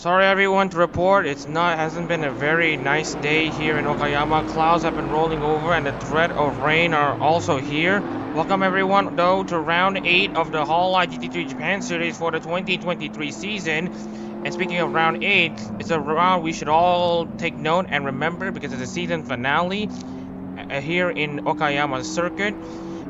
Sorry everyone to report, hasn't been a very nice day here in Okayama. Clouds have been rolling over and the threat of rain are also here. Welcome everyone though to round 8 of the Hololive GT3 Japan series for the 2023 season. And speaking of round 8, it's a round we should all take note and remember because it's a season finale here in Okayama circuit.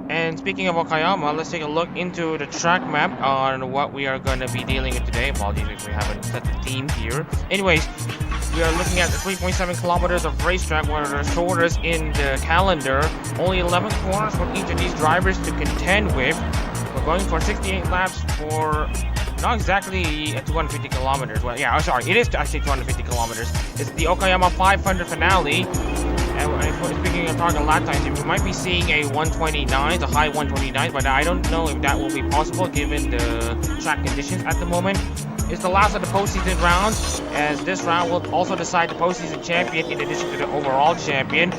And speaking of Okayama, let's take a look into the track map on what we are going to be dealing with today. Apologies if we haven't set the theme here. Anyways, we are looking at the 3.7 kilometers of racetrack, one of the shortest in the calendar. Only 11 corners for each of these drivers to contend with. We're going for 68 laps for not exactly 250 kilometers. Well, yeah, I'm sorry, it is actually 250 kilometers. It's the Okayama 500 finale. And speaking of target lap times, we might be seeing a 129, a high 129, but I don't know if that will be possible given the track conditions at the moment. It's the last of the postseason round, as this round will also decide the postseason champion in addition to the overall champion.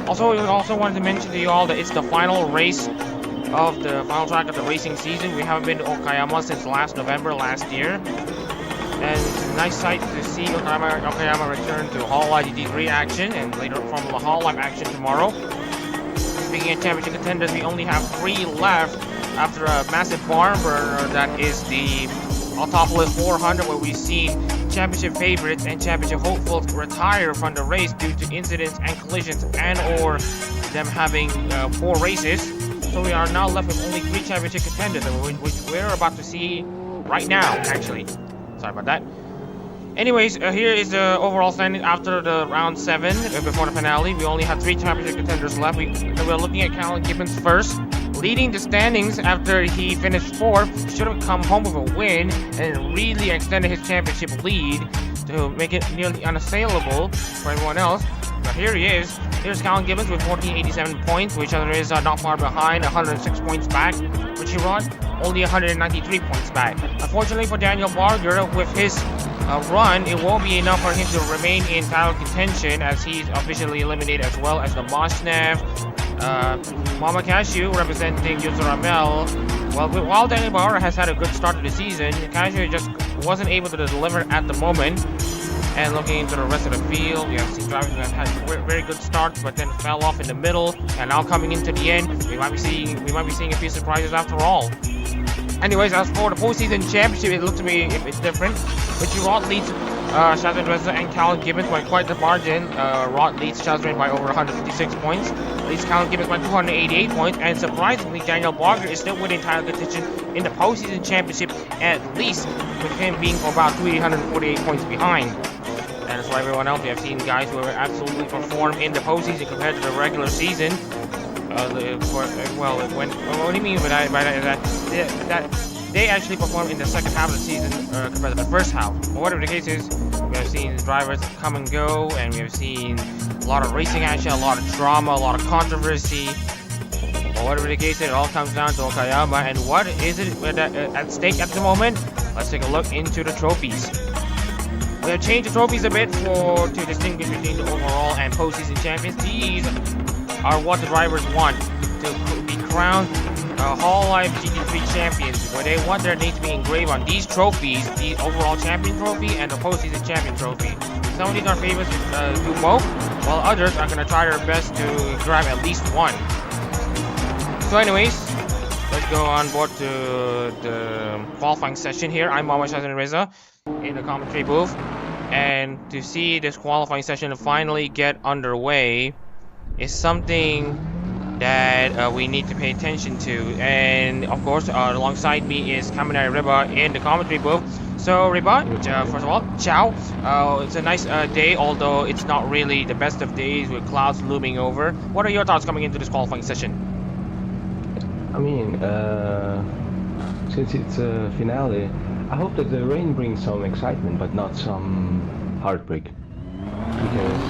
Also, we also wanted to mention to you all that it's the final race of the final track of the racing season. We haven't been to Okayama since last November last year. And it's a nice sight to see Okayama return to Hololive GT3 action and later from the Hololive action tomorrow. Speaking of championship contenders, we only have 3 left after a massive barn burner that is the Autopolis 400, where we've seen championship favorites and championship hopefuls retire from the race due to incidents and collisions and or them having 4 races. So we are now left with only 3 championship contenders, which we're about to see right now, actually. Sorry about that. Anyways, here is the overall standing after the round 7 before the finale. We only have 3 championship contenders left. We're looking at Callum Gibbons first, leading the standings after he finished 4th. Should have come home with a win and really extended his championship lead to make it nearly unassailable for everyone else. But here he is. Here's Callum Gibbons with 1487 points, which is not far behind, 106 points back. Richie Rod only 193 points back. Unfortunately for Daniel Barger, with his run, it won't be enough for him to remain in title contention as he's officially eliminated, as well as the Moshnev, Mama Cashew representing Yuzuru. Well, while Daniel Barger has had a good start to the season, Cashew just wasn't able to deliver at the moment. And looking into the rest of the field, we have seen drivers who have had very good starts, but then fell off in the middle. And now coming into the end, we might be seeing a few surprises after all. Anyways, as for the postseason championship, it looks to be a bit different. Richie Rod leads Shazrin Reza and Callum Gibbons by quite the margin. Rod leads Shazrin by over 156 points, leads Callum Gibbons by 288 points, and surprisingly, Daniel Barger is still within title contention in the postseason championship, at least with him being about 348 points behind. And as for everyone else, we have seen guys who have absolutely performed in the postseason compared to the regular season. What do you mean by that they actually performed in the second half of the season compared to the first half. But whatever the case is, we have seen drivers come and go, and we have seen a lot of racing action, a lot of drama, a lot of controversy. But whatever the case is, it all comes down to Okayama. And what is it at stake at the moment? Let's take a look into the trophies. We have changed the trophies a bit to distinguish between the overall and postseason champions. These are what the drivers want to be crowned Hololive GT3 champions. Where they want their names to be engraved on these trophies, the overall champion trophy and the postseason champion trophy. Some of these are favorites to do both, while others are going to try their best to grab at least one. So anyways, let's go on board to the qualifying session here. I'm Mama Shazin Reza in the commentary booth, and to see this qualifying session finally get underway is something that we need to pay attention to. And of course, alongside me is Kaminari Riba in the commentary booth. So Riba, first of all, ciao. It's a nice day, although it's not really the best of days with clouds looming over. What are your thoughts coming into this qualifying session? I mean, since it's a finale, I hope that the rain brings some excitement, but not some heartbreak. Because,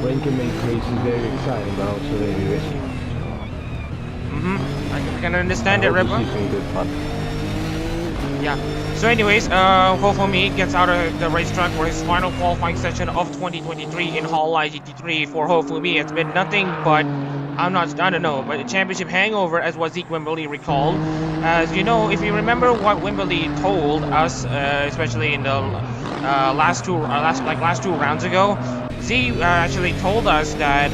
rain can make races very exciting, but also very risky. I can understand it, Riba. Some good fun. Yeah. So anyways, Hofumi gets out of the racetrack for his final qualifying session of 2023 in Hololive GT3. For Hofumi, it's been nothing but I don't know, but a championship hangover, as what Zeke Wembley recalled. As you know, if you remember what Wembley told us, especially in the last two rounds ago, Zeke actually told us that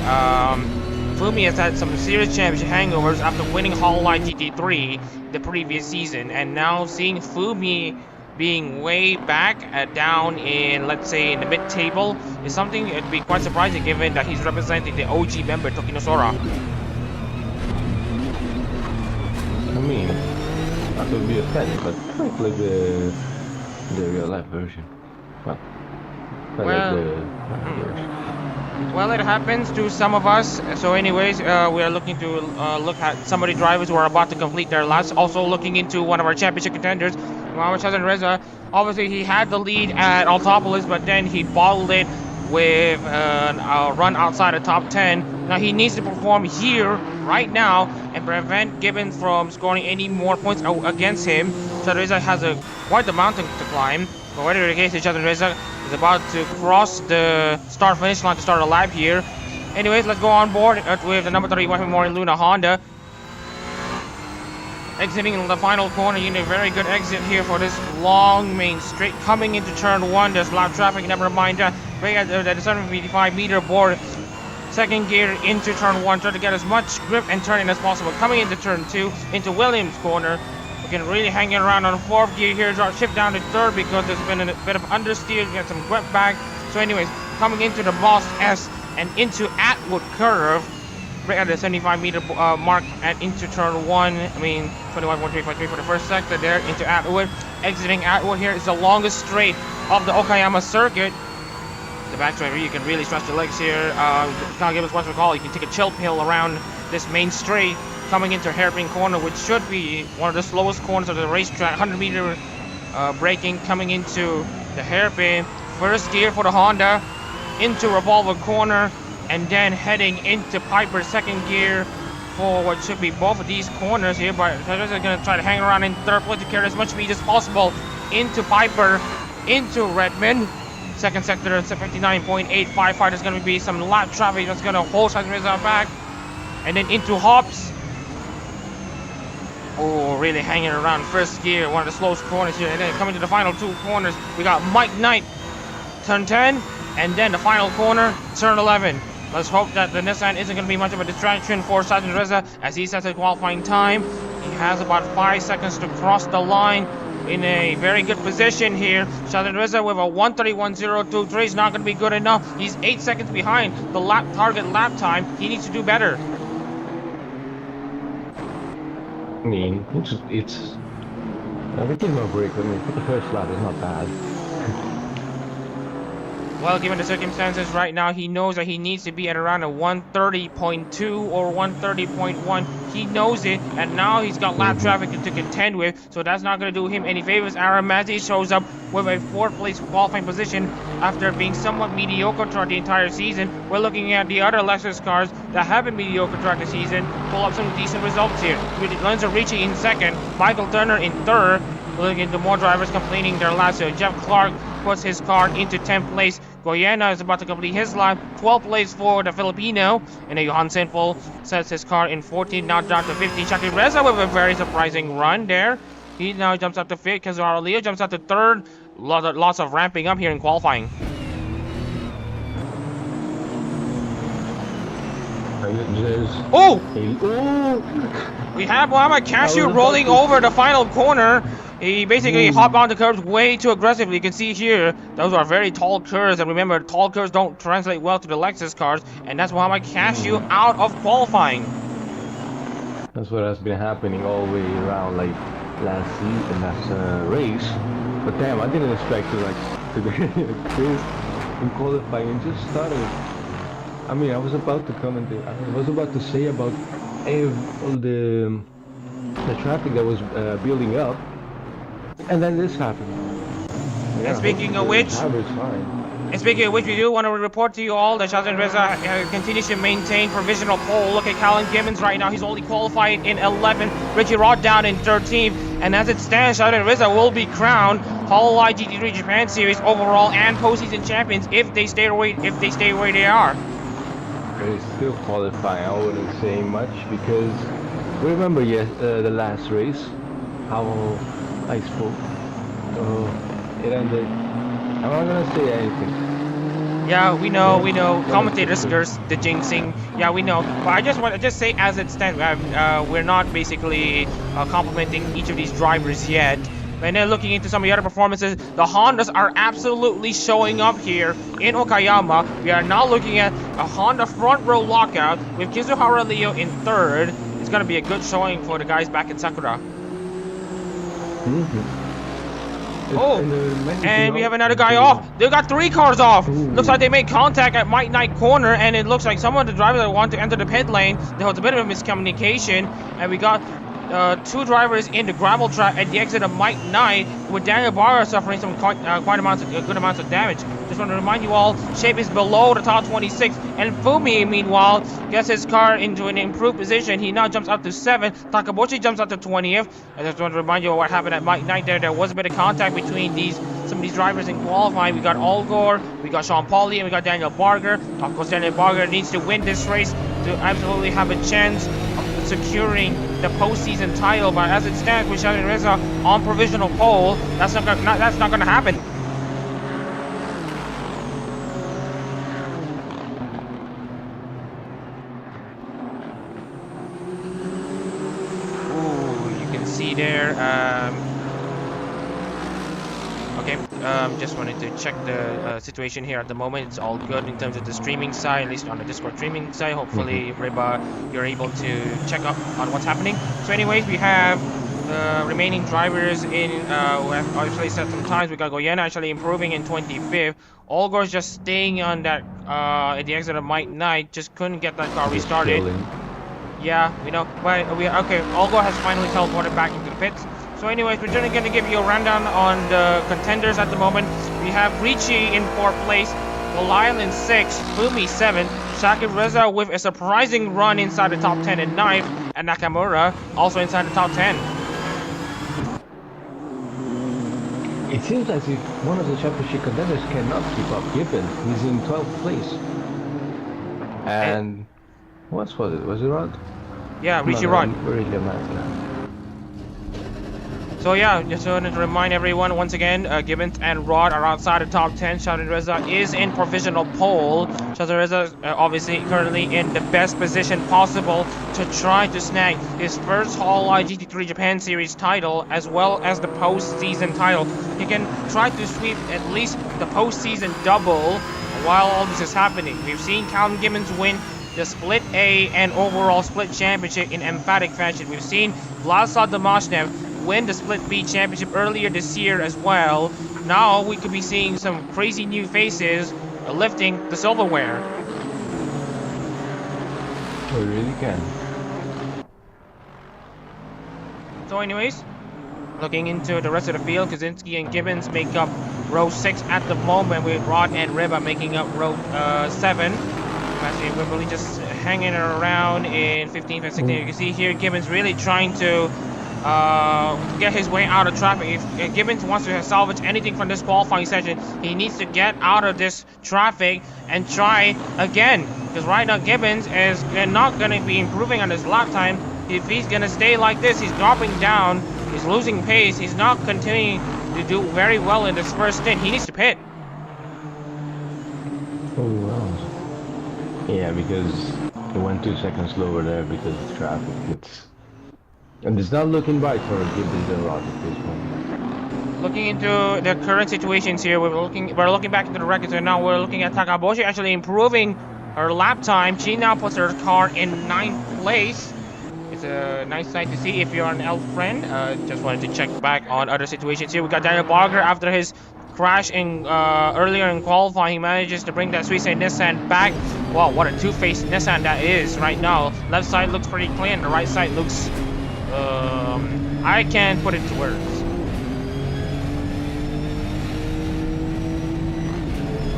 Fumi has had some serious championship hangovers after winning Hololive GT3 the previous season, and now seeing Fumi being way back down in, let's say, in the mid-table is something it'd be quite surprising given that he's representing the OG member Tokinosora. I mean, I could be offended, but I like the real life version. Well, I like the version. Well, it happens to some of us. So anyways, we are looking to look at some of the drivers who are about to complete their laps. Also looking into one of our championship contenders, Muhammad Shazan Reza. Obviously, he had the lead at Altopolis, but then he bottled it with a run outside of top 10. Now he needs to perform here, right now, and prevent Gibbons from scoring any more points against him. Shazan Reza has quite the mountain to climb. But whatever the case, Shazan Reza is about to cross the start-finish line to start a lap here. Anyways, let's go on board with the number 31 Memorial Luna Honda. Exiting the final corner, you need a very good exit here for this long main straight. Coming into turn 1, there's a lot of traffic, never mind that. Right at the 755 meter board. Second gear into turn 1, try to get as much grip and turning as possible. Coming into turn 2, into Williams corner. We can really hang it around on 4th gear here, shift down to 3rd because there's been a bit of understeer, get some grip back. So anyways, coming into the Boss S and into Atwood curve. Right at the 75 meter mark and into turn 1, I mean 21.353 for the first sector there, into Atwood. Exiting Atwood here is the longest straight of the Okayama circuit. The back straight, you can really stretch the legs here. Kind of give us what we call, you can take a chill pill around this main straight. Coming into hairpin corner, which should be one of the slowest corners of the racetrack. 100 meter braking coming into the hairpin. First gear for the Honda, into Revolver corner. And then heading into Piper, second gear for what should be both of these corners here. But they're going to try to hang around in 3rd place to carry as much speed as possible into Piper, into Redmond. Second sector, 59.855. There's going to be some lap traffic that's going to hold Shazan back. And then into Hobbs. Oh, really hanging around first gear, one of the slowest corners here. And then coming to the final 2 corners, we got Mike Knight, turn 10. And then the final corner, turn 11. Let's hope that the Nissan isn't going to be much of a distraction for Shazan Reza as he sets a qualifying time. He has about 5 seconds to cross the line in a very good position here. Shazan Reza with a 1:31.023 is not going to be good enough. He's 8 seconds behind the target lap time. He needs to do better. I mean, it's we give him a break. I mean, for the first lap is not bad. Well, given the circumstances right now, he knows that he needs to be at around a 1:30.2 or 1:30.1. He knows it, and now he's got lap traffic to contend with, so that's not going to do him any favors. RMS shows up with a 4th place qualifying position after being somewhat mediocre throughout the entire season. We're looking at the other Lexus cars that have been mediocre throughout the season, pull up some decent results here. With Lorenzo Ricci in 2nd, Michael Turner in 3rd. We're looking into more drivers completing their laps. So Jeff Clark puts his car into 10th place. Goyena is about to complete his lap. 12th place for the Filipino. And then Johan Sinful sets his car in 14th, now down to 15th. Shaki Reza with a very surprising run there. He now jumps up to 5th. Kazaro Leo jumps up to 3rd. Lots of ramping up here in qualifying. Oh! We have Muhammad Cashew rolling over the final corner. He basically hopped on the curves way too aggressively. You can see here, those are very tall curves. And remember, tall curves don't translate well to the Lexus cars. And that's Muhammad Cashew out of qualifying. That's what has been happening all the way around, like last season, last race. But damn, I didn't expect to get this in qualifying. It just started. I mean, I was about to commentate. I was about to say about all the traffic that was building up. And then this happened. Yeah, and speaking of which, we do want to report to you all that Shazan Reza continues to maintain provisional pole. Look at Callan Gibbons right now. He's only qualified in 11th. Richie Rod down in 13th. And as it stands, Shazan Reza will be crowned Hololive GT3 Japan Series overall and postseason champions if they stay where they are. It's still qualifying. I wouldn't say much because remember the last race, how I spoke. It ended. I'm not gonna say anything. Yeah, we know. Commentators curse the jinxing. Yeah, we know. But I just want to just say as it stands, we're not basically complimenting each of these drivers yet. And then looking into some of the other performances, the Hondas are absolutely showing up here in Okayama. We are now looking at a Honda front row lockout with Kizuhara Leo in third. It's going to be a good showing for the guys back in Sakura. Oh, and we have another guy off. They got 3 cars off. Looks like they made contact at Might Knight corner, and it looks like some of the drivers that want to enter the pit lane. There was a bit of a miscommunication, and we got 2 drivers in the gravel track at the exit of Might Knight, with Daniel Barra suffering some good amounts of damage. Just want to remind you all, Shape is below the top 26, and Fumi, meanwhile, gets his car into an improved position. He now jumps up to 7th. Takaboshi jumps up to 20th. I just want to remind you of what happened at Might Knight there. There was a bit of contact between some of these drivers in qualifying. We got Olgor, we got Sean Pauly, and we got Daniel Barger. Of course, Daniel Barger needs to win this race to absolutely have a chance of securing the postseason title. But as it stands, with Sheldon Reza on provisional pole, that's not going to happen. See there. Okay, just wanted to check the situation here at the moment. It's all good in terms of the streaming side, at least on the Discord streaming side. Hopefully, Riba, you're able to check up on what's happening. So anyways, we have the remaining drivers in who have obviously set some times. We got Goyena actually improving in 25th. Olgor's just staying on that at the exit of Might Knight. Just couldn't get that car restarted. Yeah, we know. But okay, Olgo has finally teleported back into the pits. So anyways, we're just going to give you a rundown on the contenders at the moment. We have Ricci in 4th place, Lyle in 6th, Fumi 7th, Shakib Reza with a surprising run inside the top 10 in 9th, and Nakamura also inside the top 10. It seems as if one of the championship contenders cannot keep up. Gibbon, he's in 12th place. And what was it? Was it Rod? Yeah, Richie Rod. So yeah, just wanted to remind everyone once again, Gibbons and Rod are outside the top 10. Sheldon Reza is in provisional pole. Sheldon Reza obviously currently in the best position possible to try to snag his first Hololive GT3 Japan Series title, as well as the postseason title. He can try to sweep at least the postseason double while all this is happening. We've seen Callum Gibbons win the Split A and overall Split Championship in emphatic fashion. We've seen Vladislav Domashnev win the Split B Championship earlier this year as well. Now we could be seeing some crazy new faces lifting the silverware. We really can. So anyways, looking into the rest of the field, Kaczynski and Gibbons make up row 6 at the moment, with Rod and Riba making up row 7. Actually, we're really just hanging around in 15th and 16th. You can see here Gibbons really trying to get his way out of traffic. If Gibbons wants to salvage anything from this qualifying session, he needs to get out of this traffic and try again. Because right now Gibbons is not going to be improving on his lap time. If he's going to stay like this, he's dropping down, he's losing pace, he's not continuing to do very well in this first stint. He needs to pit. Oh wow. Yeah, because it went 2 seconds slower there because of traffic. And it's not looking bright for Gibbons and Rod at this point. Looking into the current situations here, we're looking back into the records, and now we're looking at Takaboshi actually improving her lap time. She now puts her car in 9th place. It's a nice sight to see if you're an elf friend. Just wanted to check back on other situations here. We got Daniel Barger after his crash in earlier in qualifying. He manages to bring that Swiss Nissan back. Wow, what a two-faced Nissan that is right now. Left side looks pretty clean, the right side looks I can't put it to words.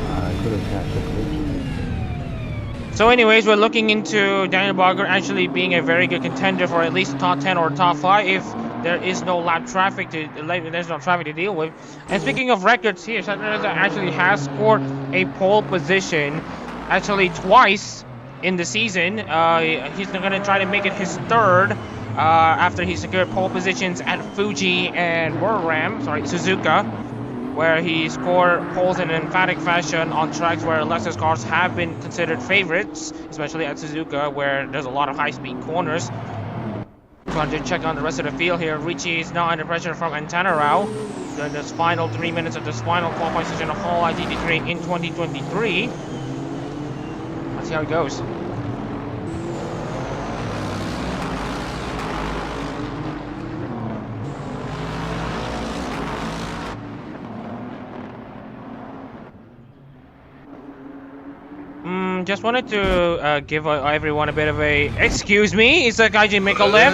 I could have catched it. So anyways, we're looking into Daniel Barger actually being a very good contender for at least top 10 or top 5 if there is no lap traffic there's no traffic to deal with. And speaking of records here, Sheldon Reza actually has scored a pole position actually twice in the season. He's going to try to make it his third after he secured pole positions at Fuji and Suzuka, where he scored poles in an emphatic fashion on tracks where Lexus cars have been considered favorites, especially at Suzuka, where there's a lot of high-speed corners. Trying to check on the rest of the field here. Ricci is now under pressure from Antanarao during this final 3 minutes of this final qualifying session of Hololive GT3 in 2023. Let's see how it goes. Just wanted to give everyone a bit of a... Excuse me, it's Gaijin Mikolev.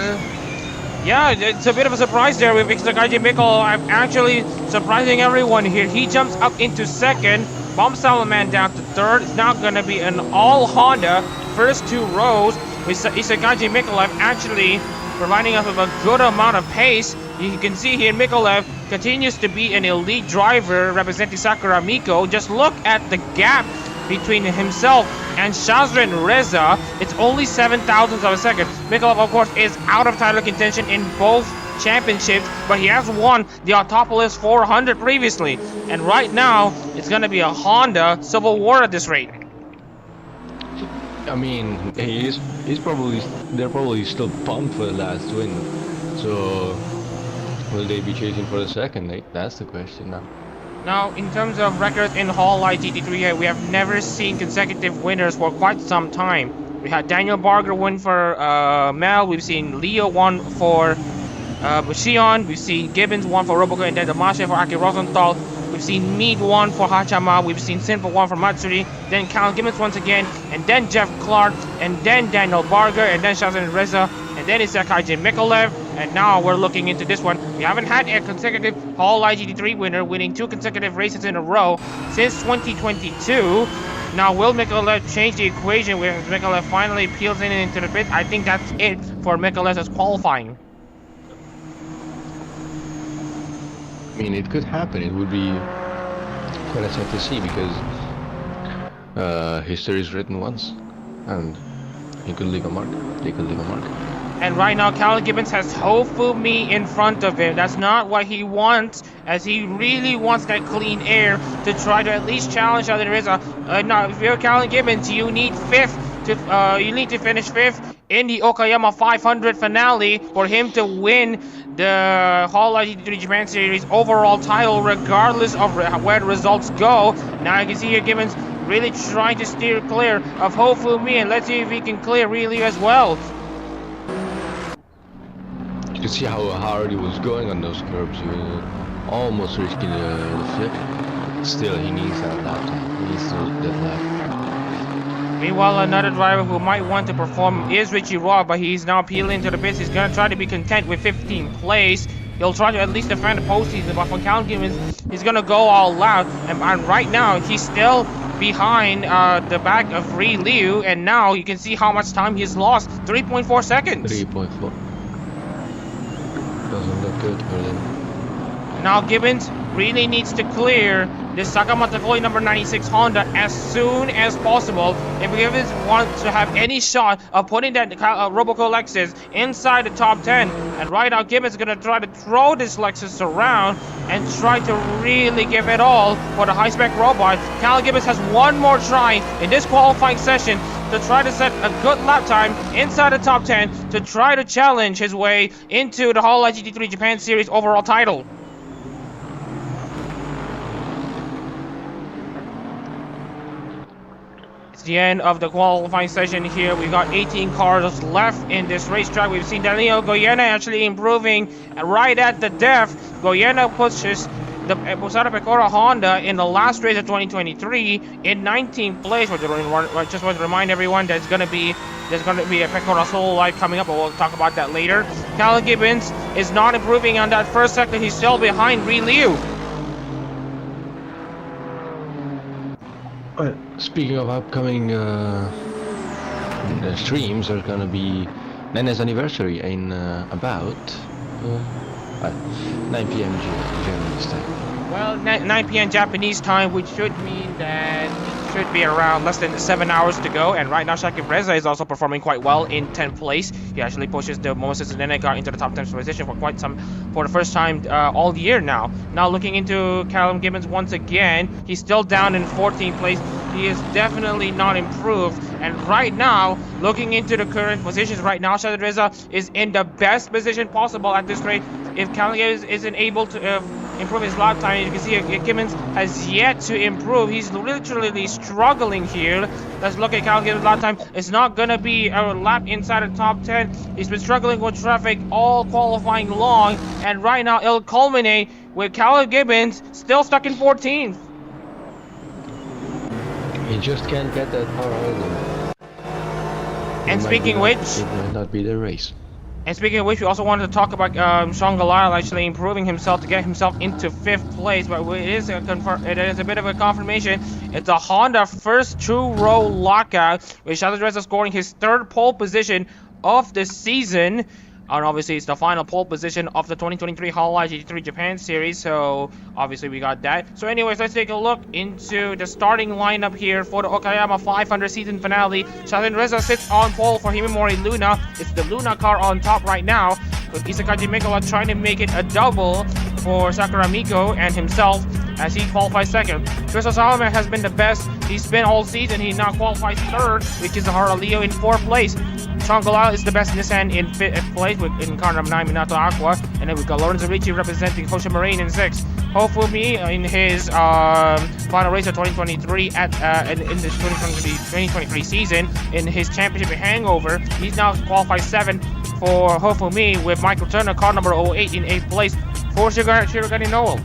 Yeah, it's a bit of a surprise there with Gaijin Mikolev actually surprising everyone here. He jumps up into second, bumps Salaman down to third. It's now going to be an all Honda first 2 rows with Gaijin Mikolev actually providing us with a good amount of pace. You can see here Mikolev continues to be an elite driver representing Sakura Miko. Just look at the gap between himself and Shazrin Reza. It's only 7 thousandths of a second. Mikolev, of course, is out of title contention in both championships, but he has won the Autopolis 400 previously. And right now, it's going to be a Honda Civil War at this rate. I mean, they're probably still pumped for the last win. So, will they be chasing for the second? That's the question now. Now, in terms of records in Hololive GT3, we have never seen consecutive winners for quite some time. We had Daniel Barger win for Mel, we've seen Leo won for Bushion, we've seen Gibbons won for Roboco, and then Damashe for Aki Rosenthal. We've seen Mead won for Hachama, we've seen Simple won for Matsuri, then Cal Gibbons once again, and then Jeff Clark, and then Daniel Barger, and then Shazan Reza, and then it's Gaijin Mikolev, and now we're looking into this one. We haven't had a consecutive Hololive GT3 winner winning 2 consecutive races in a row since 2022. Now, will Mikolev change the equation where Mikolev finally peels into the pit? I think that's it for Mikolev's qualifying. I mean, it could happen. It would be quite sad to see because history is written once, and he could leave a mark. They could leave a mark. And right now, Calvin Gibbons has Hofumi in front of him. That's not what he wants, as he really wants that clean air to try to at least challenge Shazan Reza. Now, if you're Calvin Gibbons, you need you need to finish 5th in the Okayama 500 finale for him to win the Hololive GT3 Japan Series overall title, regardless of where the results go. Now you can see here Gibbons really trying to steer clear of Hofumi, and let's see if he can clear Ryu as well. You can see how hard he was going on those curbs. He was almost risking the flip. Still, he needs that lap time. He needs that lap. Meanwhile, another driver who might want to perform is Richie Rock, but he's now peeling to the pits. He's going to try to be content with 15th place. He'll try to at least defend the postseason, but for Calvin Gibbons, he's going to go all out. And right now, he's still behind the back of Ri Liu, and now you can see how much time he's lost. 3.4 seconds. 3.4. Doesn't look good for him. Now Gibbons really needs to clear this Sakamoto Koi number 96 Honda as soon as possible if Gibbons wants to have any shot of putting that Roboco Lexus inside the top 10. And right now Gibbons is going to try to throw this Lexus around and try to really give it all for the high-spec robot. Cal Gibbons has one more try in this qualifying session to try to set a good lap time inside the top 10 to try to challenge his way into the Hololive GT3 Japan Series overall title. The end of the qualifying session here. We've got 18 cars left in this racetrack. We've seen Danilo Goyena actually improving right at the death. Goyena pushes the Posada Pecora Honda in the last race of 2023 in 19th place. I just want to remind everyone that there's going to be a Pecora Hololive coming up, but we'll talk about that later. Calvin Gibbons is not improving on that first sector. He's still behind Ri Liu. Speaking of upcoming streams, there's gonna be Nene's anniversary in about 9 p.m. Japanese time. Well, 9 p.m. Japanese time, which should mean that should be around less than 7 hours to go. And right now, Shakib Reza is also performing quite well in 10th place. He actually pushes the Moses Neneka into the top 10 position for the first time all year now. Now looking into Callum Gibbons once again, he's still down in 14th place. He is definitely not improved. And right now, looking into the current positions right now, Shakib Reza is in the best position possible at this rate. If Callum Gibbons isn't able to improve his lap time, you can see Gibbons has yet to improve. He's literally struggling here. Let's look at Callum Gibbons' lap time. It's not gonna be a lap inside the top 10. He's been struggling with traffic all qualifying long, and right now it'll culminate with Callum Gibbons still stuck in 14th. He just can't get that far either. And speaking of which, it might not be the race. And speaking of which, we also wanted to talk about Sean Galal actually improving himself to get himself into 5th place. But it is a bit of a confirmation. It's a Honda first two-row lockout, with Shakib Reza scoring his 3rd pole position of the season. And obviously, it's the final pole position of the 2023 Hololive GT3 Japan Series. So obviously, we got that. So anyways, let's take a look into the starting lineup here for the Okayama 500 season finale. Shakib Reza sits on pole for Himemori Luna. It's the Luna car on top right now, with Isakaji Mikola trying to make it a double for Sakura Miko and himself as he qualifies 2nd. Crystal Salomon has been the best he's been all season. He now qualifies 3rd, with Kizuhara Leo in 4th place. Sean Galal is the best Nissan in 5th place in car number 9, Minato Aqua. And then we've got Lorenzo Ricci representing Hosha Marine in 6th. Hofumi in his final race of 2023 in this 2023 season in his championship hangover. He's now qualified 7th for Hofumi, with Michael Turner, car number 08 in 8th place for Shirogane Noel.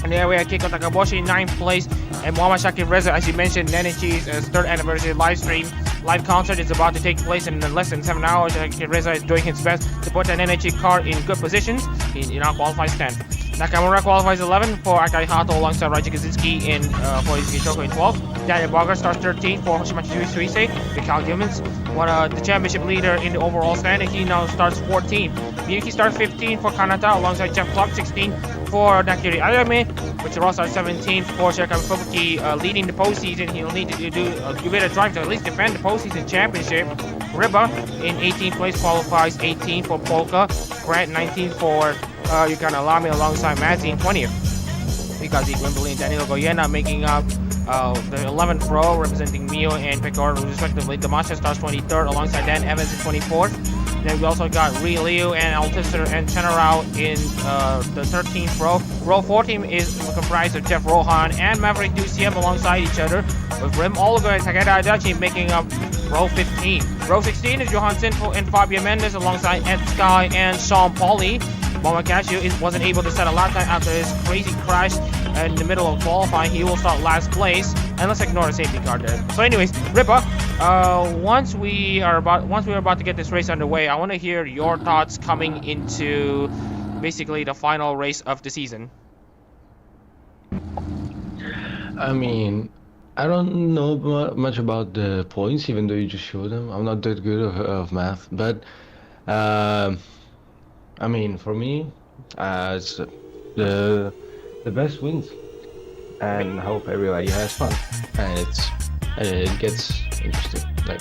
And there we have Keiko Takaboshi in 9th place, and Muhammad Shakib Reza, as you mentioned, Nenichi's 3rd anniversary live concert is about to take place in less than 7 hours. Shakib Reza is doing his best to put the Nenichi car in good positions. He now qualifies 10th. Nakamura qualifies 11th for Akai Hato alongside Raji Kaczynski for Ishoko in 12th. Daniel Bogart starts 13th for Hoshimachi Suisei. Mikhail Gibbons, the championship leader in the overall standing, he now starts 14th. Miyuki starts 15th for Kanata alongside Jeff Clark, 16th for Nakiri Ayame, which Ross starts 17th for Shirokami Fubuki, leading the postseason. He'll need to do a bit of drive to at least defend the postseason championship. Riba in 18th place qualifies 18th for Polka. Grant 19th for Yukana Lamy alongside Mazzi in 20th. We got Zeke Wimbley and Danilo Goyena making up the 11th row, representing Mio and Pecor respectively. Damasha starts 23rd alongside Dan Evans in 24th. Then we also got Ri Liu and Altisser and Chenarao in the 13th row. Row 14 is comprised of Jeff Rohan and Maverick Duciem alongside each other, with Rim Olga and Takeda Adachi making up row 15. Row 16 is Johan Sinfo and Fabio Mendes alongside Ed Sky and Sean Pauly. Momokazu wasn't able to set a lap time after his crazy crash in the middle of qualifying. He will start last place, and let's ignore the safety car there. So anyways, Ripa, once we are about to get this race underway, I want to hear your thoughts coming into basically the final race of the season. I mean, I don't know much about the points, even though you just showed them. I'm not that good of math, but I mean, for me, it's the best wins, and I hope everybody has fun, and it gets interesting, like,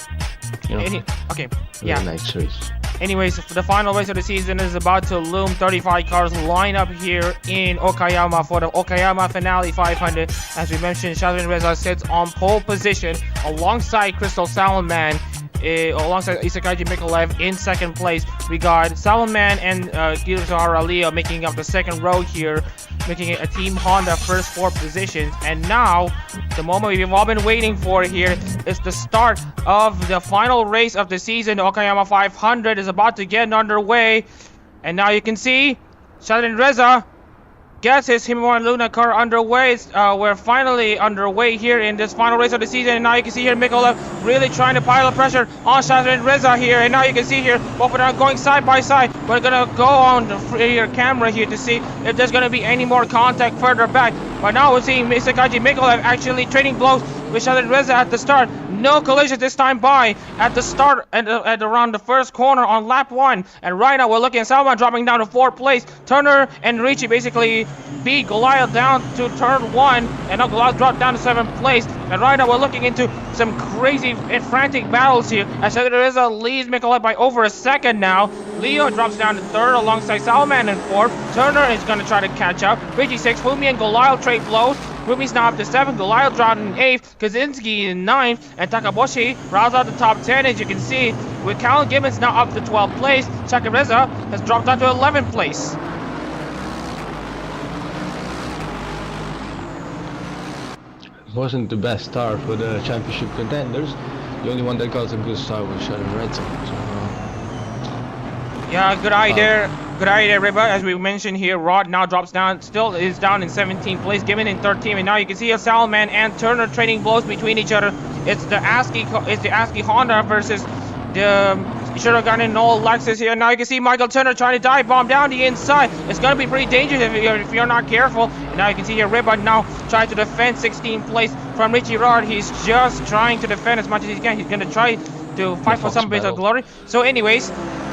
you know. Okay, yeah. Nice race. Anyways, the final race of the season is about to loom. 35 cars line up here in Okayama for the Okayama Finale 500. As we mentioned, Shakib Reza sits on pole position alongside Crystal Salomon, alongside Isakaji Mikolev in 2nd place. We got Salomon and Kizuhara Leo making up the 2nd row here, making it a Team Honda first 4 positions. And now, the moment we've all been waiting for here is the start of the final race of the season. The Okayama 500 is about to get underway. And now you can see Shakib Reza gets his Himemori Luna car underway. We're finally underway here in this final race of the season, and now you can see here Mikolev really trying to pile up pressure on Shakib Reza here, and now you can see here both of them going side by side. We're gonna go on the camera here to see if there's gonna be any more contact further back. But now we're seeing Isakaji Mikolev actually trading blows with Reza at the start. No collision this time by at the start at around the first corner on lap 1. And right now we're looking at Salman dropping down to 4th place. Turner and Richie basically beat Goliath down to turn 1. And now Goliath dropped down to 7th place. And right now we're looking into some crazy and frantic battles here as Reza leads Mikolai by over a second now. Leo drops down to 3rd alongside Salman in 4th. Turner is going to try to catch up. Richie 6th. Fumi and Goliath trade blows. Fumi's now up to 7th. Goliath dropped in 8th. Kaczynski in 9th. And Takaboshi rounds out the top 10 as you can see. With Callum Gibbons now up to 12th place. Chakareza has dropped down to 11th place. Wasn't the best start for the championship contenders. The only one that got a good start was Red. So, yeah, good idea. Good idea, Riba. As we mentioned here, Rod now drops down, still is down in 17th place, Given in 13th, and now you can see Salman and Turner trading blows between each other. It's the ASCII Honda versus the Shuragan and Noel Lexus here. Now you can see Michael Turner trying to dive bomb down the inside. It's going to be pretty dangerous if you're not careful. And now you can see here Riba now trying to defend 16th place from Richie Rod. He's just trying to defend as much as he can. He's going to try to fight for some bit of glory. So anyways,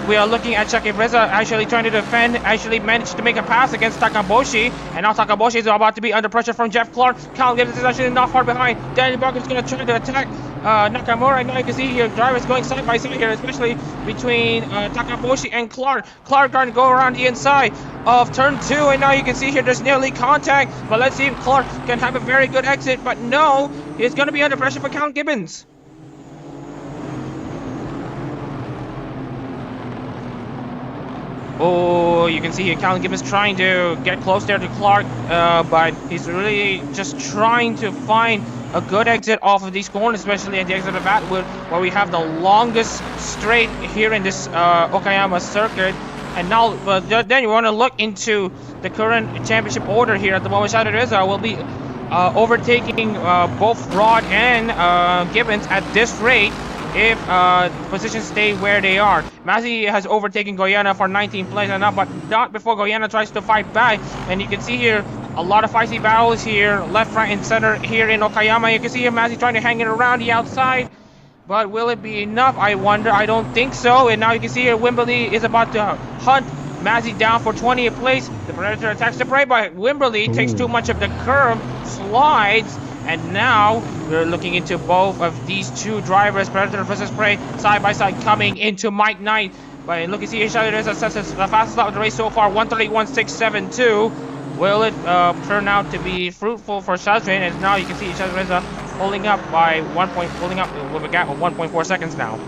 we are looking at Chucky Reza actually trying to defend, actually managed to make a pass against Takaboshi, and now Takaboshi is about to be under pressure from Jeff Clark. Cal Gibbs is actually not far behind. Daniel Barker is going to try to attack Nakamura, and now you can see here drivers going side by side here, especially between Takaboshi and Clark. Clark trying to go around the inside of turn 2, and now you can see here there's nearly contact, but let's see if Clark can have a very good exit, but no, he's going to be under pressure for Cal Gibbons. Oh, you can see here Callum Gibbons trying to get close there to Clark, but he's really just trying to find a good exit off of these corners, especially at the exit of Atwood, where we have the longest straight here in this Okayama circuit. And now, then you want to look into the current championship order here at the moment. Shadow Reza will be overtaking both Rod and Gibbons at this rate if positions stay where they are. Mazzi has overtaken Goyana for 19th place and now, but not before Goyana tries to fight back. And you can see here a lot of feisty battles here, left, right, and center here in Okayama. You can see here Mazzi trying to hang it around the outside, but will it be enough? I wonder. I don't think so. And now you can see here Wimberley is about to hunt Mazzi down for 20th place. The Predator attacks the brake, but Wimberley takes too much of the curve, slides. And now we're looking into both of these two drivers, Predator versus Prey, side by side, coming into Mike Knight. But look, you see here, there's the fastest lap of the race so far, 1:31.672. Will it turn out to be fruitful for Shadrin? And now you can see Shadrin pulling up by pulling up with a gap of 1.4 seconds now.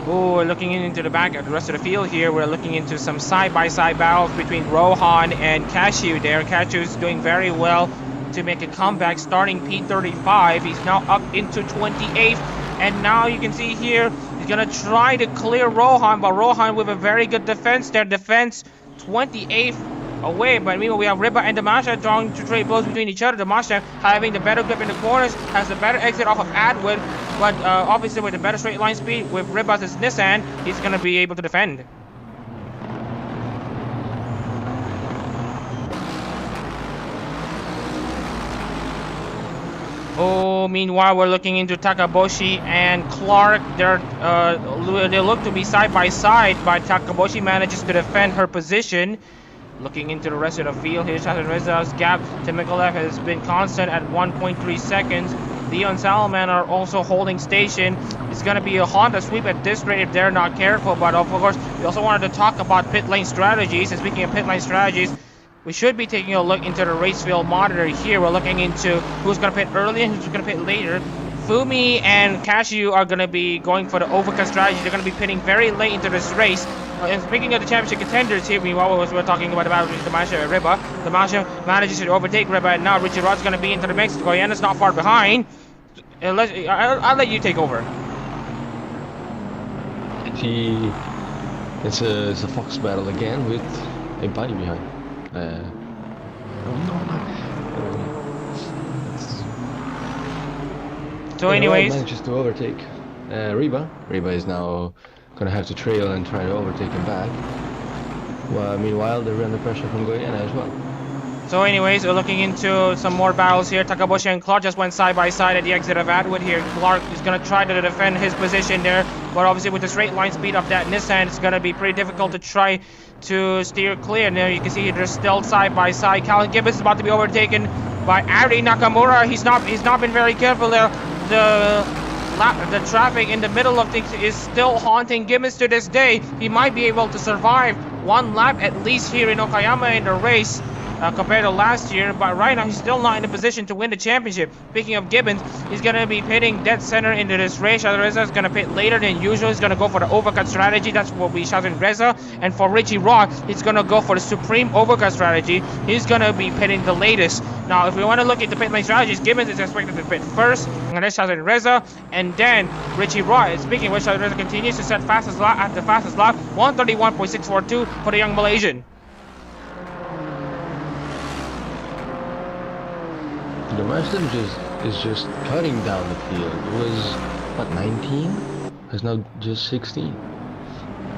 Oh, looking into the back of the rest of the field here, we're looking into some side-by-side battles between Rohan and Cashew there. Cashew's doing very well to make a comeback, starting P35. He's now up into 28th, and now you can see here, he's going to try to clear Rohan, but Rohan with a very good defense there. Defense 28th away, but meanwhile we have Riba and Damasha trying to trade blows between each other. Damasha having the better grip in the corners, has the better exit off of Atwood, but obviously with the better straight line speed with Riba's Nissan, he's going to be able to defend. Oh, meanwhile we're looking into Takaboshi and Clark. They look to be side by side, but Takaboshi manages to defend her position. Looking into the rest of the field here, Shahid Reza's gap to Mikolev has been constant at 1.3 seconds. Leo and Salman are also holding station. It's going to be a Honda sweep at this rate if they're not careful. But of course, we also wanted to talk about pit lane strategies. And speaking of pit lane strategies, we should be taking a look into the race field monitor here. We're looking into who's going to pit early and who's going to pit later. Fumi and Cashew are going to be going for the overcut strategy. They're going to be pitting very late into this race. And speaking of the championship contenders here, meanwhile, we're talking about the battle between Damasha and Riba. Damasha manages to overtake Riba, and now Richard Rod's going to be into the mix. Goyana's not far behind. I'll let you take over. It's a Fox battle again with a body behind. So anyways, manages to overtake Riba. Riba is now gonna have to trail and try to overtake him back. Well, meanwhile, they're under pressure from Guyana as well. So anyways, we're looking into some more battles here. Takaboshi and Clark just went side by side at the exit of Atwood here. Clark is going to try to defend his position there, but obviously with the straight line speed of that Nissan, it's going to be pretty difficult to try to steer clear. Now you can see they're still side by side. Calvin Gibbons is about to be overtaken by Ari Nakamura. He's not been very careful there. The traffic in the middle of things is still haunting Gibbons to this day. He might be able to survive one lap at least here in Okayama in the race. Compared to last year, but right now he's still not in a position to win the championship. Speaking of Gibbons, he's going to be pitting dead center into this race. Shazin Reza is going to pit later than usual. He's going to go for the overcut strategy. That's what will be Shazin Reza. And for Richie Rock, he's going to go for the supreme overcut strategy. He's going to be pitting the latest. Now, if we want to look at the pit lane strategies, Gibbons is expected to pit first, and then Shazin Reza, and then Richie Rock. Speaking of which, Shazin Reza continues to set fastest lap at the fastest lap, 131.642 for the young Malaysian. The Master is just cutting down the field. It was, what, 19? It's now just 16.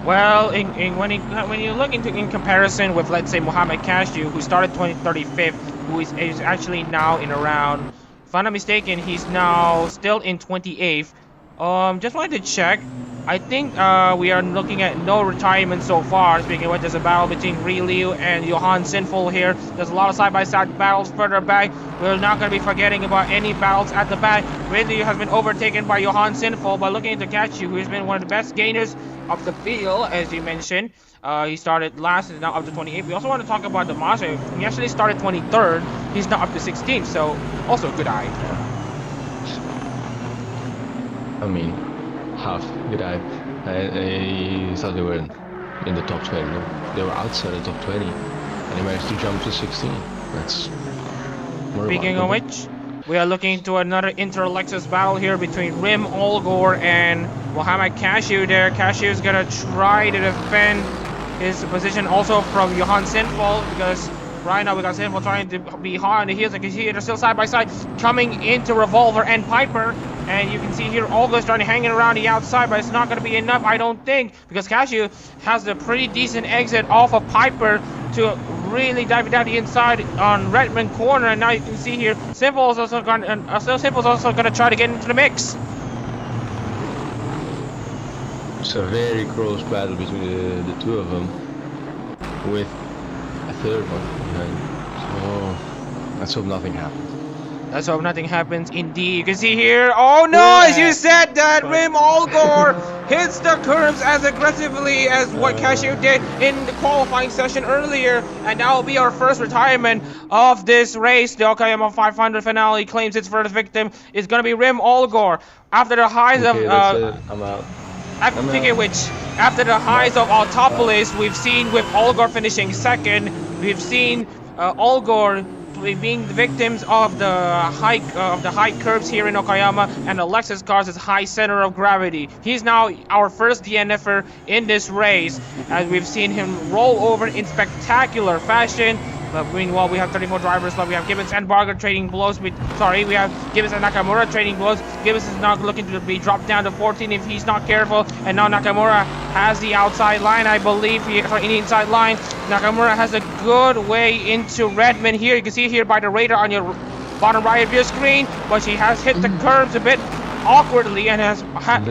Well, when you look into in comparison with, let's say, Mohamed Cashew, who started 35th, who is actually now in around, if I'm not mistaken, he's now still in 28th. Just wanted to check. I think we are looking at no retirement so far. Speaking of which, there's a battle between Ri Liu and Johan Sinful here. There's a lot of side-by-side battles further back. We're not going to be forgetting about any battles at the back. Ri Liu has been overtaken by Johan Sinful, but looking into Kachu, who has been one of the best gainers of the field, as you mentioned. He started last and is now up to 28th. We also want to talk about the Masha. He actually started 23rd. He's now up to 16th, so also a good eye. I mean, half good eye. I thought they were in the top 20. No? They were outside the top 20, and they managed to jump to 16. That's more Speaking of which, we are looking into another inter-Lexus battle here between Rim Olgor and Mohamed Cashew there. Cashew is going to try to defend his position also from Johan Sinful, because right now we got Sinful trying to be hard on the heels. You can see they're still side by side coming into Revolver and Piper. And you can see here Olga's trying to hang it around the outside, but it's not going to be enough, I don't think, because Cashew has a pretty decent exit off of Piper to really dive down the inside on Redmond corner. And now you can see here Simple's also going to try to get into the mix. It's a very close battle between the two of them, with a third one behind. So let's hope nothing happens. Let's hope nothing happens. Indeed, you can see here. Oh no! As you said, that Rim Olgor hits the curves as aggressively as what Cashew did in the qualifying session earlier, and that will be our first retirement of this race. The Okayama 500 finale claims its first victim is going to be Rim Olgor. After the highs of I'm out. After the highs of Autopolis, we've seen with Olgor finishing second. We've seen Olgor being the victims of the high curves here in Okayama, and the Lexus cars' high center of gravity. He's now our first DNFer in this race, as we've seen him roll over in spectacular fashion. But meanwhile, we have 34 drivers left. We have Gibbons and Barger trading blows. We have Gibbons and Nakamura trading blows. Gibbons is not looking to be dropped down to 14 if he's not careful. And now Nakamura has the outside line, I believe. In the inside line, Nakamura has a good way into Redmond here. You can see here by the radar on your bottom right of your screen. But she has hit the curbs a bit awkwardly and has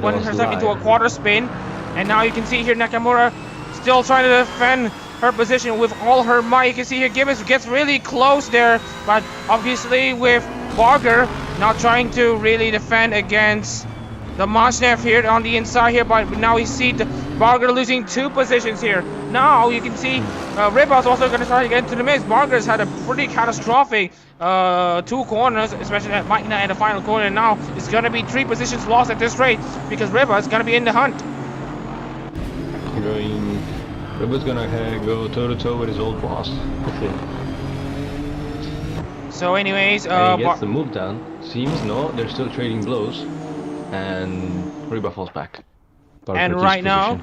went herself into a quarter spin. And now you can see here Nakamura still trying to defend her position with all her might. You can see here Gibbons gets really close there, but obviously with Barger not trying to really defend against the Mashnev here on the inside here, but now we see the Barger losing 2 positions here. Now you can see Ribba's also going to try to get into the mix. Barger's had a pretty catastrophic 2 corners, especially at Machina and the final corner. And now it's going to be 3 positions lost at this rate, because Ribba is going to be in the hunt. Ribba's gonna go toe-to-toe with his old boss. So anyways, he gets the move down. Seems no, they're still trading blows, and Ribba falls back. And right now,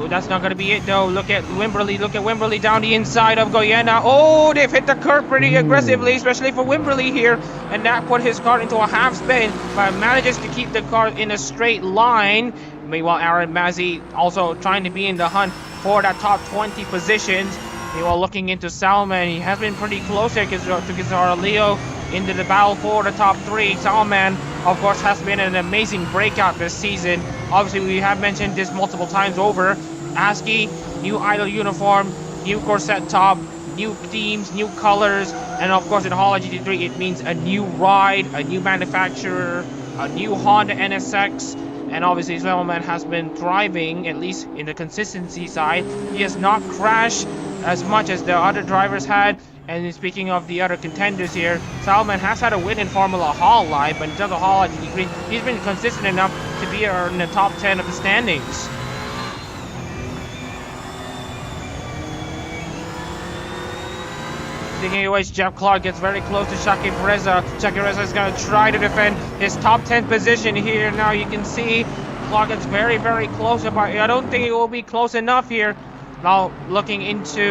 that's not gonna be it though. Look at Wimberley down the inside of Guyana. Oh, they've hit the curb pretty aggressively, especially for Wimberley here, and that put his car into a half spin, but manages to keep the car in a straight line. Meanwhile, Aaron Mazzi also trying to be in the hunt for that top 20 positions. While looking into Salman, he has been pretty close here to Leo into the battle for the top 3. Salman, of course, has been an amazing breakout this season. Obviously, we have mentioned this multiple times over. ASCII, new idol uniform, new corset top, new themes, new colors, and of course in Hololive GT3 it means a new ride, a new manufacturer, a new Honda NSX, and obviously Salman has been thriving, at least in the consistency side. He has not crashed as much as the other drivers had. And speaking of the other contenders here, Salman has had a win in Formula Hololive, but in terms of Hololive GT3, he's been consistent enough to be in the top 10 of the standings. Anyways, Jeff Clark gets very close to Shakib Reza. Shakib Reza is going to try to defend his top 10 position here. Now you can see Clark gets very, very close. But I don't think it will be close enough here. Now looking into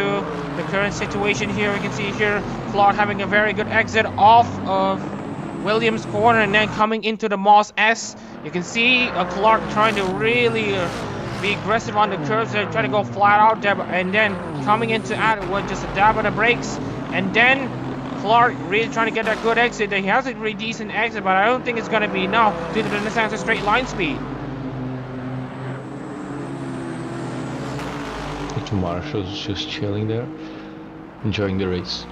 the current situation here, we can see here Clark having a very good exit off of Williams' corner and then coming into the Moss S. You can see Clark trying to really be aggressive on the curves, trying to go flat out there, and then coming into it with just a dab on the brakes. And then Clark really trying to get that good exit. He has a really decent exit, but I don't think it's going to be enough due to the Nissan's straight line speed. Marshall's just chilling there, enjoying the race.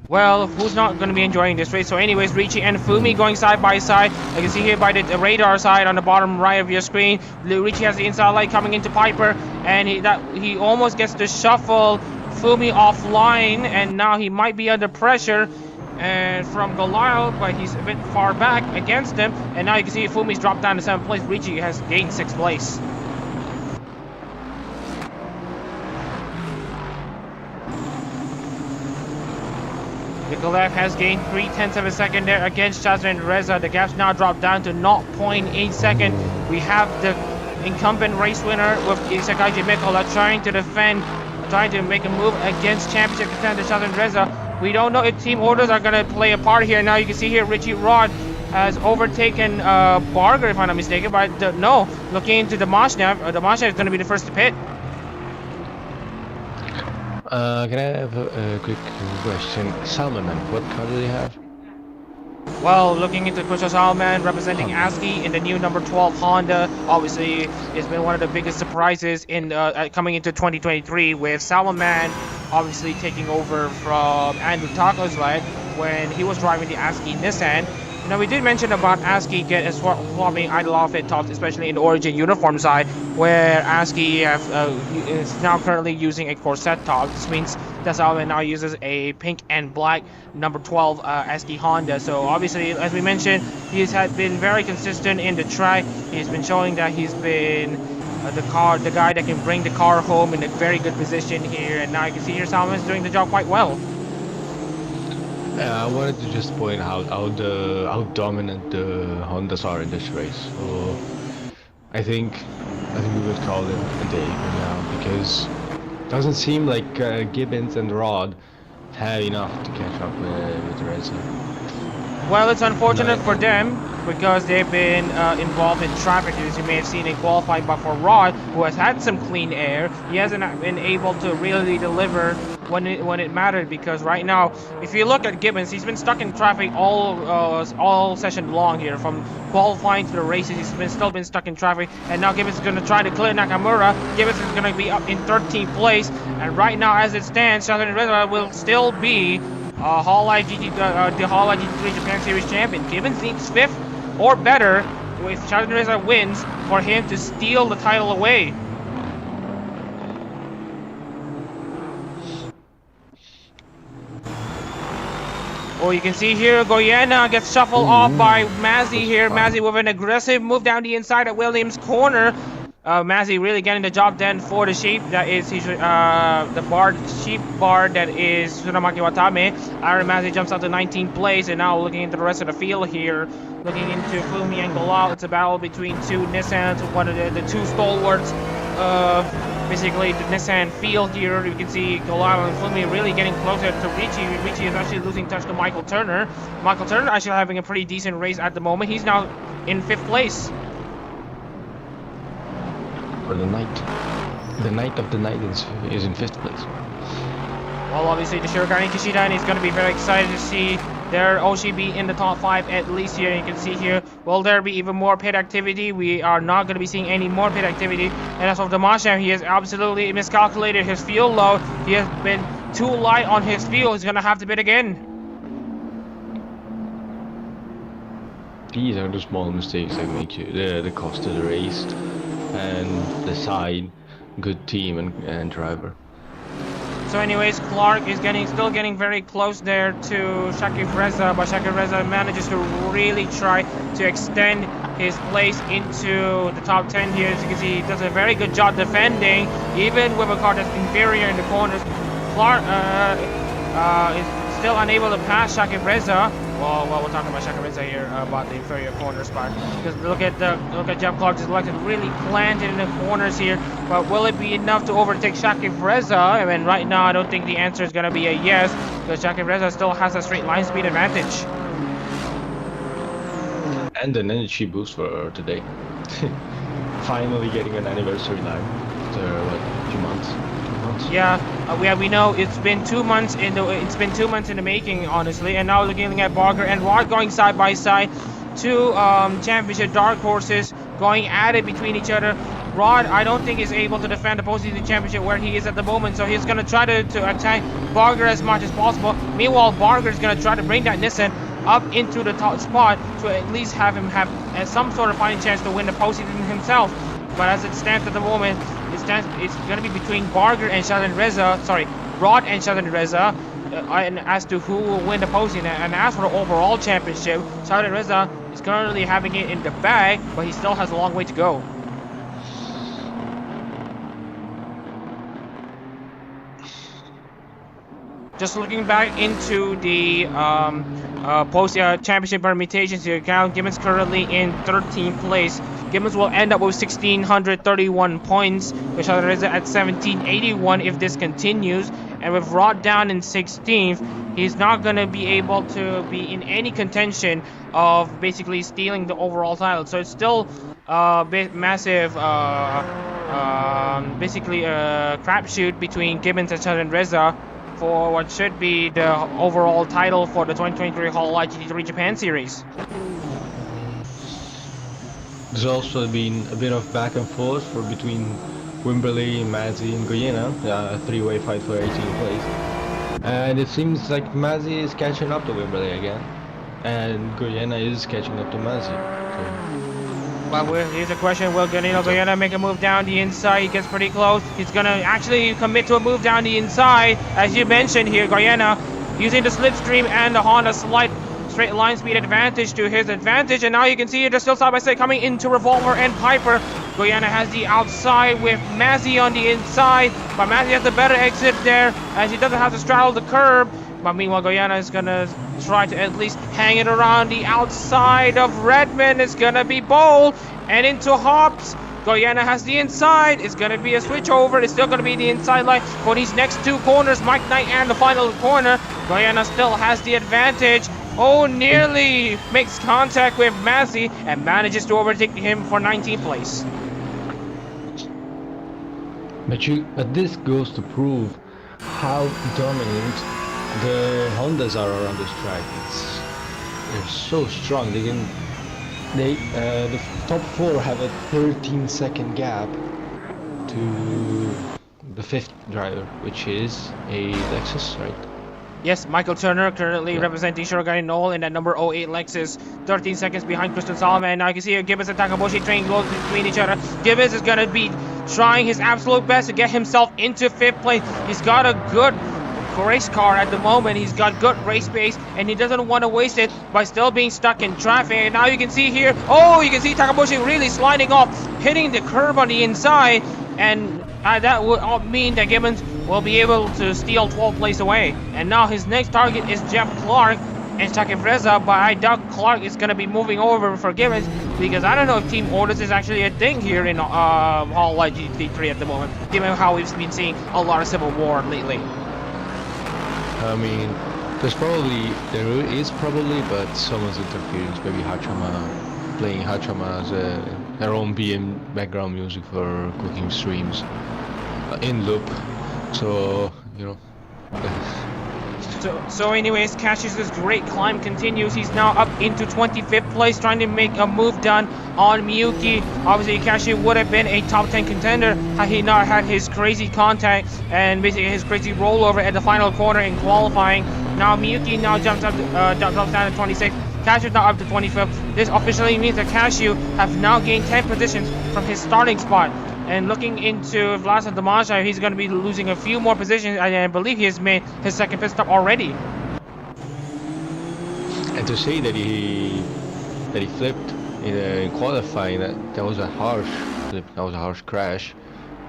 Well, who's not going to be enjoying this race? So anyways, Richie and Fumi going side by side. You can see here by the radar side on the bottom right of your screen, Richie has the inside light coming into Piper, and he almost gets to shuffle Fumi offline, and now he might be under pressure and from Goliath, but he's a bit far back against him, and now you can see Fumi's dropped down to 7th place. Richie has gained 6th place. Nikolaev has gained 0.3 of a second there against Shazran Reza. The gap's now dropped down to 0.8 second. We have the incumbent race winner with Isakaji Mikola trying to defend, trying to make a move against championship contender Shazran Reza. We don't know if team orders are going to play a part here. Now you can see here Richie Rod has overtaken Barger, if I'm not mistaken, but no. Looking into the Mashnev is going to be the first to pit. Can I have a quick question? Salman, what car do they have? Well, looking into Kusha Salman representing ASCII in the new number 12 Honda. Obviously, it's been one of the biggest surprises in coming into 2023 with Salman obviously taking over from Andrew Taco's leg when he was driving the ASCII Nissan. Now, we did mention about ASCII swapping idle outfit tops, especially in the Origin uniform side, where ASCII is now currently using a corset top. This means that Salman now uses a pink and black number 12 ASCII Honda. So obviously, as we mentioned, he's been very consistent in the track. He's been showing that he's been the guy that can bring the car home in a very good position here. And now you can see here Salman's doing the job quite well. I wanted to just point out how dominant the Hondas are in this race. So I think we would call it a day for now, because it doesn't seem like Gibbons and Rod have enough to catch up with Reza. Well, it's unfortunate for them because they've been involved in traffic, as you may have seen in qualifying. But for Rod, who has had some clean air, he hasn't been able to really deliver when it mattered, because right now, if you look at Gibbons, he's been stuck in traffic all session long here, from qualifying to the races. He's still been stuck in traffic, and now Gibbons is going to try to clear Nakamura. Gibbons is going to be up in 13th place, and right now, as it stands, Shazran Reza will still be Hololive GT3 Japan Series champion. Gibbons needs 5th or better if Shazran Reza wins for him to steal the title away. Oh, you can see here Goyena gets shuffled off by Mazzy here. Mazzy with an aggressive move down the inside at Williams' corner. Mazzy really getting the job done for the sheep. That is the sheep bar that is Tsunamaki Watame. Aaron Mazzy jumps out to 19th place, and now looking into the rest of the field here. Looking into Fumi and Golal, it's a battle between two Nissans, one of the two stalwarts of basically the Nissan field here. You can see Golal and Fumi really getting closer to Richie. Richie is actually losing touch to Michael Turner. Michael Turner actually having a pretty decent race at the moment. He's now in 5th place. For the night. the Knight of the Night is in 5th place. Well, obviously the Shirogane Kishida is going to be very excited to see their OCB in the top 5 at least here. You can see here, will there be even more pit activity? We are not going to be seeing any more pit activity. And as of the Masham, he has absolutely miscalculated his fuel load. He has been too light on his fuel. He's going to have to pit again. These are the small mistakes that make you the cost of the race and decide good team and driver. So anyways, Clark is still getting very close there to Shaki Freza, but Shaki Freza manages to really try to extend his place into the top 10 here. As you can see, he does a very good job defending, even with a car that's inferior in the corners. Clark is still unable to pass Shaki Freza. Well, we're talking about Shaki Freza here about the inferior corner spot. Because look at Jeff Clark just like really planted in the corners here. But will it be enough to overtake Shaki Freza? I mean, right now I don't think the answer is gonna be a yes, because Shaki Freza still has a straight line speed advantage. And an energy boost for today. Finally getting an anniversary lap after what, 2 months? Yeah, we know it's been 2 months in the making, honestly. And now looking at Barker and Rod going side by side, two championship dark horses going at it between each other. Rod, I don't think is able to defend the postseason championship where he is at the moment, so he's gonna try to attack Barker as much as possible. Meanwhile, Barker is gonna try to bring that Nissan up into the top spot to at least have him have some sort of fighting chance to win the postseason himself. But as it stands at the moment, it's going to be between Barger and Sheldon Reza, Rod and Sheldon Reza, and as to who will win the postseason. And as for the overall championship, Sheldon Reza is currently having it in the bag, but he still has a long way to go. Just looking back into the championship permutations here, Gibbons currently in 13th place. Gibbons will end up with 1,631 points, with Sheldon Reza at 1,781 if this continues. And with Rod down in 16th, he's not going to be able to be in any contention of basically stealing the overall title. So it's still a massive, basically a crapshoot between Gibbons and Sheldon Reza for what should be the overall title for the 2023 Hololive GT3 Japan Series. There's also been a bit of back and forth between Wimberley, Mazzy and Goyena, a three-way fight for 18th place. And it seems like Mazzy is catching up to Wimberley again, and Goyena is catching up to Mazzy. But here's a question, will Goyena make a move down the inside? He gets pretty close. He's gonna actually commit to a move down the inside. As you mentioned here, Goyena using the slipstream and the Honda slight straight line speed advantage to his advantage. And now you can see they're still side by side coming into Revolver and Piper. Goyena has the outside with Mazzy on the inside, but Mazzy has the better exit there as he doesn't have to straddle the curb. But meanwhile, Goyena is gonna try to at least hang it around the outside of Redmond. It's gonna be bold and into Hobbs. Goyena has the inside. It's gonna be a switch over. It's still gonna be the inside line for these next two corners, Mike Knight and the final corner. Goyena still has the advantage. Oh, nearly makes contact with Mazzy and manages to overtake him for 19th place. But this goes to prove how dominant the Hondas are around this track. They're so strong. The top four have a 13-second gap to the fifth driver, which is a Lexus, right? Yes, Michael Turner currently representing Shirogane Knoll in that number 08 Lexus, 13 seconds behind Christian Solomon. Now you can see Gibbons and Takaboshi train goes between each other. Gibbons is gonna be trying his absolute best to get himself into fifth place. He's got a good race car at the moment. He's got good race pace and he doesn't want to waste it by still being stuck in traffic. And now you can see here, you can see Takaboshi really sliding off, hitting the curb on the inside, and that would mean that Gibbons will be able to steal 12th place away. And now his next target is Jeff Clark and Shaki Freza, but I doubt Clark is going to be moving over for Gibbons, because I don't know if team orders is actually a thing here in Hololive GT3 at the moment, given how we've been seeing a lot of civil war lately. I mean, there is probably, but someone's interference. Maybe Hachama, playing Hachama as their own BM background music for cooking streams. in loop. So you know. So anyways, Cassius's great climb continues. He's now up into 25th place, trying to make a move done on Miyuki. Obviously, Cassius would have been a top 10 contender had he not had his crazy contact and basically his crazy rollover at the final corner in qualifying. Now Miyuki now jumps down to 26th. Cassius now up to 25th. This officially means that Cassius have now gained 10 positions from his starting spot. And looking into Vlas and Damasha, he's going to be losing a few more positions. I believe he has made his second pit stop already. And to say that he flipped in qualifying, that was a harsh flip, that was a harsh crash,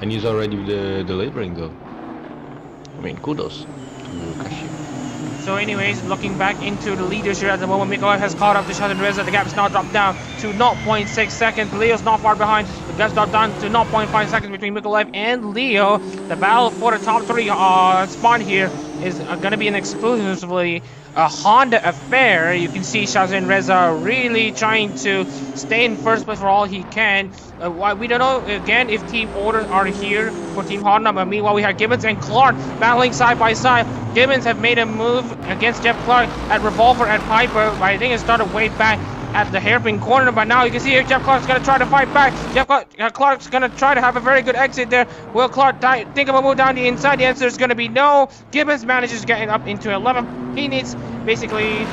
and he's already delivering though. I mean, kudos to Cassius. So anyways, looking back into the leaders here at the moment, Mikolaev has caught up to Shazin Reza. The gap's now dropped down to 0.6 seconds. Leo's not far behind. The gap's dropped down to 0.5 seconds between Mikolaev and Leo. The battle for the top 3 spot here is going to be an exclusively Honda affair. You can see Shazin Reza really trying to stay in first place for all he can. We don't know again if team orders are here for Team Honda, but meanwhile we have Gibbons and Clark battling side by side. Gibbons have made a move against Jeff Clark at Revolver and Piper, but I think it started way back at the hairpin corner, but now you can see here Jeff Clark's going to try to fight back. Clark's going to try to have a very good exit there. Will Clark think of a move down the inside? The answer is going to be no. Gibbons manages getting up into 11th. He needs basically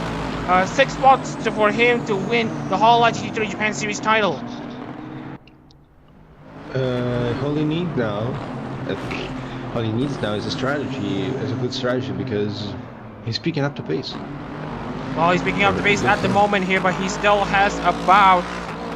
6 spots for him to win the Hololive GT3 Japan Series title. All he needs now is a strategy, is a good strategy, because he's picking up the pace. Well, he's picking up the pace at the moment here, but he still has about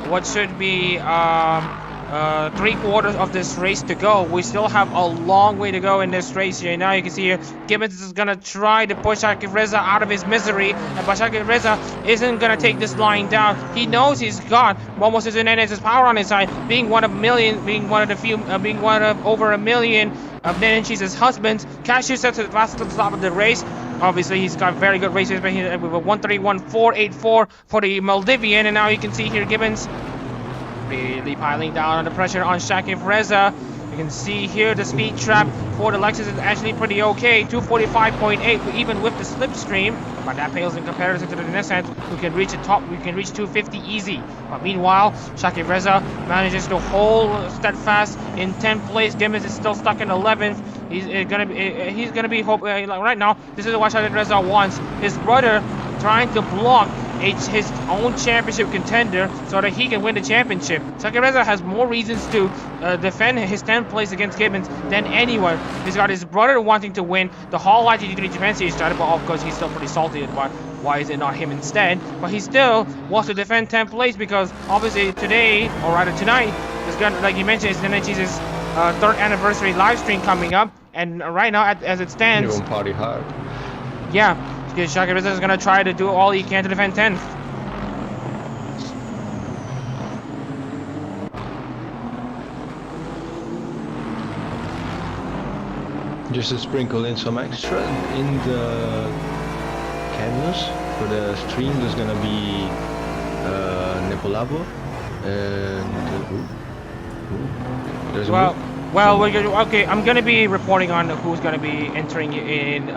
what should be 3/4 of this race to go. We still have a long way to go in this race here. Now you can see here, Gibbons is going to try to push Shakib Reza out of his misery, but Shakib Reza isn't going to take this line down. He knows he's got almost his power on his side, being one of over a million of Nenenchi's husbands. Cassius sets the last to the top of the race. Obviously, he's got very good races, but he with a 1:31.484 for the Maldivian, and now you can see here Gibbons really piling down under pressure on Shakib Reza. You can see here the speed trap for the Lexus is actually pretty okay, 245.8 even with the slipstream, but that pales in comparison to the Nissan, who can reach the top. We can reach 250 easy. But meanwhile, Shakib Reza manages to hold steadfast in 10th place. Gibbons is still stuck in 11th. He's gonna be right now. This is what Shakib Reza wants. His brother trying to block his own championship contender so that he can win the championship. Shakib Reza has more reasons to defend his 10th place against Gibbons than anyone. He's got his brother wanting to win the Hololive GT3 Japan Series title, but of course he's still pretty salty about why is it not him instead. But he still wants to defend 10th place because obviously today, or rather tonight, is gonna, like you mentioned, it's Nenenchi's 3rd anniversary live stream coming up, and right now as it stands, you're gonna party hard. Yeah, because Shakib Reza is gonna try to do all he can to defend 10th. Just to sprinkle in some extra in the canvas for the stream, there's gonna be Nepolabo and there's okay, I'm gonna be reporting on who's gonna be entering in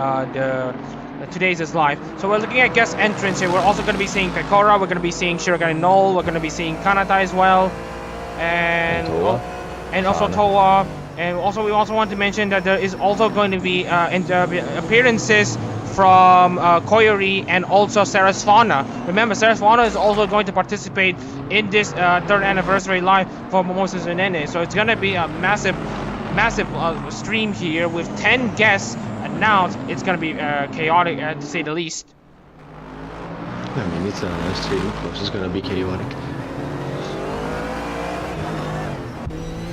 today's live. So we're looking at guest entrance here. We're also gonna be seeing Pecora, we're gonna be seeing Shirogane Knoll, we're gonna be seeing Kanata as well, and also Toa. And also, we also want to mention that there is also going to be appearances from Koyori and also Sarasvana. Remember, Sarasvana is also going to participate in this 3rd anniversary live for Mimosas and Nene. So it's going to be a massive stream here with 10 guests announced. It's going to be chaotic to say the least. I mean, it's a stream, of course it's going to be chaotic.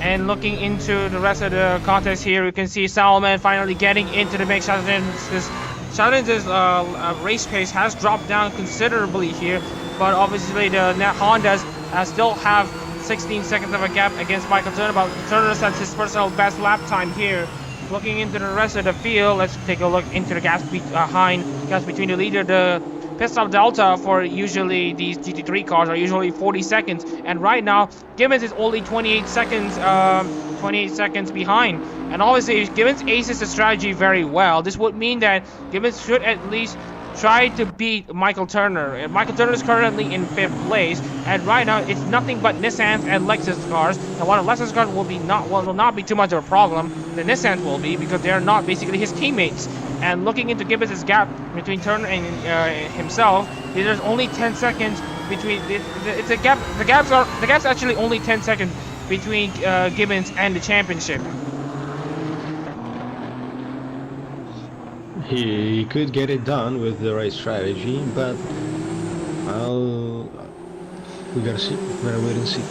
And looking into the rest of the contest here, you can see Salman finally getting into the mix. Shalin's race pace has dropped down considerably here, but obviously the Hondas still have 16 seconds of a gap against Michael Turner, but Turner sets his personal best lap time here. Looking into the rest of the field, let's take a look into the gaps between the leader. The pit stop delta for usually these GT3 cars are usually 40 seconds, and right now Gibbons is only 28 seconds 28 seconds behind. And obviously, if Gibbons aces the strategy very well, this would mean that Gibbons should at least try to beat Michael Turner. And Michael Turner is currently in 5th place, and right now it's nothing but Nissans and Lexus cars. And while the Lexus cars will not be too much of a problem, the Nissans will be, because they are not basically his teammates. And looking into Gibbons' gap between Turner and himself, there's only 10 seconds between. It's a gap. The gap's actually only 10 seconds between Gibbons and the championship. He could get it done with the right strategy, but we gotta see. We gotta wait and see.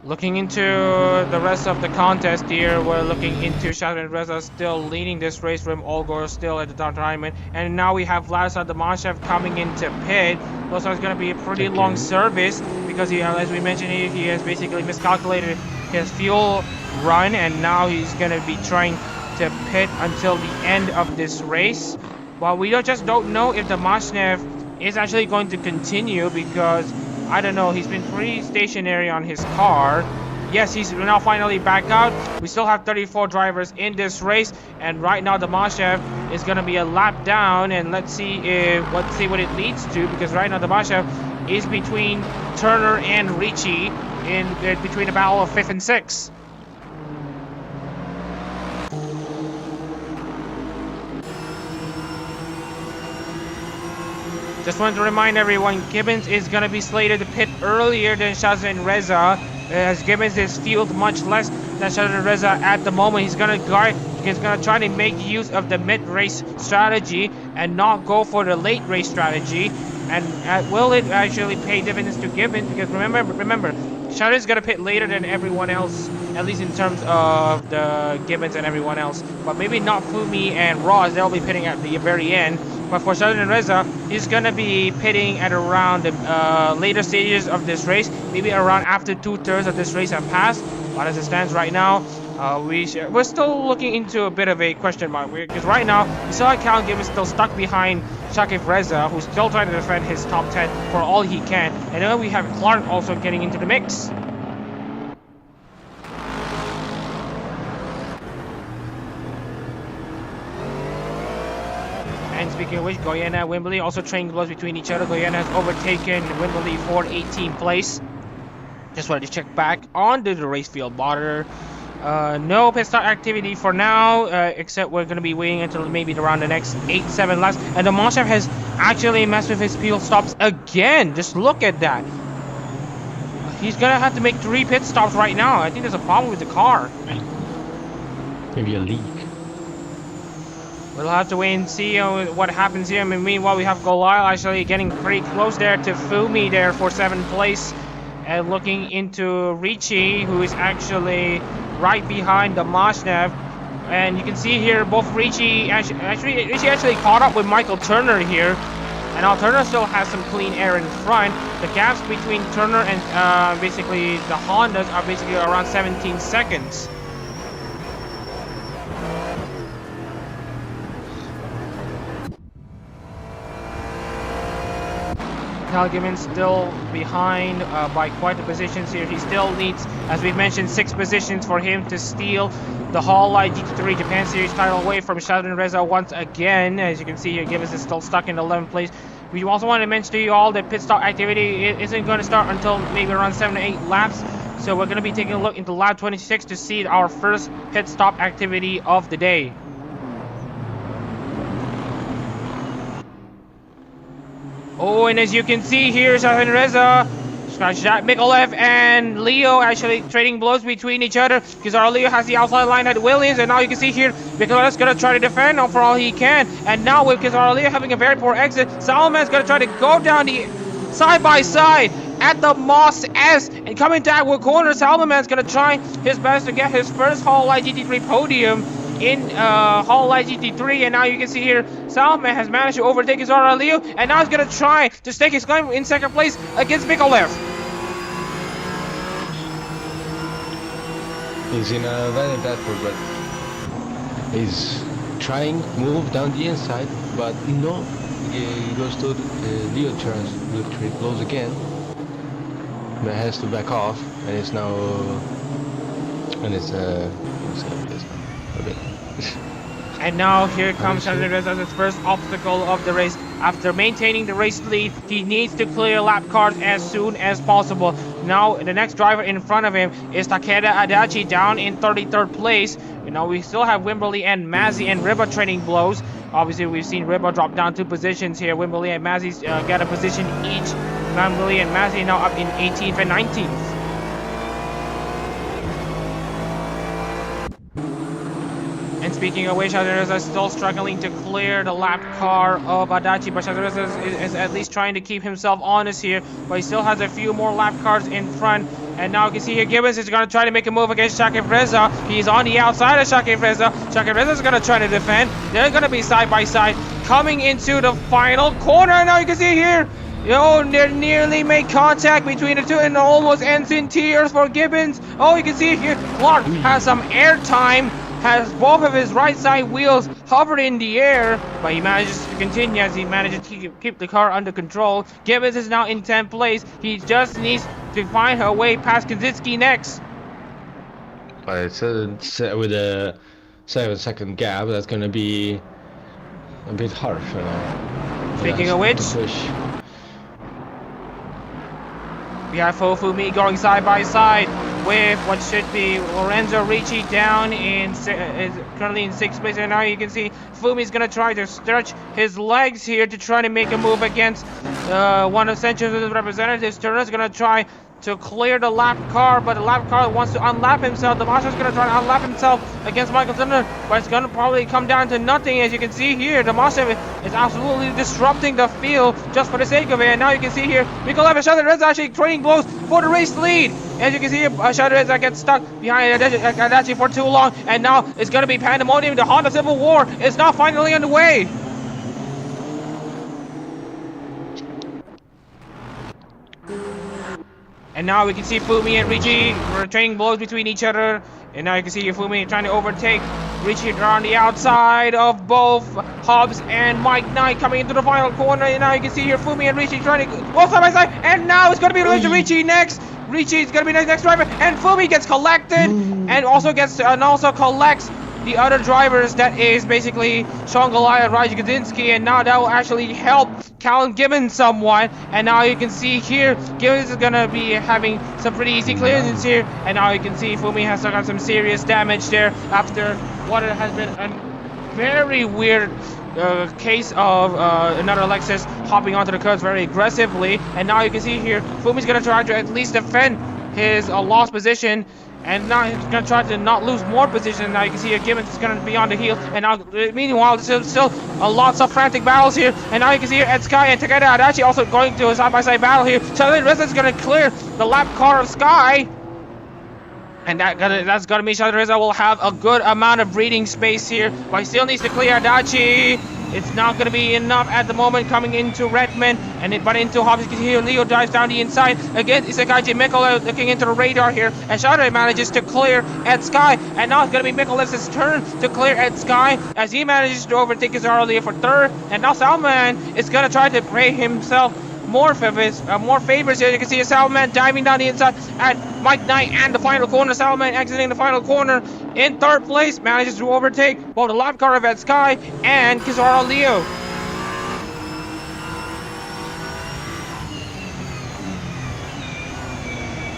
Looking into the rest of the contest here, we're looking into Shadowin Reza still leading this race from Olgor still at the top diamond, and now we have Vladisar Domashev coming into pit. Looks like it's going to be a pretty long service because he, as we mentioned, he has basically miscalculated his fuel run, and now he's going to be trying to pit until the end of this race. But we just don't know if Domashev is actually going to continue because I don't know, he's been pretty stationary on his car. Yes, he's now finally back out. We still have 34 drivers in this race, and right now Domashev is going to be a lap down, and let's see what it leads to, because right now Domashev is between Turner and Ricci in between a battle of 5th and 6th. Just wanted to remind everyone, Gibbons is going to be slated to pit earlier than Shazin Reza, as Gibbons is fueled much less than Shazin Reza at the moment. He's going to try to make use of the mid-race strategy and not go for the late race strategy. And will it actually pay dividends to Gibbons? Because remember, Shazin is going to pit later than everyone else, at least in terms of the Gibbons and everyone else. But maybe not Fumi and Ross, they'll be pitting at the very end. But for Shadowin Reza, he's going to be pitting at around the later stages of this race, maybe around after 2/3 of this race have passed. But as it stands right now, we're still looking into a bit of a question mark, because right now, we saw Cal Gibbons still stuck behind Shakif Reza, who's still trying to defend his top 10 for all he can. And then we have Clark also getting into the mix. And speaking of which, Goyena and Wimberley also trading blows between each other. Goyena has overtaken Wimberley for 18th place. Just wanted to check back onto the race field monitor. No pit stop activity for now, except we're going to be waiting until maybe around the next 8-7 laps. And Domashev has actually messed with his fuel stops again. Just look at that. He's going to have to make 3 pit stops right now. I think there's a problem with the car. Maybe a leak. We'll have to wait and see what happens here. I mean, meanwhile, we have Golal actually getting pretty close there to Fumi there for 7th place. And looking into Ricci, who is actually right behind Domashev. And you can see here both Ricci actually caught up with Michael Turner here. And now Turner still has some clean air in front. The gaps between Turner and basically the Hondas are basically around 17 seconds. Cal Gibbons still behind by quite a positions here. He still needs, as we mentioned, 6 positions for him to steal the Hololive GT3 Japan Series title away from Shadowin Reza once again. As you can see here, Gibbons is still stuck in 11th place. We also want to mention to you all that pit stop activity isn't going to start until maybe around 7 to 8 laps. So we're going to be taking a look into lap 26 to see our first pit stop activity of the day. Oh, and as you can see here, Shadowin Reza, Jack Mikolev and Leo actually trading blows between each other, because our Leo has the outside line at Williams, and now you can see here Mikolev's gonna try to defend for all he can. And now with our Leo having a very poor exit, Salman's gonna try to go down the side by side at the Moss S and coming down with corner. Salman's gonna try his best to get his first Hololive GT3 podium in Hololive GT3, and now you can see here Salman has managed to overtake his Leo, and now he's gonna try to stake his claim in 2nd place against Mikolev. He's in a very bad spot, but he's trying to move down the inside, but no, he goes to Leo turns, Leo blows again, but has to back off, and is now And it's a bit. And now here comes Chandler Reza as his first obstacle of the race. After maintaining the race lead, he needs to clear lap cars as soon as possible. Now the next driver in front of him is Takeda Adachi down in 33rd place. You know, we still have Wimberly and Mazzy and Riba trading blows. Obviously, we've seen Riba drop down 2 positions here. Wimberly and Mazzy get a position each. Wimberly and Mazzy now up in 18th and 19th. And speaking of which, Shadureza is still struggling to clear the lap car of Adachi, but Shadureza is at least trying to keep himself honest here, but he still has a few more lap cars in front. And now you can see here Gibbons is going to try to make a move against Shakib Reza. He's on the outside of Shakib Reza. Shakib Reza is going to try to defend. They're going to be side by side coming into the final corner. Now you can see here, they nearly make contact between the two and it almost ends in tears for Gibbons. Oh, you can see here Clark has some air time. Has both of his right side wheels hovered in the air, but he manages to continue as he manages to keep the car under control. Gibbons is now in 10th place. He just needs to find her way past Kaczynski next. But it's with a 7-second gap, that's going to be a bit harsh. Speaking of which, we have Fofumi going side by side with what should be Lorenzo Ricci down in currently in 6th place, and now you can see Fumi's gonna try to stretch his legs here to try to make a move against one of Sanchez' representatives. Turner's gonna try to clear the lap car, but the lap car wants to unlap himself. The Master's gonna try to unlap himself against Michael Turner, but it's gonna probably come down to nothing. As you can see here, the Master is absolutely disrupting the field just for the sake of it. And now you can see here, Mikolaev and Shadureza actually trading blows for the race lead. As you can see here, Shadureza gets stuck behind Adachi for too long, and now it's gonna be pandemonium. The Honda Civil War is now finally underway. And now we can see Fumi and Ricci trading blows between each other. And now you can see Fumi trying to overtake Ricci around the outside of both Hobbs and Mike Knight coming into the final corner. And now you can see here Fumi and Ricci trying to both side by side. And now it's going to be Ricci next. Ricci is going to be the next driver. And Fumi gets collected and also collects the other drivers. That is basically Sean Goliath, Raji Kaczynski, and now that will actually help Callum Gibbons somewhat. And now you can see here Gibbons is gonna be having some pretty easy clearances here, and now you can see Fumi has got some serious damage there after what has been a very weird case of another Lexus hopping onto the curbs very aggressively. And now you can see here Fumi's gonna try to at least defend his lost position. And now he's going to try to not lose more position. Now you can see here Gibbons is going to be on the heel. And now, meanwhile, there's still lots of frantic battles here. And now you can see here Ed Sky and Takeda Adachi also going to a side-by-side battle here. Charlie Reza is going to clear the lap car of Sky. And that's going to mean Charlie Reza will have a good amount of breathing space here. But he still needs to clear Adachi. It's not going to be enough at the moment coming into Redmond. But into Hobbs, you can see here Leo drives down the inside. Again, Isakaji Mikolev looking into the radar here. And Shadureza manages to clear Ed Sky. And now it's going to be Mikolev's turn to clear Ed Sky as he manages to overtake his Leo for 3rd. And now Salman is going to try to pay himself more favors here. You can see Salman diving down the inside at Mike Knight and the final corner. Salman exiting the final corner in 3rd place, manages to overtake both the lap car of Ed Sky and Kizaru Leo.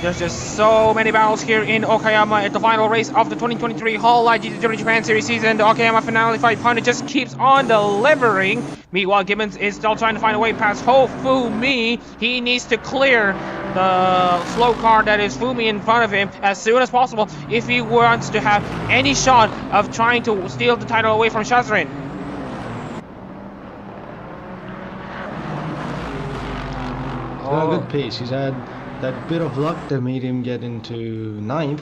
There's just so many battles here in Okayama at the final race of the 2023 Hololive GT3 Japan Series season. The Okayama Finale 500 just keeps on delivering. Meanwhile, Gibbons is still trying to find a way past Fumi. He needs to clear the slow car that is Fumi in front of him as soon as possible if he wants to have any shot of trying to steal the title away from Shazrin. A good pace. He's had that bit of luck that made him get into 9th,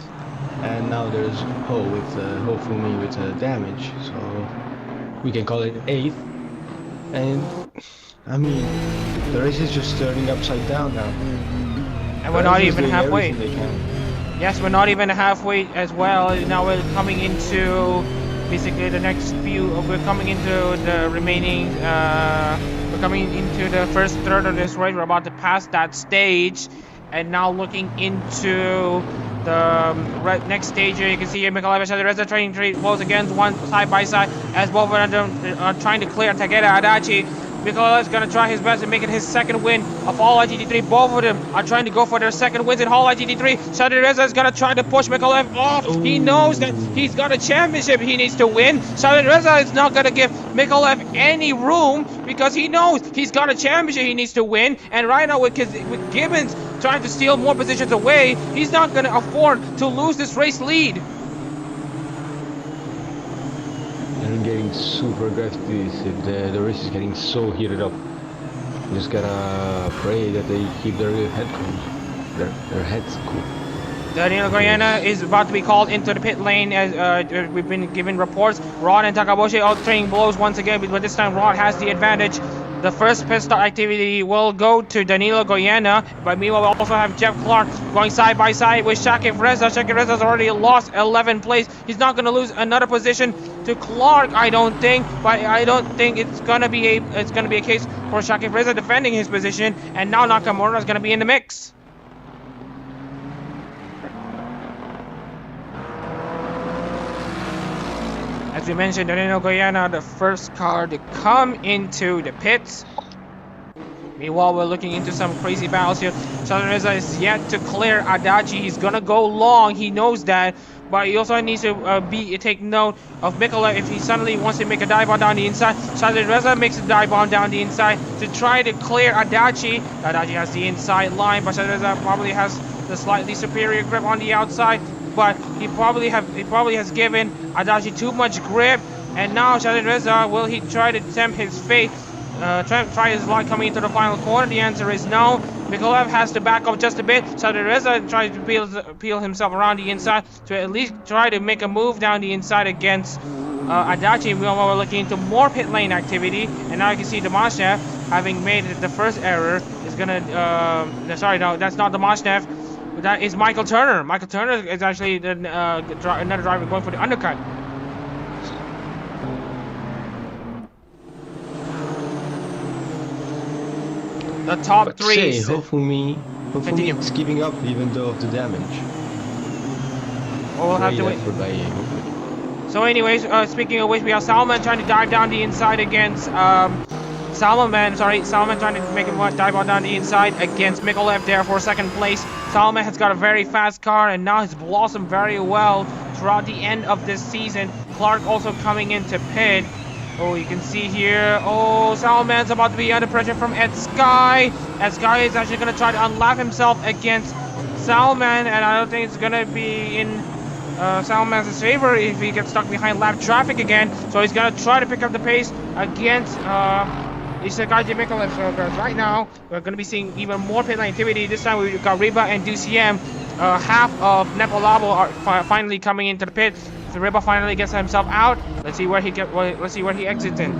and now there's Fumi with damage, so we can call it 8th. And I mean, the race is just turning upside down now. And we're not even halfway. Yes, we're not even halfway as well. Now we're coming into basically the next few. We're coming into the remaining. We're coming into the first third of this race. We're about to pass that stage. And now looking into the next stage here. You can see here Mikhail and Reza training tree both against one side by side as both of them are trying to clear Takeda Adachi. Mikhail is gonna try his best in making his second win of Hololive GT3. Both of them are trying to go for their second wins in Hololive GT3. Shadi Reza is gonna try to push Mikhail off. He knows that he's got a championship he needs to win. Shadi Reza is not gonna give Mikhail any room because he knows he's got a championship he needs to win. And right now with Gibbons trying to steal more positions away, he's not gonna afford to lose this race lead. They're getting super aggressive. The race is getting so heated up. Just gotta pray that they keep their heads cool. Danilo Goyana is about to be called into the pit lane as we've been given reports. Rod and Takaboshi all trading blows once again, but this time Rod has the advantage. The first pit stop activity will go to Danilo Goyana, but meanwhile we also have Jeff Clark going side by side with Shakib Reza. Shakib Reza's already lost 11th place. He's not going to lose another position to Clark, I don't think, but I don't think it's going to be a case for Shakib Reza defending his position, and now Nakamura is going to be in the mix. As we mentioned, Danilo Goyana, the first car to come into the pits. Meanwhile, we're looking into some crazy battles here. Shadi Reza is yet to clear Adachi. He's gonna go long, he knows that. But he also needs to take note of Mikola if he suddenly wants to make a dive bomb down the inside. Shadi Reza makes a dive bomb down the inside to try to clear Adachi. Adachi has the inside line, but Shadi Reza probably has the slightly superior grip on the outside. But he probably has given Adachi too much grip, and now Shadi Reza, will he try to tempt his fate? Try his luck coming into the final corner? The answer is no. Mikolev has to back up just a bit. Shadi Reza tries to peel himself around the inside to at least try to make a move down the inside against Adachi. We're looking into more pit lane activity, and now you can see Demashnev, having made the first error, is gonna. Sorry, no, that's not Demashnev. That is Michael Turner. Michael Turner is actually another driver going for the undercut. The top three. Hopefully it's keeping up even though of the damage. Well, we'll have to wait. So anyways, speaking of which, we have Salman trying to dive down the inside against Salman trying to make him dive on down the inside against Mikolev there for second place. Salman has got a very fast car and now has blossomed very well throughout the end of this season. Clark also coming into pit. Oh, you can see here. Oh, Salman's about to be under pressure from Ed Sky. Ed Sky is actually going to try to unlap himself against Salman, and I don't think it's going to be in Salman's favor if he gets stuck behind lap traffic again. So he's going to try to pick up the pace against Ishikaji Mikolev. So right now, we're going to be seeing even more pit lane activity. This time we've got Riba and DCM. Half of Nepalabo are finally coming into the pit. So Riba finally gets himself out. Let's see where he exits in.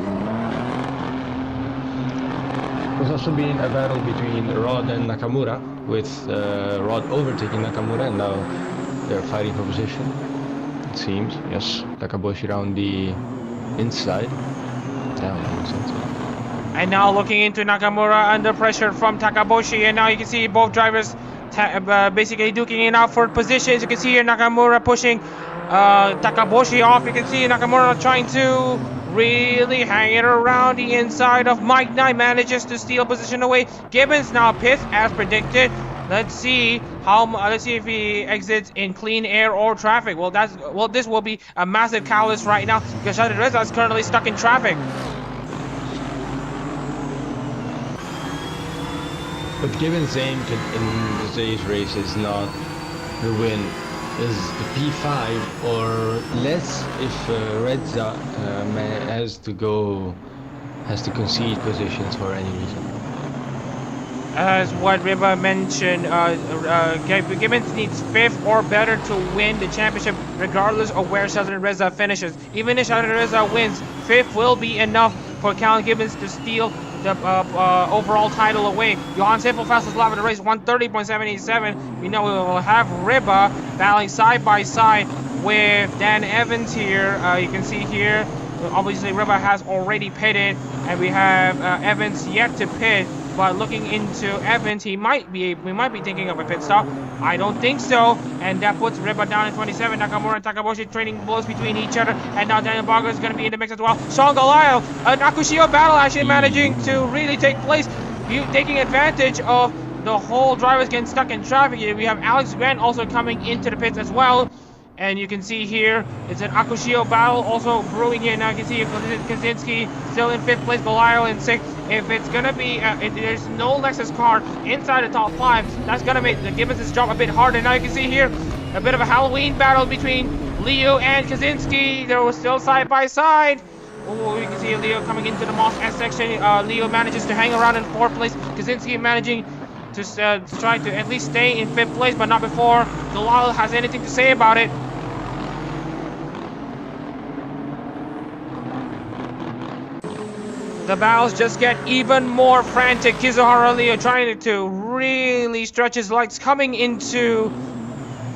There's also been a battle between Rod and Nakamura, with Rod overtaking Nakamura, and now they're fighting for position. It seems, yes. Takaboshi around the inside. And now looking into Nakamura under pressure from Takaboshi, and now you can see both drivers basically duking it out for positions. You can see here Nakamura pushing Takaboshi off. You can see Nakamura trying to really hang it around the inside of Mike Knight, manages to steal position away. Gibbons now pits as predicted. Let's see if he exits in clean air or traffic. Well, this will be a massive catalyst right now because Shadi Reza is currently stuck in traffic. But Gibbons' aim in today's race is not the win, is the P5 or less if Reza has to concede positions for any reason. As what Riba mentioned, Gibbons needs 5th or better to win the championship, regardless of where Shadi Reza finishes. Even if Shadi Reza wins, 5th will be enough for Callum Gibbons to steal the overall title away. Johan Simple fastest lap of the race, 130.77. We know we will have Riba battling side by side with Dan Evans here. You can see here, obviously Riba has already pitted, and we have Evans yet to pit. But looking into Evans, we might be thinking of a pit stop. I don't think so. And that puts Riba down in 27. Nakamura and Takaboshi trading blows between each other. And now Daniel Barger is going to be in the mix as well. Sean Goliath, an Akushio battle actually managing to really take place. Taking advantage of the whole drivers getting stuck in traffic here. We have Alex Grant also coming into the pits as well. And you can see here, it's an Akushio battle also brewing here. Now you can see Kaczynski still in 5th place, Goliath in 6th. If it's going to be, if there's no Lexus car inside the top 5, that's going to make the Gibbons' job a bit harder. Now you can see here, a bit of a Halloween battle between Leo and Kaczynski. They were still side by side. Oh, you can see Leo coming into the Moss S section. Leo manages to hang around in 4th place. Kaczynski managing to try to at least stay in 5th place, but not before Goliath has anything to say about it. The battles just get even more frantic. Kizuhara Leo trying to really stretch his legs coming into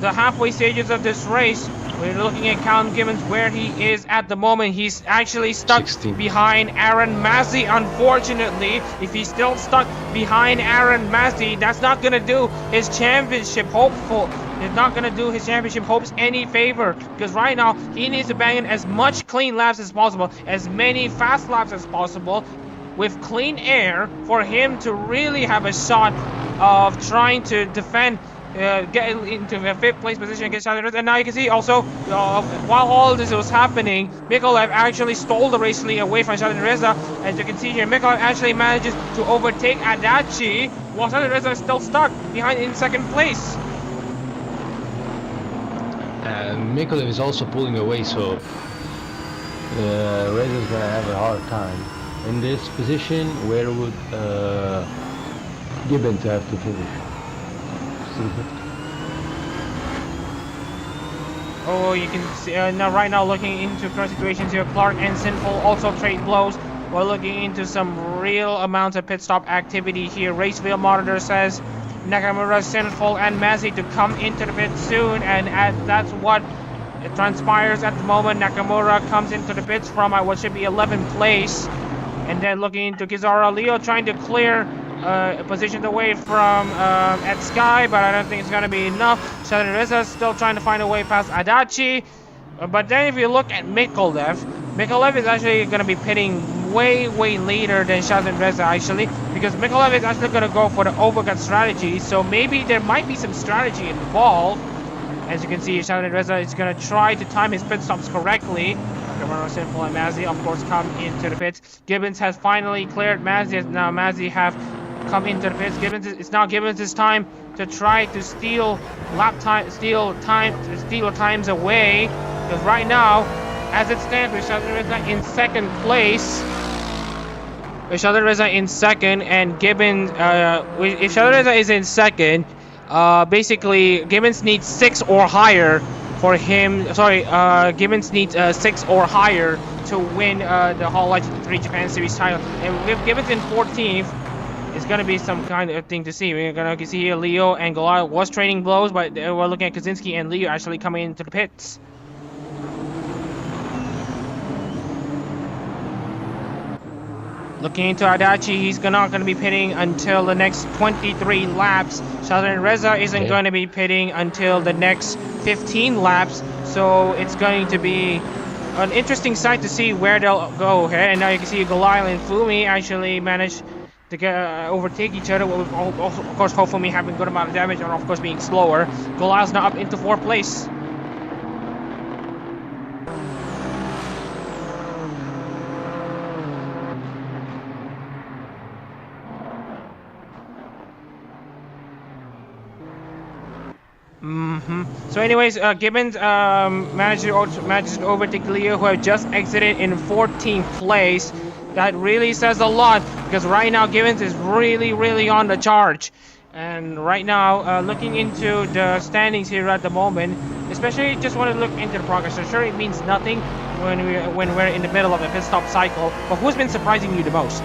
the halfway stages of this race. We're looking at Callum Gibbons where he is at the moment. He's actually stuck 16. behind Aaron Massey, unfortunately. If he's still stuck behind Aaron Massey, that's not going to do his championship hopeful. It's not going to do his championship hopes any favor. Because right now, he needs to bang in as much clean laps as possible, as many fast laps as possible, with clean air for him to really have a shot of trying to defend, get into a 5th place position against Shadowrez. And now you can see also, while all this was happening, Mikolev actually stole the race lead away from Shadowreza. As you can see here, Mikolev actually manages to overtake Adachi, while Shadowreza is still stuck behind in 2nd place. And Mikolev is also pulling away, so Reza is gonna have a hard time. In this position, where would Gibbons have to finish? Oh, you can see now right now looking into current situations here. Clark and Sinful also trade blows. We're looking into some real amounts of pit stop activity here. Raceville monitor says Nakamura, Sinful, and Massey to come into the pit soon, and that's what it transpires at the moment. Nakamura comes into the pits from what should be 11th place, and then looking into Kizaru Leo trying to clear positions away from at Sky, but I don't think it's going to be enough. Shadowreza still trying to find a way past Adachi, but then if you look at Mikolev is actually going to be pitting way later than Shadowreza actually, because Mikolev is actually going to go for the overcut strategy, so maybe there might be some strategy involved. As you can see, Shadowreza is going to try to time his pit stops correctly. Nakamura, Sinful, and Mazzy of course come into the pits. Gibbons has finally cleared Mazzy, as now Mazzy have come into the pits. It's now Gibbons' time to try to steal times away, because right now, as it stands, with Shadowreza in 2nd place, with Shadowreza in 2nd, and Gibbons, if Shadowreza is in 2nd, basically Gibbons needs 6 or higher for him. Gibbons needs 6 or higher to win the Hololive GT3 Japan Series title, and with Gibbons in 14th, it's gonna be some kind of thing to see. We're gonna see here Leo and Goliath was trading blows, but we're looking at Kaczynski and Leo actually coming into the pits. Looking into Adachi, he's not going to be pitting until the next 23 laps. Shadowreza isn't going to be pitting until the next 15 laps. So it's going to be an interesting sight to see where they'll go here. And now you can see Goliath and Fumi actually managed to overtake each other. Also, of course, Hofumi having a good amount of damage and of course being slower. Goliath's now up into 4th place. So anyways, Gibbons managed to overtake Leo, who have just exited in 14th place. That really says a lot, because right now Gibbons is really on the charge. And right now, looking into the standings here at the moment, especially just want to look into the progress. So sure, it means nothing when we're in the middle of a pit stop cycle. But who's been surprising you the most?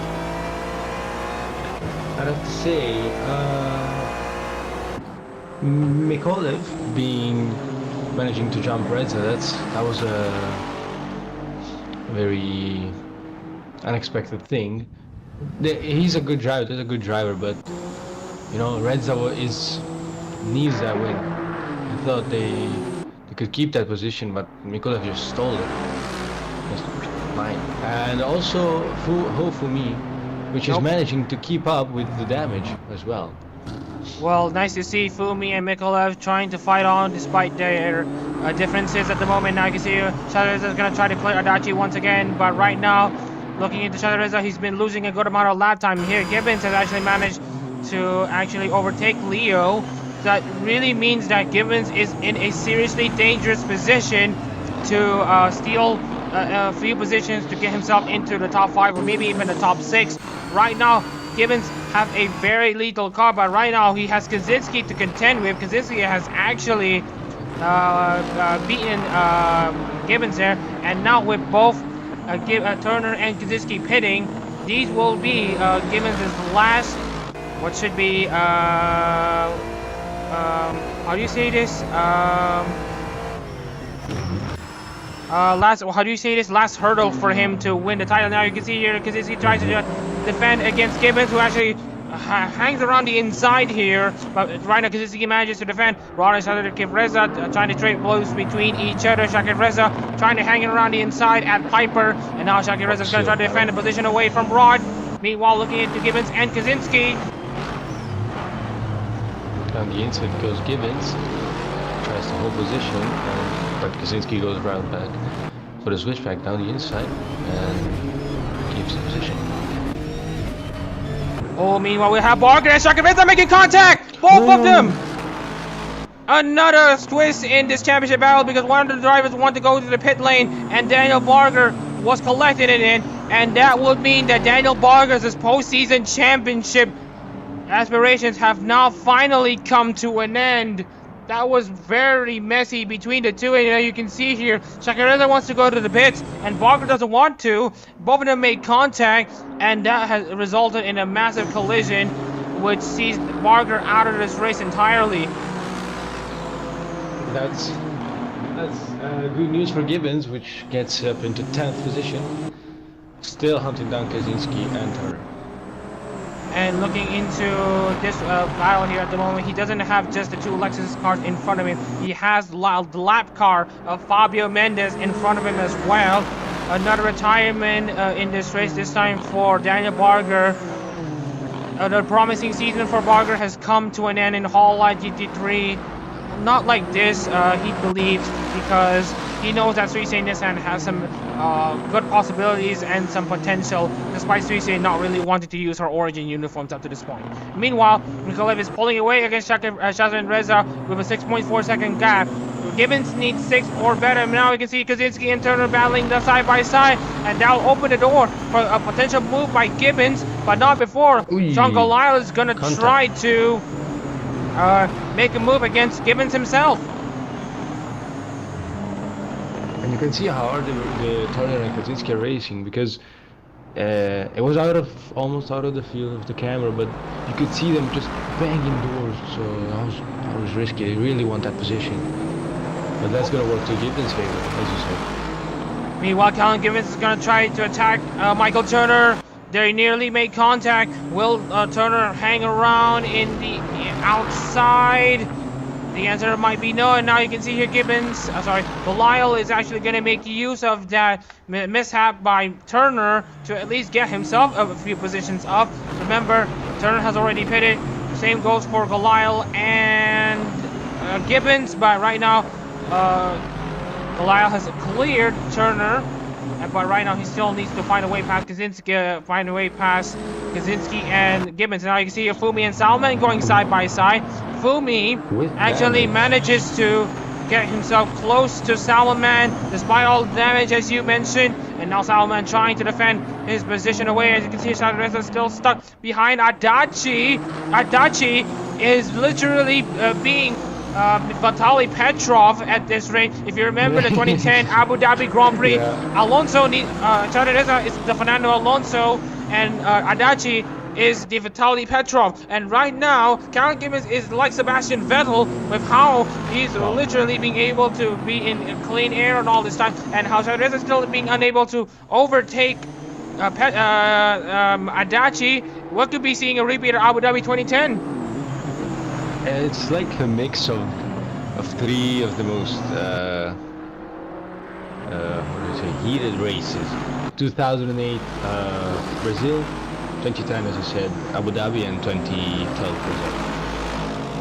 I'd have to say, Mikolev managing to jump Reza. That was a very unexpected thing. He's a good driver. He's a good driver, but you know, Reza needs that win. I thought they could keep that position, but Mikolev just stole it. Just fine. And also Hofumi, which is managing to keep up with the damage as well. Well, nice to see Fumi and Mikolev trying to fight on despite their differences at the moment. Now you can see Shadowreza is going to try to clear Adachi once again, but right now, looking into Shadowreza, he's been losing a good amount of lap time here. Gibbons has actually managed to overtake Leo. That really means that Gibbons is in a seriously dangerous position to steal a few positions to get himself into the top 5 or maybe even the top 6. Right now, Gibbons have a very lethal car, but right now he has Kaczynski to contend with. Kaczynski has actually beaten Gibbons there, and now with both Turner and Kaczynski pitting, these will be Gibbons' last, what should be, how do you say this? Last hurdle for him to win the title. Now you can see here Kaczynski tries to defend against Gibbons, who actually hangs around the inside here, but right now Kaczynski manages to defend. Rod and Shakir Reza trying to trade blows between each other. Shakir Reza trying to hang around the inside at Piper, and now Shakir Reza is going to try to defend the position away from Rod. Meanwhile, looking into Gibbons and Kaczynski. On the inside goes Gibbons, tries to hold position, but Kaczynski goes around back for the switchback down the inside and keeps the position. Oh, meanwhile we have Barger and Shakir Reza making contact! Both of them! Another twist in this championship battle because one of the drivers wanted to go to the pit lane and Daniel Barger was collected in, and that would mean that Daniel Barger's postseason championship aspirations have now finally come to an end. That was very messy between the two, and you can see here Shakir Reza wants to go to the pits and Barger doesn't want to. Both of them made contact, and that has resulted in a massive collision which sees Barger out of this race entirely. That's good news for Gibbons, which gets up into 10th position, still hunting down Kaczynski and Turner. And looking into this battle here at the moment, he doesn't have just the two Lexus cars in front of him. He has the lap car of Fabio Mendes in front of him as well. Another retirement in this race, this time for Daniel Barger. The promising season for Barger has come to an end in Hololive GT3. Not like this, he believes, because he knows that Suisei Nissan has some good possibilities and some potential, despite Suisei not really wanting to use her origin uniforms up to this point. Meanwhile, Mikolev is pulling away against Shakir Reza with a 6.4 second gap. Gibbons needs 6 or better. Now we can see Kaczynski and Turner battling the side by side, and that'll open the door for a potential move by Gibbons, but not before. John Goliath is gonna try to make a move against Gibbons himself. And you can see how hard the Turner and Kaczynski are racing, because it was almost out of the field of the camera, but you could see them just banging doors. So that was risky. They really want that position, but that's gonna work to Gibbons' favor, as you said. Meanwhile, Callan Gibbons is gonna try to attack Michael Turner. They nearly made contact. Will Turner hang around in the outside? The answer might be no, and now you can see here Belial is actually going to make use of that mishap by Turner to at least get himself a few positions up. Remember, Turner has already pitted. Same goes for Belial and Gibbons, but right now Belial has cleared Turner. But right now he still needs to find a way past Kaczynski, and Gibbons. Now you can see here Fumi and Salman going side by side. Fumi actually manages to get himself close to Salman despite all the damage, as you mentioned. And now Salman trying to defend his position away. As you can see, Shadowreza is still stuck behind Adachi. Adachi is literally being Vitaly Petrov at this rate. If you remember the 2010 Abu Dhabi Grand Prix, Shadowreza is the Fernando Alonso, and Adachi is the Vitaly Petrov. And right now, Callan Gibbons is like Sebastian Vettel with how he's literally being able to be in clean air and all this time, and how Shadowreza is still being unable to overtake Adachi, what could be seeing a repeat of Abu Dhabi 2010? It's like a mix of three of the most heated races. 2008 Brazil, 2010 as I said Abu Dhabi, and 2012 Brazil.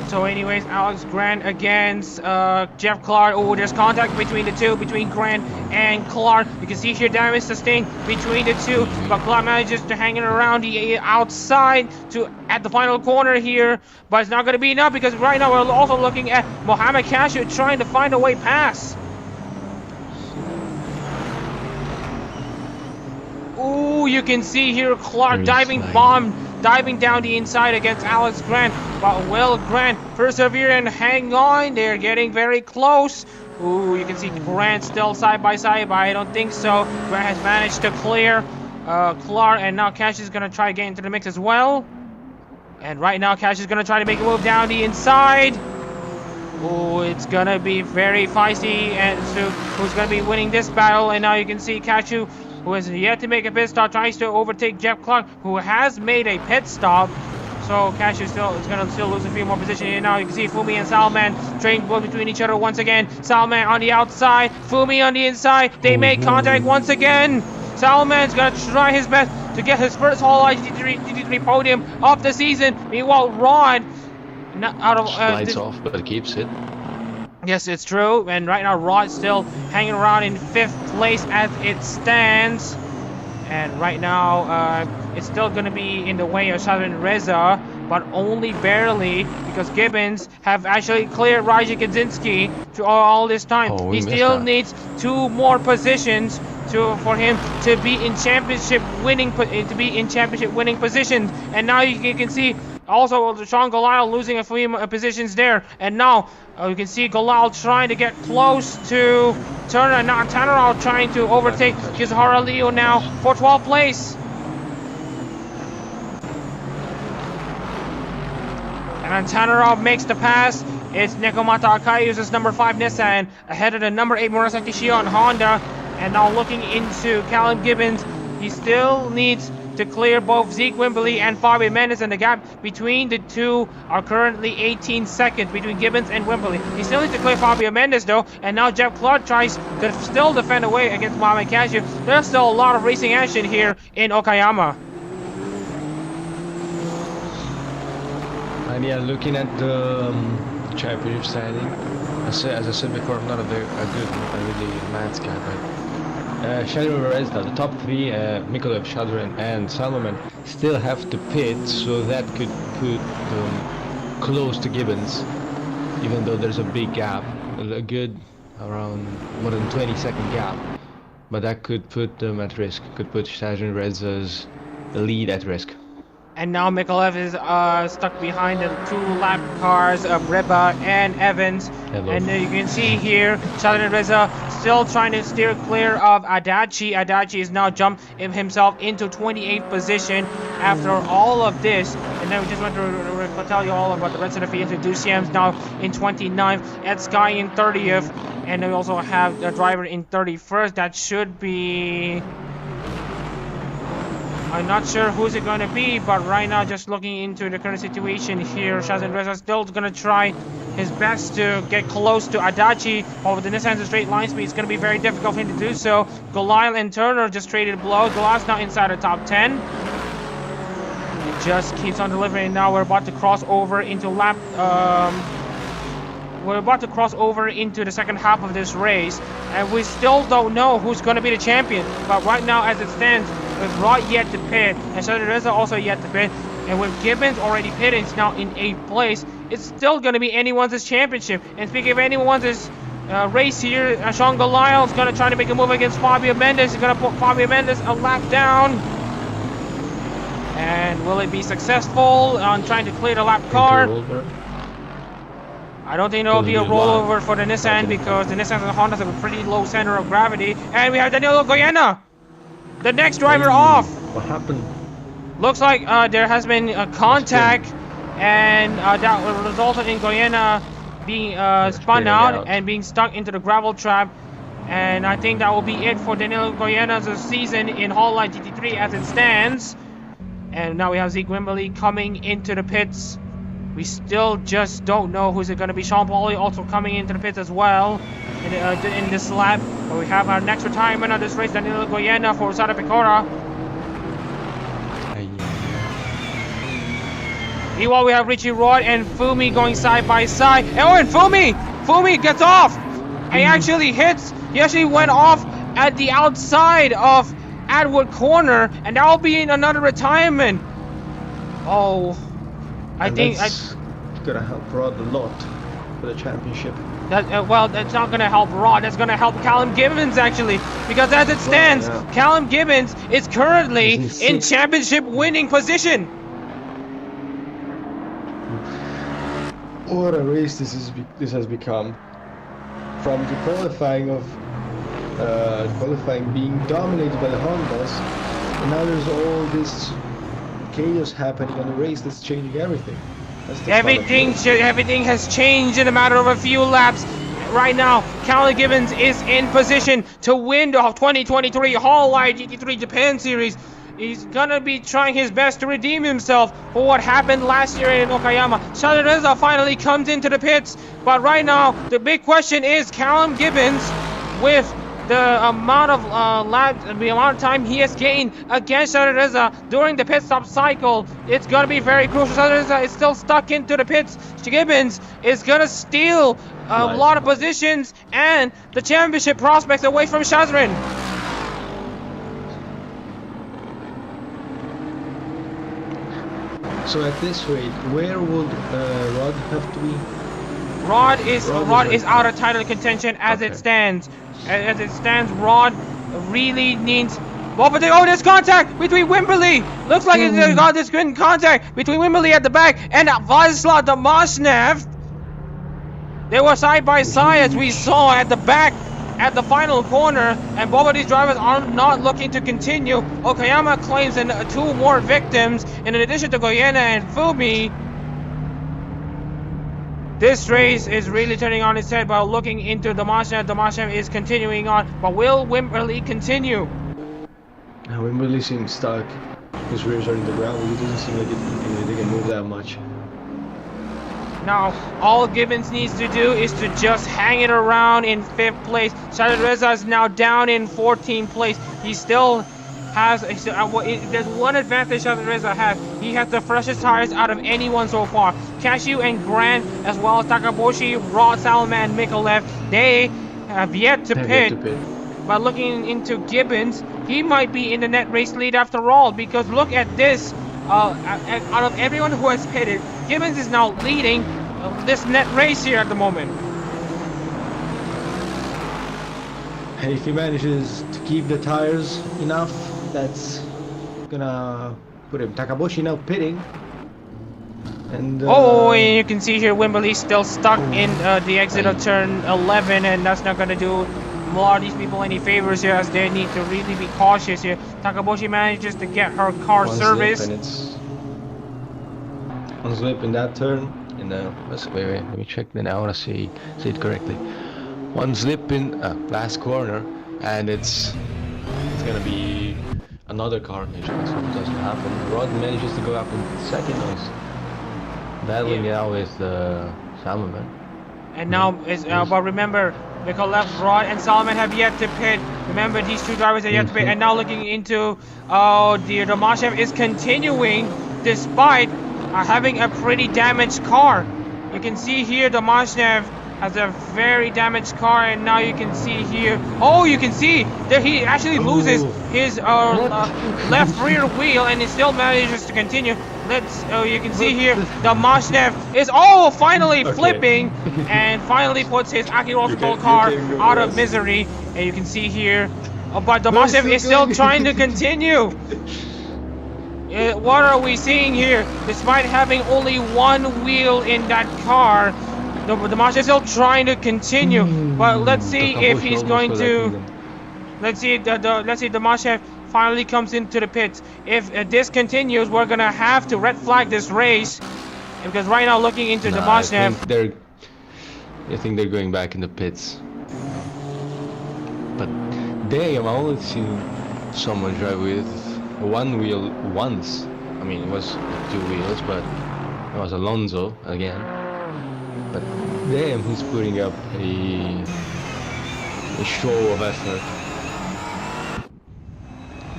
So anyways, Alex Grant against Jeff Clark. Oh, there's contact between the two, between Grant and Clark. You can see here damage sustained between the two, but Clark manages to hang it around the outside to at the final corner here, but it's not going to be enough because right now we're also looking at Mohamed Cashew trying to find a way past. Ooh, you can see here Clark diving down the inside against Alex Grant, but will Grant persevere and hang on? They're getting very close. Ooh, you can see Grant still side by side, but I don't think so. Grant has managed to clear Clark, and now Cash is gonna try to get into the mix as well. And right now Cash is gonna try to make a move down the inside. Oh, it's gonna be very feisty, and so who's gonna be winning this battle? And now you can see Cashew, who has yet to make a pit stop, tries to overtake Jeff Clark, who has made a pit stop. So Cashew is gonna lose a few more positions here. Now you can see Fumi and Salman trading blows between each other once again. Salman on the outside, Fumi on the inside. They make contact once again. Salman's gonna try his best to get his first Hololive GT3 podium of the season. Meanwhile, Rod slides off, but keeps it. Yes, it's true, and right now Rod's still hanging around in 5th place as it stands. And right now, it's still going to be in the way of Southern Reza, but only barely, because Gibbons have actually cleared Raji Kaczynski to all this time. He still needs 2 more positions for him to be in championship winning positions. And now you can see also Sean Galal losing a few positions there. And now you can see Galal trying to get close to Turner, and now Tannerov trying to overtake Kizhara Leo now for 12th place. And then Tannerov makes the pass. It's Nekomata Akai uses number 5 Nissan ahead of the number 8 Murasaki Shio on Honda. And now looking into Callum Gibbons, he still needs to clear both Zeke Wimberly and Fabio Mendes, and the gap between the two are currently 18 seconds between Gibbons and Wimberly. He still needs to clear Fabio Mendes though, and now Jeff Clark tries to still defend away against Mohamed Cashew. There's still a lot of racing action here in Okayama. And yeah, looking at the championship standing, as I said before, I'm not a really maths guy, but Shadran Rezda, the top 3, Mikolev, Shadran and Salomon, still have to pit, so that could put them close to Gibbons, even though there's a big gap, a good around more than 20-second gap, but that could put them at risk, could put Shadran Rezda's lead at risk. And now Mikolev is stuck behind the 2 lap cars of Reba and Evans. Hello. And you can see here, Shadran Reza still trying to steer clear of Adachi. Adachi is now jumped himself into 28th position after all of this. And then we just want to tell you all about the rest of the field. Duciem's now in 29th, Ed Sky in 30th. And then we also have the driver in 31st. That should be... I'm not sure who's it going to be, but right now, just looking into the current situation here, Shadran Reza still going to try his best to get close to Adachi. Over the Nissan's straight line speed, it's going to be very difficult for him to do so. Galil and Turner just traded blows. Galil's now inside the top 10. It just keeps on delivering. Now we're about to cross over into we're about to cross over into the second half of this race, and we still don't know who's going to be the champion. But right now, as it stands, with Rod yet to pit, and Shadran Reza also yet to pit, and with Gibbons already pitting, it's now in 8th place, it's still going to be anyone's championship. And speaking of anyone's race here, Sean Galil is going to try to make a move against Fabio Mendes. He's going to put Fabio Mendes a lap down. And will it be successful on trying to clear the lap car? I don't think there will be a rollover for the Nissan, because the Nissan and the Honda have a pretty low center of gravity. And we have Danilo Goyena, the next driver, off. What happened? Looks like there has been a contact, and that resulted in Goyena being spun out and being stuck into the gravel trap. And I think that will be it for Danilo Goyena's season in Hololive GT3 as it stands. And now we have Zeke Wimberly coming into the pits. We still just don't know who's it going to be. Sean Pauli also coming into the pits as well in this lap. But we have our next retirement of this race, Danilo Goyena for Sada Pecora. Meanwhile, we have Richie Rod and Fumi going side by side. And Fumi gets off. He actually hits. He actually went off at the outside of Atwood Corner, and that will be another retirement. Oh, I think that's gonna help Rod a lot for the championship. Well, that's not gonna help Rod. That's gonna help Callum Gibbons actually, because as it stands, Callum Gibbons is currently in championship winning position. What a race this has become. From the qualifying being dominated by the Hondas, and now there's all this chaos happening on the race that's changing everything. Everything has changed in a matter of a few laps. Right now, Callum Gibbons is in position to win the 2023 Hololive GT3 Japan Series. He's gonna be trying his best to redeem himself for what happened last year in Okayama. Shadareza finally comes into the pits, but right now the big question is Callum Gibbons, with the amount of time he has gained against Shadareza during the pit stop cycle, it's gonna be very crucial. Shadareza is still stuck into the pits. Gibbons is gonna steal a lot of positions and the championship prospects away from Shazrin. So at this rate, where would Rod have to be? Rod is out of title contention as it stands. As it stands, Rod really needs. Oh, there's contact between Wimberly. Looks like it's got this good contact between Wimberly at the back and Vladislav Domashnev. They were side by side as we saw at the back at the final corner, and both of these drivers are not looking to continue. Okayama claims two more victims in addition to Goyena and Fumi. This race is really turning on its head by looking into Domashnev. Domashnev is continuing on, but will Wimberly continue? Wimberly seems stuck. His rears are in the ground. He doesn't seem like they can move that much. Now, all Gibbons needs to do is to just hang it around in 5th place. Shadareza is now down in 14th place. He still has, there's one advantage Shadareza has. He has the freshest tires out of anyone so far. Cashew and Grant, as well as Takaboshi, Rod, Salman, and Mikolev, they have yet to pit. But looking into Gibbons, he might be in the net race lead after all, because look at this. Out of everyone who has pitted, Gibbons is now leading this net race here at the moment. And if he manages to keep the tires enough, that's gonna put him. Takaboshi now pitting. And and you can see here Wimberly still stuck in the exit of turn 11, and that's not gonna do a lot of these people any favors here, as they need to really be cautious here. Takaboshi manages to get her car serviced. One slip in that turn. Wait, let me check then. I want to say it correctly. One slip in last corner, and it's gonna be another carnage. So it doesn't happen. Rod manages to go up in second. Battling it out with Salman. And now but remember, Mikolev, Rod, and Salman have yet to pit. Remember, these two drivers are yet to pit. And now looking into, Domashnev is continuing despite having a pretty damaged car. You can see here Domashnev has a very damaged car, and now you can see here. Oh, you can see that he actually loses his left rear wheel, and he still manages to continue. You can see here Domashnev is finally flipping and finally puts his Akirovsko car out of misery. And you can see here, but Domashnev is still trying to continue. What are we seeing here? Despite having only one wheel in that car, Domashnev is still trying to continue. But let's see if he's going to. Let's see Domashnev finally comes into the pits. If this continues, we're gonna have to red flag this race, because right now looking into Domashnev, I think they're going back in the pits. But damn, I only seen someone drive with one wheel once. I mean, it was 2 wheels, but it was Alonso again. But damn, he's putting up a show of effort.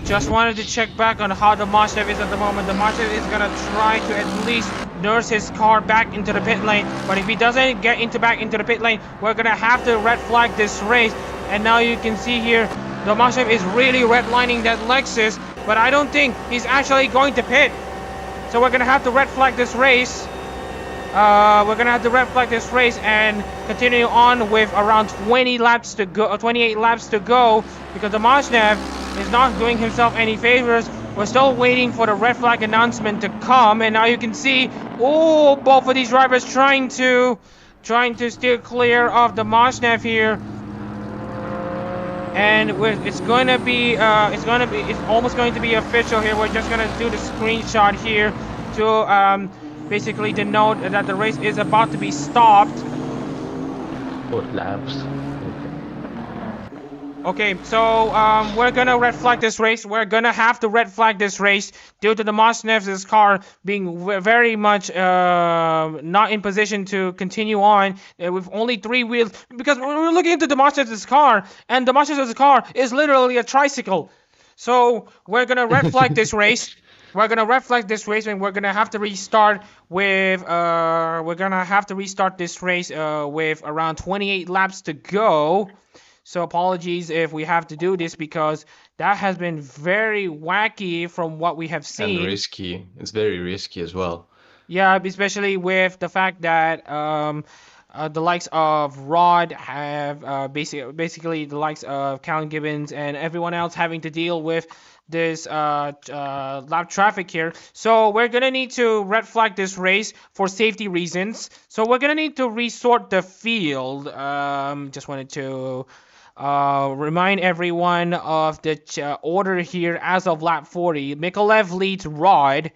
Just wanted to check back on how the Mazda is at the moment. The Mazda is gonna try to at least nurse his car back into the pit lane. But if he doesn't get back into the pit lane, we're gonna have to red flag this race. And now you can see here, the Mazda is really redlining that Lexus. But I don't think he's actually going to pit. So we're gonna have to red flag this race. We're gonna have to red flag this race and continue on with around 28 laps to go, because the Mazda is not doing himself any favors. We're still waiting for the red flag announcement to come, and now you can see, oh, both of these drivers trying to steer clear of the Mazda here. And it's almost going to be official here. We're just gonna do the screenshot here to basically denote that the race is about to be stopped. 4 laps. Okay, so we're gonna red flag this race. We're gonna have to red flag this race due to the Mazda's car being very much not in position to continue on with only 3 wheels. Because we're looking into the Mazda's car, and the Mazda's car is literally a tricycle. So we're gonna red flag this race. We're gonna red flag this race, and we're gonna have to restart with this race with around 28 laps to go. So apologies if we have to do this, because that has been very wacky from what we have seen. And risky. It's very risky as well. Yeah, especially with the fact that the likes of Rod have basically the likes of Callum Gibbons and everyone else having to deal with this lap traffic here. So we're gonna need to red flag this race for safety reasons. So we're gonna need to resort the field. Just wanted to remind everyone of the order here as of lap 40. Mikolev leads Rod.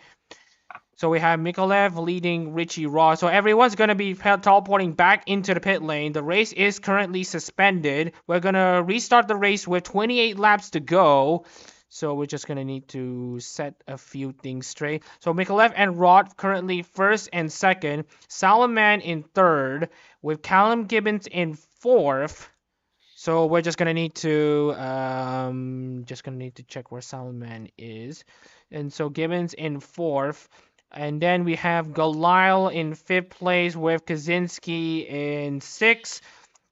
So we have Mikolev leading Richie Rod. So everyone's going to be teleporting back into the pit lane. The race is currently suspended. We're going to restart the race with 28 laps to go. So we're just going to need to set a few things straight. So Mikolev and Rod currently first and second. Salaman in third, with Callum Gibbons in fourth. So we're just gonna need to check where Salaman is. And so Gibbons in fourth. And then we have Galil in fifth place with Kaczynski in sixth.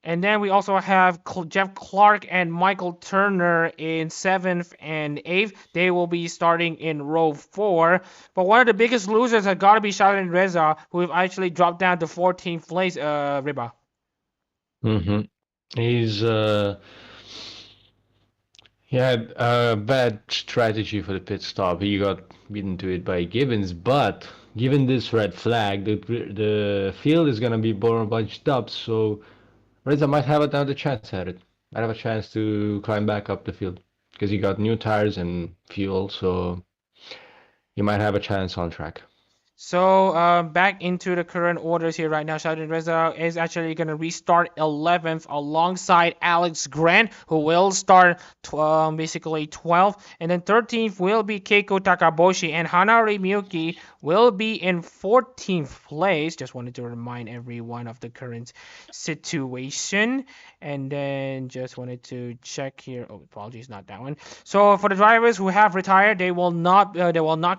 And then we also have Jeff Clark and Michael Turner in seventh and eighth. They will be starting in row 4. But one of the biggest losers has got to be Shadrin Reza, who have actually dropped down to 14th place, Riba. Mm-hmm. He had a bad strategy for the pit stop. He got beaten to it by Gibbons, but given this red flag, the field is gonna be more bunched up, so Reza might have another chance at it. Might have a chance to climb back up the field because he got new tires and fuel, so he might have a chance on track. So back into the current orders here right now. Shadrin Reza is actually going to restart 11th alongside Alex Grant, who will start basically 12th. And then 13th will be Keiko Takaboshi, and Hanari Miyuki will be in 14th place. Just wanted to remind everyone of the current situation. And then just wanted to check here. Oh, apologies, not that one. So for the drivers who have retired, they will not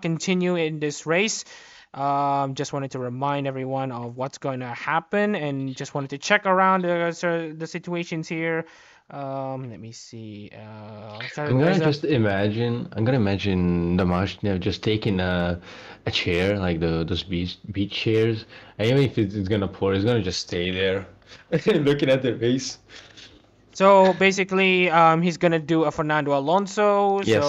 continue in this race. Just wanted to remind everyone of what's going to happen, and just wanted to check around the situations here. Let me see. I'm gonna imagine the Mazda just taking a chair, like those beach chairs, and even if it's gonna pour, it's gonna just stay there, looking at the race. So basically, he's gonna do a Fernando Alonso. Yes.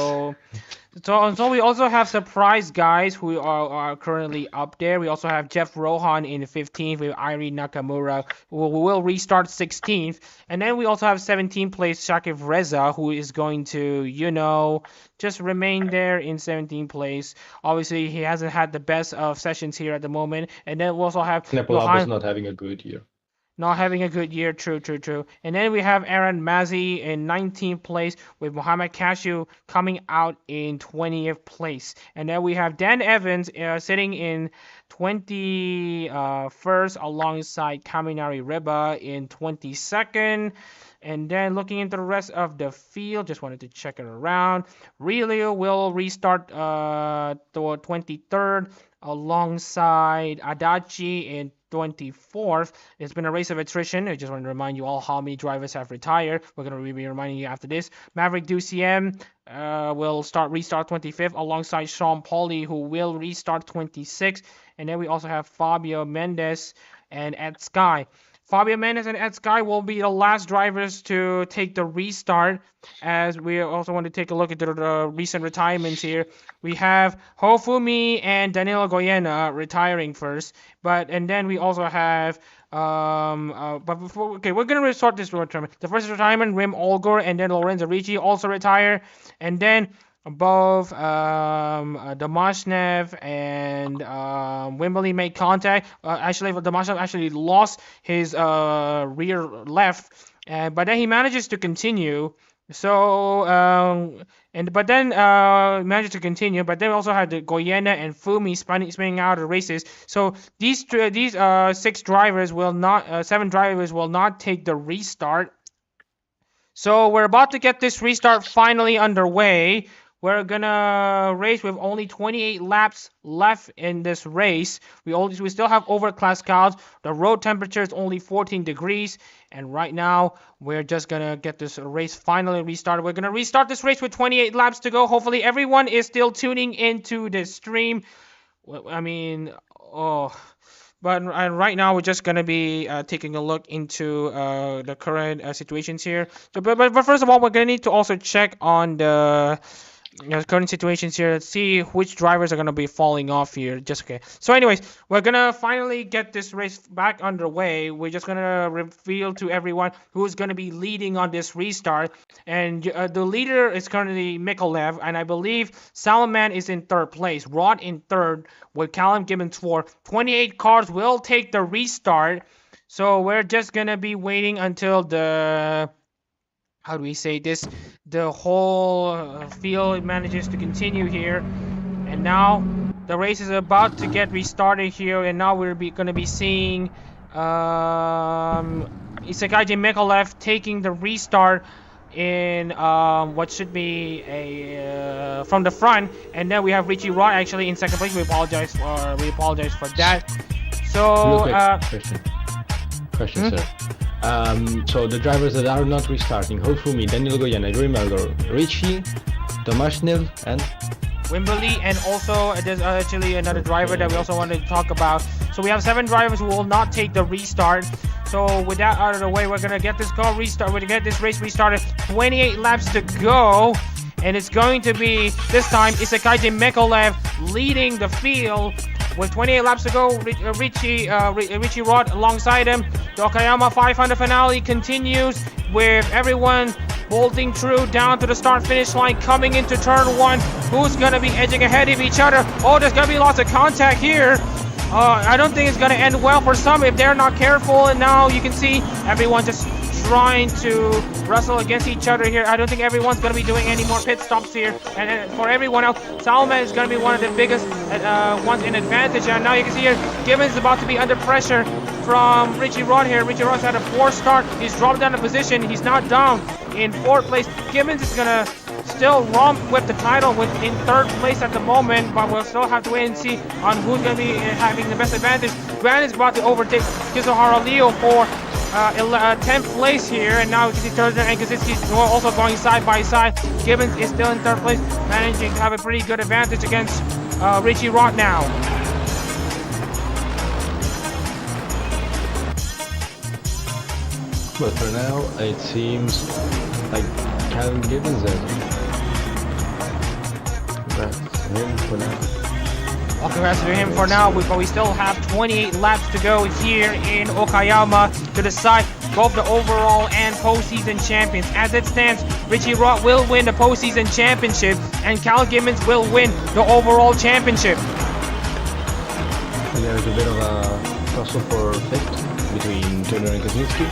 So we also have surprise guys who are currently up there. We also have Jeff Rohan in 15th with Irene Nakamura, who will restart 16th. And then we also have 17th place Shakib Reza, who is going to, just remain there in 17th place. Obviously, he hasn't had the best of sessions here at the moment. And then we also have Nepal was not having a good year. not having a good year. True. And then we have Aaron Mazzi in 19th place with Mohamed Cashew coming out in 20th place. And then we have Dan Evans sitting in 21st alongside Kaminari Reba in 22nd. And then looking into the rest of the field, just wanted to check it around. Relio will restart the 23rd alongside Adachi in 24th. It's been a race of attrition. I just want to remind you all how many drivers have retired. We're going to be reminding you after this. Maverick Duciem will restart 25th alongside Sean Pauly, who will restart 26th. And then we also have Fabio Mendes and Ed Sky. Fabio Mendes and Ed Sky will be the last drivers to take the restart, as we also want to take a look at the recent retirements here. We have Hofumi and Danilo Goyena retiring first, and then we also have we're gonna restart this retirement. The first retirement, Rim Olgor and then Lorenzo Ricci also retire, and then both Domashnev and Wimberly made contact. Actually, Domashnev actually lost his rear left, but then he manages to continue. But then managed to continue. But then we also had the Goyena and Fumi spinning out of races. So these 7 drivers will not take the restart. So we're about to get this restart finally underway. We're gonna race with only 28 laps left in this race. We still have overcast clouds. The road temperature is only 14 degrees. And right now, we're just gonna get this race finally restarted. We're gonna restart this race with 28 laps to go. Hopefully everyone is still tuning into this stream. But right now, we're just going to be taking a look into the current situations here. But first of all, we're going to need to also check on the current situations here. Let's see which drivers are going to be falling off here. So anyways, we're going to finally get this race back underway. We're just going to reveal to everyone who's going to be leading on this restart. And the leader is currently Mikolev, and I believe Salman is in 3rd place. Rod in 3rd with Callum Gibbons 4th. 28 cars will take the restart. So we're just going to be waiting until the whole field manages to continue here. And now the race is about to get restarted here, and now we're going to be seeing Isakaji Mikolev taking the restart in what should be from the front, and then we have Richie Rod actually in 2nd place. We apologize for that. So question, sir. So the drivers that are not restarting: Hofumi, Daniel Goyena, Grimaldo, Richie, Domashnev, and Wimberly, and also there's actually another driver that we also wanted to talk about. So we have 7 drivers who will not take the restart. So with that out of the way, we're gonna get this car restart. We're gonna get this race restarted. 28 laps to go, and it's going to be this time Isakaji Mikolev leading the field. With 28 laps to go, Richie Rod alongside him. The Okayama 500 finale continues with everyone bolting through down to the start-finish line, coming into turn 1. Who's going to be edging ahead of each other? Oh, there's going to be lots of contact here. I don't think it's going to end well for some if they're not careful. And now you can see everyone just trying to wrestle against each other here. I don't think everyone's going to be doing any more pit stops here. And for everyone else, Salman is going to be one of the biggest ones in advantage. And now you can see here, Gibbons is about to be under pressure from Richie Rod here. Richie Rod's had a 4 start. He's dropped down a position. He's now down in 4th place. Gibbons is going to still romp with the title in 3rd place at the moment, but we'll still have to wait and see on who's going to be having the best advantage. Grant is about to overtake Kizuhara Leo for 10th place here, and now you can see Turner and Kaczynski's also going side by side. Gibbons is still in 3rd place, managing to have a pretty good advantage against Richie Rod now. But for now, it seems like Callum Gibbons is. That's him for now. Well, congrats to him for now, but we still have 28 laps to go here in Okayama to decide both the overall and postseason champions. As it stands, Richie Rod will win the postseason championship, and Cal Gibbons will win the overall championship. And there's a bit of a tussle for 5th. between Turner and Kaczynski,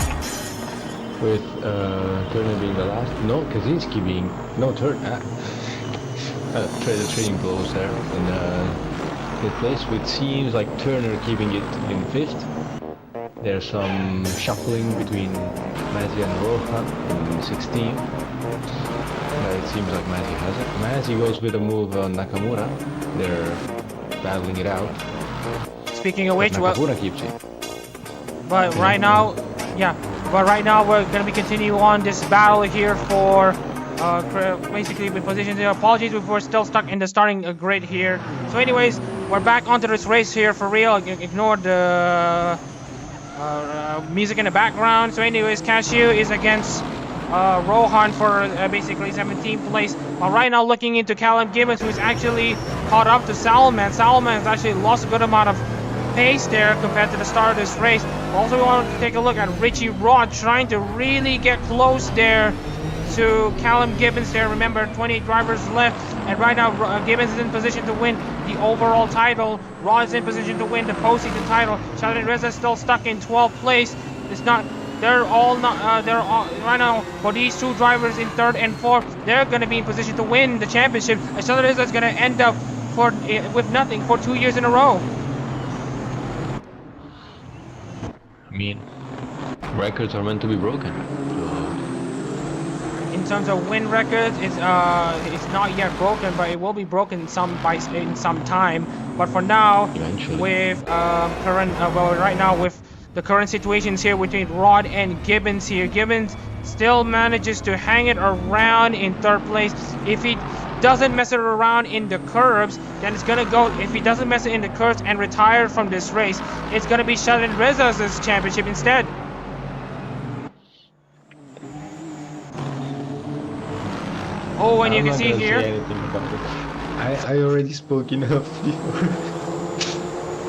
with Turner being the last. No, Kaczynski being Turner. Trading blows there in fifth place, which seems like Turner keeping it in fifth. There's some shuffling between Mazzy and Rohan in 16th. It seems like Mazzy has it. Mazzy goes with a move on Nakamura. They're battling it out. Speaking of which, Nakamura keeps it. But right now, we're gonna be continuing on this battle here for basically with positions here. Apologies if we're still stuck in the starting grid here. So anyways, we're back onto this race here for real. Ignore the music in the background. So anyways, Cashew is against Rohan for basically 17th place. But right now looking into Callum Gibbons, who's actually caught up to Salman. Salman has actually lost a good amount of pace there compared to the start of this race. Also, we want to take a look at Richie Rod trying to really get close there to Callum Gibbons there. Remember, 28 drivers left, and right now Gibbons is in position to win the overall title. Rod is in position to win the postseason title. Sheldon Reza is still stuck in 12th place. It's not. They're all right now for these two drivers in 3rd and 4th. They're going to be in position to win the championship. And Sheldon Reza is going to end up with nothing for 2 years in a row. I mean, records are meant to be broken. In terms of win records, it's not yet broken, but it will be broken in some time. But for now, eventually, with right now with the current situations here between Rod and Gibbons here, Gibbons still manages to hang it around in 3rd place. If he doesn't mess it around in the curbs, then it's gonna go. If he doesn't mess it in the curbs and retire from this race, it's gonna be Sheldon Reza's championship instead. Oh, and you can see here. I already spoke enough before.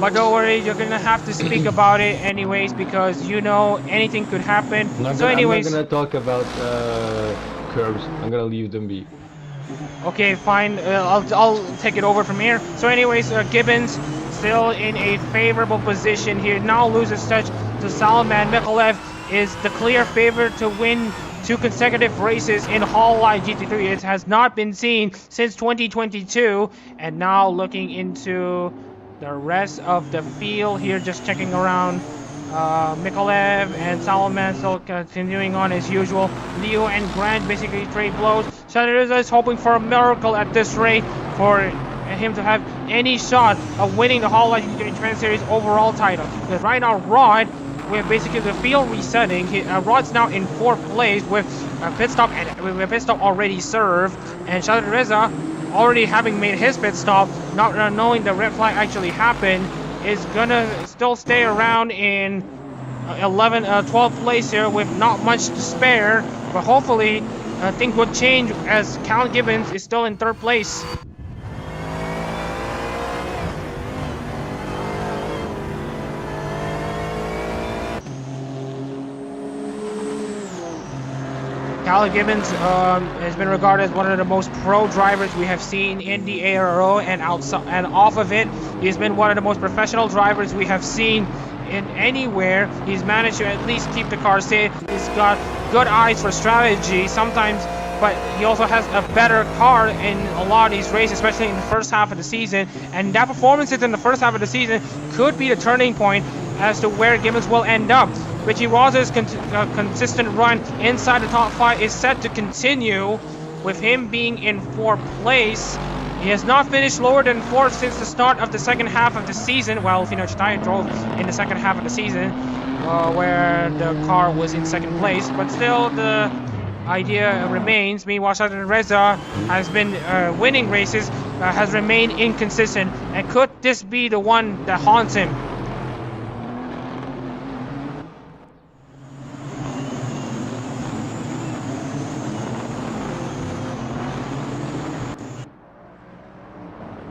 But don't worry, you're gonna have to speak about it anyways, because you know anything could happen. I'm not gonna talk about curbs. I'm gonna leave them be. Okay, fine. I'll take it over from here. So anyways, Gibbons still in a favorable position here. Now loses touch to Salman. Mikhailov is the clear favorite to win 2 consecutive races in Hololive GT3. It has not been seen since 2022. And now looking into the rest of the field here, just checking around. Mikhailov and Salman still continuing on as usual. Leo and Grant basically trade blows. Sheldon Reza is hoping for a miracle at this rate for him to have any shot of winning the Hololive GT3 Trans Series overall title. Because right now, Rod, with basically the field resetting, Rod's now in 4th place with a pit stop already served, and Sheldon Reza, already having made his pit stop, not knowing the red flag actually happened, is gonna still stay around in 12th place here with not much to spare. But hopefully things will change as Callum Gibbons is still in 3rd place. Callum Gibbons has been regarded as one of the most pro drivers we have seen in the ARO, and outside and off of it, he's been one of the most professional drivers we have seen in anywhere. He's managed to at least keep the car safe. He's got good eyes for strategy sometimes, but he also has a better car in a lot of these races, especially in the first half of the season. And that performances in the first half of the season could be the turning point as to where Gibbons will end up. Richie Ross's consistent run inside the top 5 is set to continue, with him being in 4th place. He has not finished lower than 4th since the start of the second half of the season. Well, Chitaya drove in the second half of the season, where the car was in 2nd place. But still, the idea remains. Meanwhile, Sheldon Reza has been winning races, has remained inconsistent. And could this be the one that haunts him?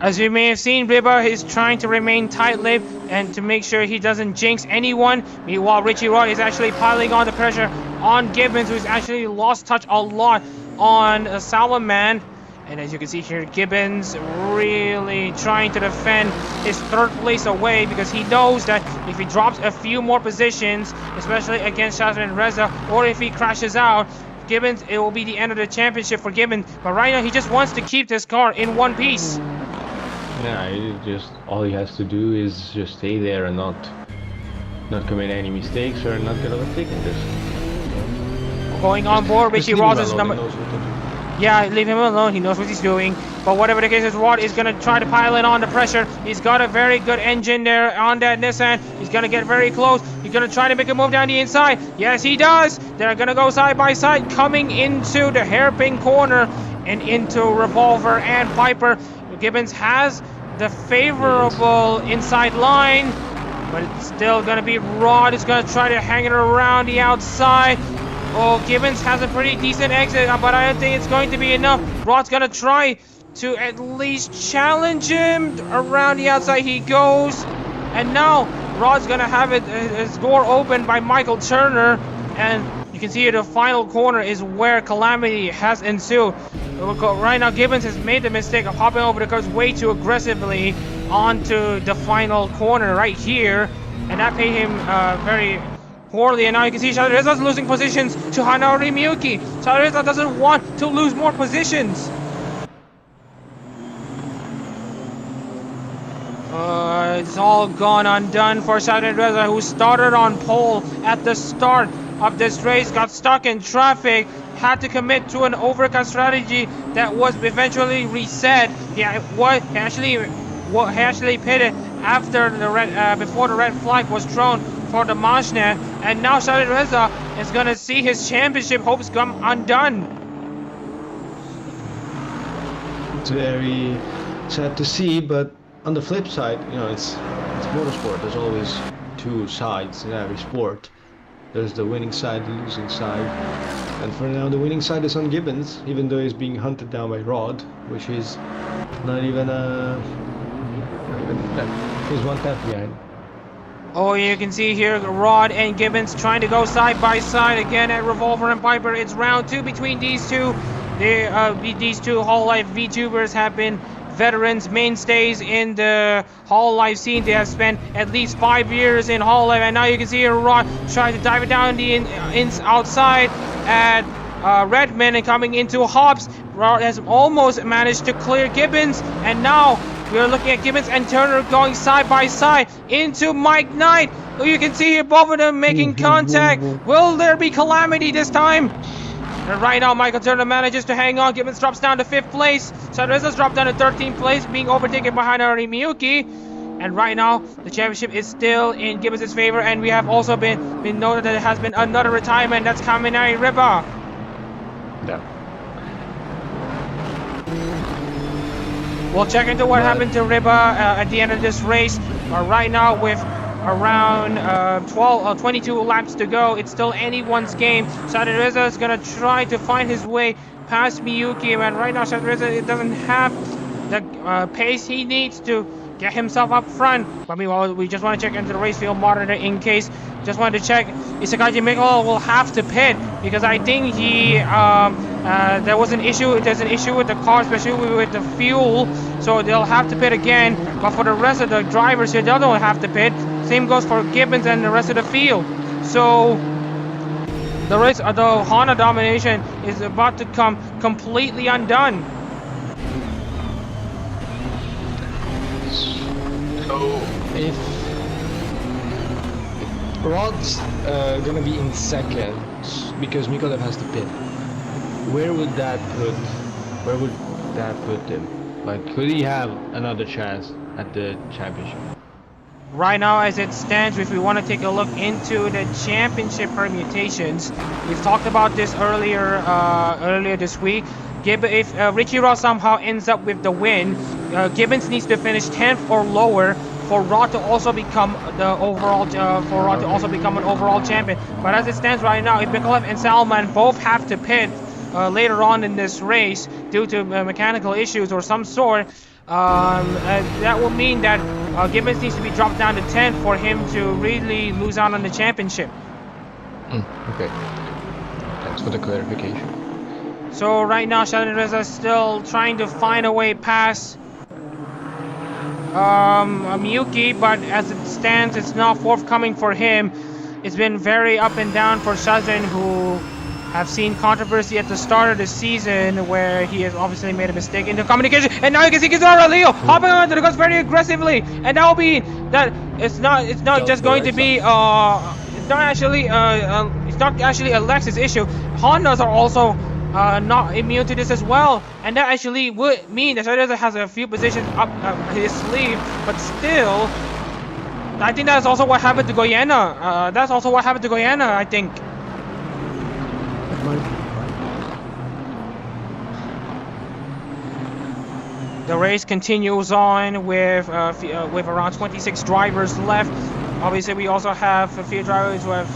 As you may have seen, Biba is trying to remain tight-lipped and to make sure he doesn't jinx anyone. Meanwhile, Richie Roy is actually piling on the pressure on Gibbons, who's actually lost touch a lot on Salaman. And as you can see here, Gibbons really trying to defend his third place away because he knows that if he drops a few more positions, especially against Shazza and Reza, or if he crashes out, Gibbons, it will be the end of the championship for Gibbons. But right now, he just wants to keep this car in one piece. Yeah, all he has to do is just stay there and not commit any mistakes or not get overtaken. Going on board, Richie Ross is number. Yeah, leave him alone. He knows what he's doing. But whatever the case is, Rod is going to try to pile in on the pressure. He's got a very good engine there on that Nissan. He's going to get very close. He's going to try to make a move down the inside. Yes, he does. They're going to go side by side, coming into the hairpin corner and into Revolver and Piper. Gibbons has the favorable inside line, but it's still going to be Rod. It's going to try to hang it around the outside. Oh, Gibbons has a pretty decent exit, but I don't think it's going to be enough. Rod's going to try to at least challenge him. Around the outside he goes. And now Rod's going to have his door opened by Michael Turner. And you can see here the final corner is where calamity has ensued. Right now Gibbons has made the mistake of hopping over the cars way too aggressively onto the final corner right here. And that paid him very poorly, and now you can see Shadariza's losing positions to Hanari Miyuki. Shadariza doesn't want to lose more positions. It's all gone undone for Shadariza, who started on pole at the start of this race, got stuck in traffic, had to commit to an overcut strategy that was eventually reset. Yeah, what actually pitted after the red, before the red flag was thrown for the Mashnet, and now Shadi Reza is gonna see his championship hopes come undone. It's very sad to see, but on the flip side, it's motorsport. There's always two sides in every sport. There's the winning side, the losing side, and for now the winning side is on Gibbons, even though he's being hunted down by Rod, which is not even he's 1/10 behind. Oh, you can see here Rod and Gibbons trying to go side by side again at Revolver and Piper. It's round 2 between these two. These two Hololive VTubers have been veterans, mainstays in the Hololive scene. They have spent at least 5 years in Hololive, and now you can see here Rod trying to dive it down the outside at Redmond and coming into Hobbs. Rod has almost managed to clear Gibbons, and now we are looking at Gibbons and Turner going side by side into Mike Knight. You can see here both of them making contact. Will there be calamity this time? And right now Michael Turner manages to hang on. Gibbons drops down to 5th place. Shadariza's dropped down to 13th place, being overtaken by Hanari Miyuki. And right now the championship is still in Gibbons' favor, and we have also been noted that there has been another retirement. That's Kaminari Riba. Yeah. We'll check into what happened to Riba at the end of this race. Right now, with around 22 laps to go, it's still anyone's game. Shadariza is going to try to find his way past Miyuki, and right now Shadariza doesn't have the pace he needs to get himself up front. But meanwhile, we just want to check into the race field monitor in case. Just wanted to check. Isakaji Mikkel will have to pit because I think there was an issue. There's an issue with the car, especially with the fuel. So they'll have to pit again. But for the rest of the drivers here, they don't have to pit. Same goes for Gibbons and the rest of the field. So the race, the Honda domination is about to come completely undone. So if Rod's gonna be in second because Mikolev has to pit, where would that put him? Like, could he have another chance at the championship? Right now, as it stands, if we want to take a look into the championship permutations, we've talked about this earlier this week. If Richie Ross somehow ends up with the win, Gibbons needs to finish 10th or lower for Rod to also become an overall champion. But as it stands right now, if Mikolev and Salman both have to pit later on in this race due to mechanical issues or some sort, that will mean that Gibbons needs to be dropped down to 10th for him to really lose out on the championship. Okay. Thanks for the clarification. So right now, Sheldon Reza is still trying to find a way past Miyuki, but as it stands, it's not forthcoming for him. It's been very up and down for Sheldon, who have seen controversy at the start of the season where he has obviously made a mistake in the communication, and now you can see Kizara Leo hopping onto the guns very aggressively, and that will be that it's not just going to be it's not actually a Lexus issue. Hondas are also not immune to this as well, and that actually would mean that Shadeza has a few positions up his sleeve, but still, I think that's also what happened to Goyena. I think. The race continues on with around 26 drivers left. Obviously, we also have a few drivers who have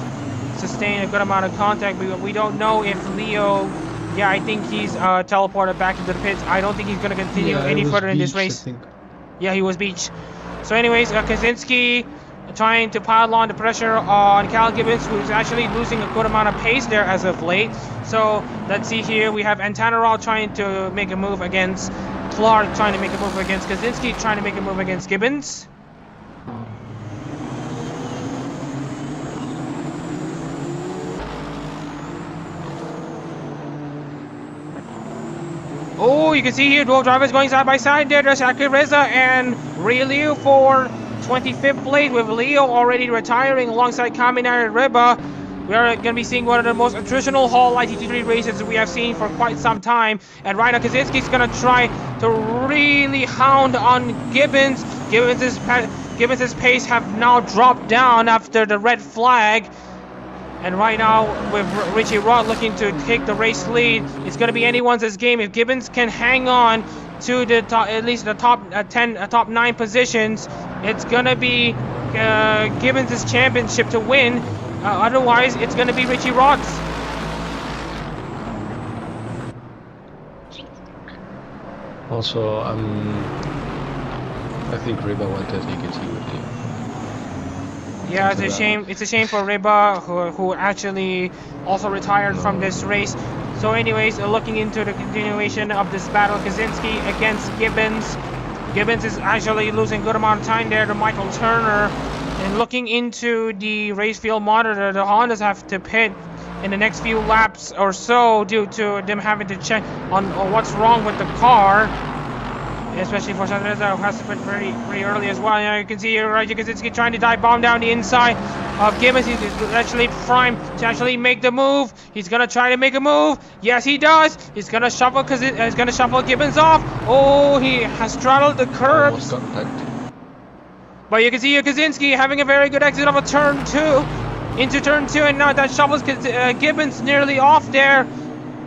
sustained a good amount of contact. We don't know if Leo. Yeah, I think he's teleported back into the pits. I don't think he's going to continue any further in this race. Yeah, he was beached. So anyways, Kaczynski trying to pile on the pressure on Cal Gibbons, who's actually losing a good amount of pace there as of late. So let's see here. We have Antanarol trying to make a move against Clark, trying to make a move against Kaczynski, trying to make a move against Gibbons. Oh, you can see here dual drivers going side by side there. There's Akira Reza and Ryu for 25th place, with Leo already retiring alongside Kaminari Riba. We are going to be seeing one of the most attritional Hololive GT3 races we have seen for quite some time. And right now, Kaczynski's going to try to really hound on Gibbons. Gibbons' pace have now dropped down after the red flag. And right now, with Richie Rod looking to take the race lead, it's going to be anyone's game. If Gibbons can hang on to the top, at least the top top 9 positions, it's going to be Gibbons' championship to win. Otherwise, it's going to be Richie Rod's. Also, I think Riba wanted to take it with him. Yeah, it's a shame. It's a shame for Riba, who actually also retired from this race. So anyways, looking into the continuation of this battle, Kaczynski against Gibbons. Gibbons is actually losing a good amount of time there to Michael Turner. And looking into the race field monitor, the Hondas have to pit in the next few laps or so due to them having to check on what's wrong with the car. Especially for Sandreza, who has to pit pretty early as well. You can see here, right, Kaczynski trying to dive bomb down the inside of Gibbons. He's actually primed to actually make the move. He's gonna try to make a move. Yes, he does. He's gonna shuffle Gibbons off. Oh, he has straddled the curbs. But you can see here Kaczynski having a very good exit of a turn 2 into turn 2, and now that shuffles Gibbons nearly off there.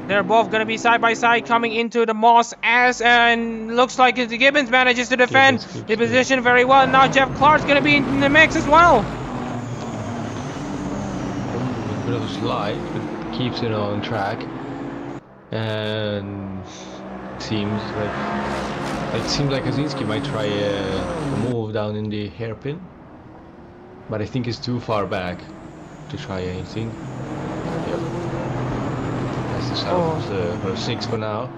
They're both going to be side by side coming into the Moss and looks like Gibbons manages to defend the position very well. Now Jeff Clark's going to be in the mix as well. A bit of a slide, but keeps it on track. And it seems like Kaczynski might try a move down in the hairpin, but I think it's too far back to try anything. Yep. For 6 for now.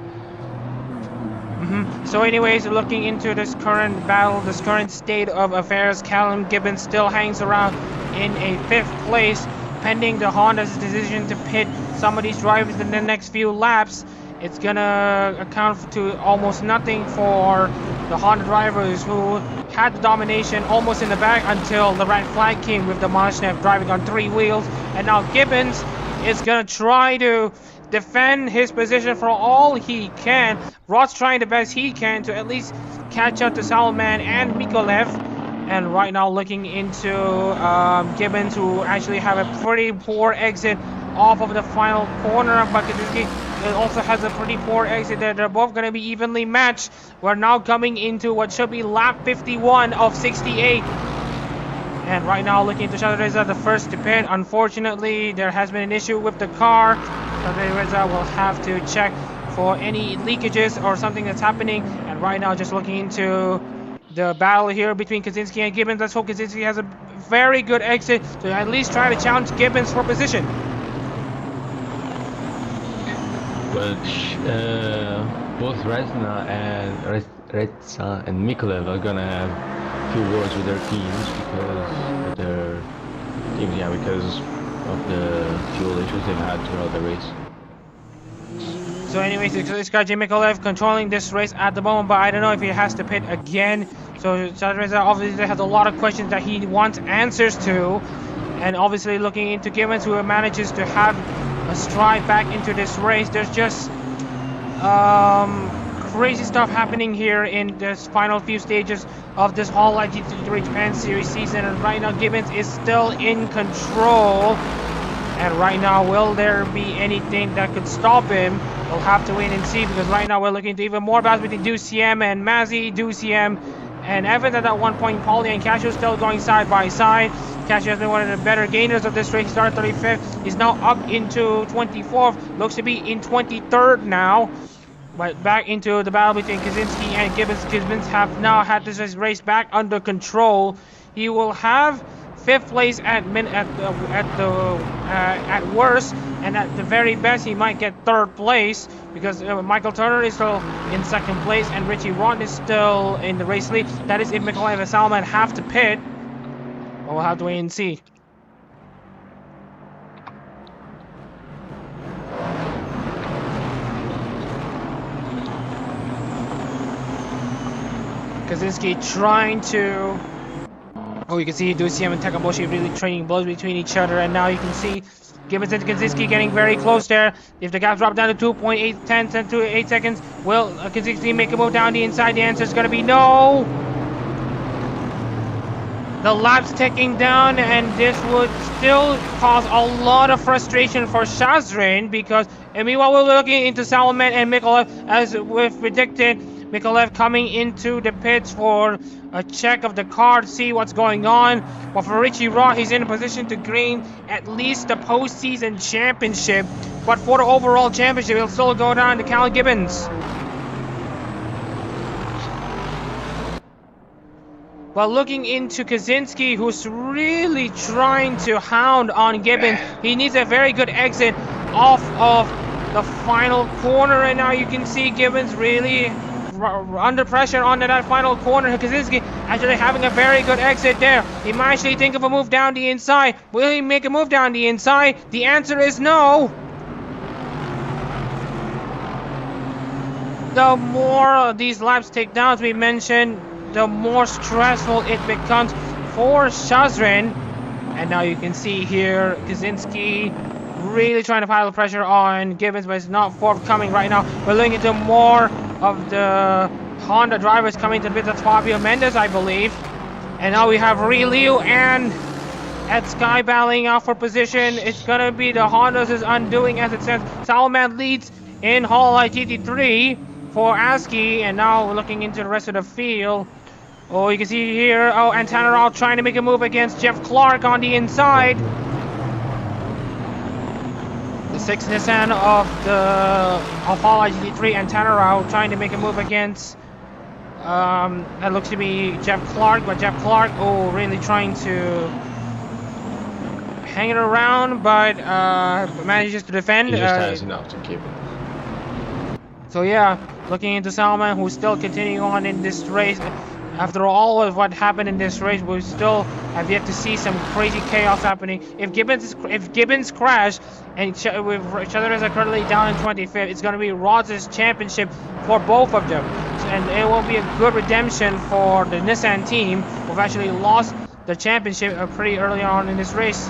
So anyways, looking into this current battle, this current state of affairs, Callum Gibbons still hangs around in a 5th place, pending the Honda's decision to pit some of these drivers in the next few laps. It's gonna account to almost nothing for the Honda drivers who had the domination almost in the back until the red flag came with the Moshnev driving on 3 wheels. And now Gibbons is gonna try to defend his position for all he can. Rod's trying the best he can to at least catch up to Salman and Mikolev. And right now looking into Gibbons, who actually have a pretty poor exit off of the final corner. But Kaczynski also has a pretty poor exit there. They're both going to be evenly matched. We're now coming into what should be lap 51 of 68. And right now looking into Shadowreza, the first to pit. Unfortunately, there has been an issue with the car. Shadowreza will have to check for any leakages or something that's happening. And right now just looking into the battle here between Kaczynski and Gibbons. Let's hope Kaczynski has a very good exit to at least try to challenge Gibbons for position. But both Rezna and Mikolev are gonna have a few words with their teams because of the fuel issues they've had throughout the race. So anyways, this guy Jim Mikolev controlling this race at the moment, but I don't know if he has to pit again. So Reza obviously has a lot of questions that he wants answers to, and obviously looking into Gibbons, who manages to have a stride back into this race. There's just crazy stuff happening here in this final few stages of this Hololive GT3 Japan Series season, and right now Gibbons is still in control. And right now, will there be anything that could stop him? We'll have to wait and see, because right now we're looking into even more battles between DuCM and Mazzy, DuCM and Evans. At that one point, Paulie and Cashew still going side by side. Cashew has been one of the better gainers of this race. He started 35th. He's now up into 24th. Looks to be in 23rd now. But back into the battle between Kaczynski and Gibbons. Gibbons have now had this race back under control. He will have 5th place at worst, and at the very best he might get 3rd place, because Michael Turner is still in 2nd place and Richie Ron is still in the race lead. That is if Mikolev and Salman have to pit. But we'll have to wait and see. Kaczynski trying to... Oh, you can see DuCM and Takaboshi really trading blows between each other, and now you can see Gibbons and Kaczynski getting very close there. If the gap drop down to 2.8 to 8 seconds, will Kaczynski make a move down the inside? The answer is going to be no. The lap's ticking down, and this would still cause a lot of frustration for Shazrin, because meanwhile we're looking into Salman and Mikolev, as we've predicted. Mikolev coming into the pits for a check of the car to see what's going on. But for Richie Raw, he's in a position to gain at least the postseason championship. But for the overall championship, he'll still go down to Cal Gibbons. But looking into Kaczynski, who's really trying to hound on Gibbons, he needs a very good exit off of the final corner, and now you can see Gibbons really under pressure on that final corner. Kaczynski actually having a very good exit there. He might actually think of a move down the inside. Will he make a move down the inside? The answer is no. The more these laps take down, as we mentioned, the more stressful it becomes for Shazrin. And now you can see here Kaczynski really trying to pile pressure on Gibbons, but it's not forthcoming right now. We're looking into more of the Honda drivers coming to the pit. That's Fabio Mendes, I believe. And now we have Ri Liu and Ed Sky battling out for position. It's gonna be the Honda's undoing, as it says. Salman leads in Hololive GT3 for ASCII, and now we're looking into the rest of the field. Oh, you can see here, Antanarao trying to make a move against Jeff Clark on the inside. The 6 Nissan of Hololive GT3, Antanarao trying to make a move against that looks to be Jeff Clark, but Jeff Clark, really trying to hang it around, but manages to defend. He just has enough to keep it. So yeah, looking into Salman, who's still continuing on in this race. After all of what happened in this race, we still have yet to see some crazy chaos happening. If Gibbons crash and Chadorez are currently down in 25th, it's going to be Rod's championship for both of them. And it will be a good redemption for the Nissan team, who've actually lost the championship pretty early on in this race.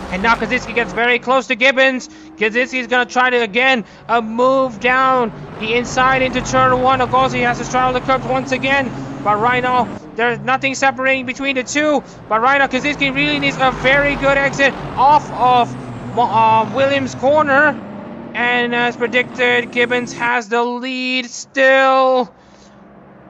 And now Kaczynski gets very close to Gibbons. Kaczynski is going to try to, again, move down the inside into turn 1. Of course, he has to straddle the curb once again. But right now, there's nothing separating between the two. But right now, Kaczynski really needs a very good exit off of Williams' corner. And as predicted, Gibbons has the lead still.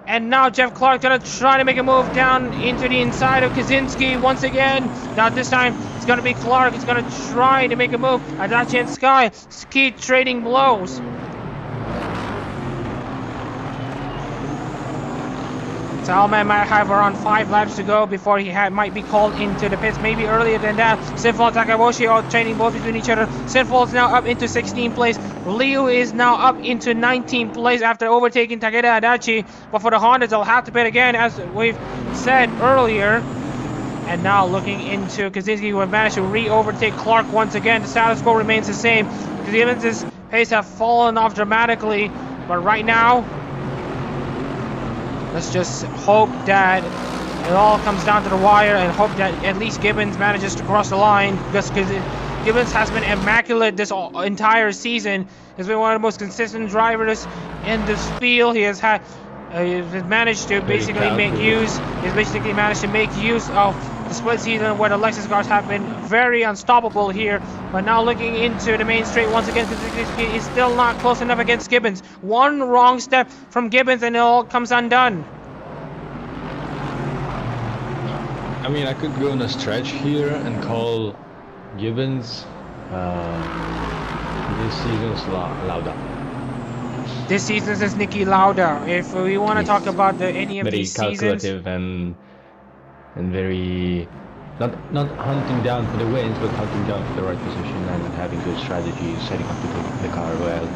And now Jeff Clark gonna try to make a move down into the inside of Kaczynski once again. Now this time it's gonna be Clark. He's gonna try to make a move. Adachi and Sky keep trading blows. Salman might have around 5 laps to go before he might be called into the pits, maybe earlier than that. Sinful and Takaboshi are training both between each other. Sinful is now up into 16th place. Liu is now up into 19th place after overtaking Takeda Adachi. But for the Hondas, they'll have to pit again, as we've said earlier. And now looking into Kaczynski, who have managed to re-overtake Clark once again. The status quo remains the same. Gibbons' pace have fallen off dramatically. But right now, let's just hope that it all comes down to the wire and hope that at least Gibbons manages to cross the line, because Gibbons has been immaculate this entire season. He's been one of the most consistent drivers in this field. He has had he's managed to basically make use of the split season where the Lexus cars have been very unstoppable here. But now looking into the main straight once again, he's still not close enough against Gibbons. One wrong step from Gibbons and it all comes undone. I mean, I could go on a stretch here and call Gibbons this season's Lauda. This season's is Niki Lauda. If we want to talk about any of these seasons, very calculative and very not hunting down for the wins, but hunting down for the right position and having good strategies, setting up the car well.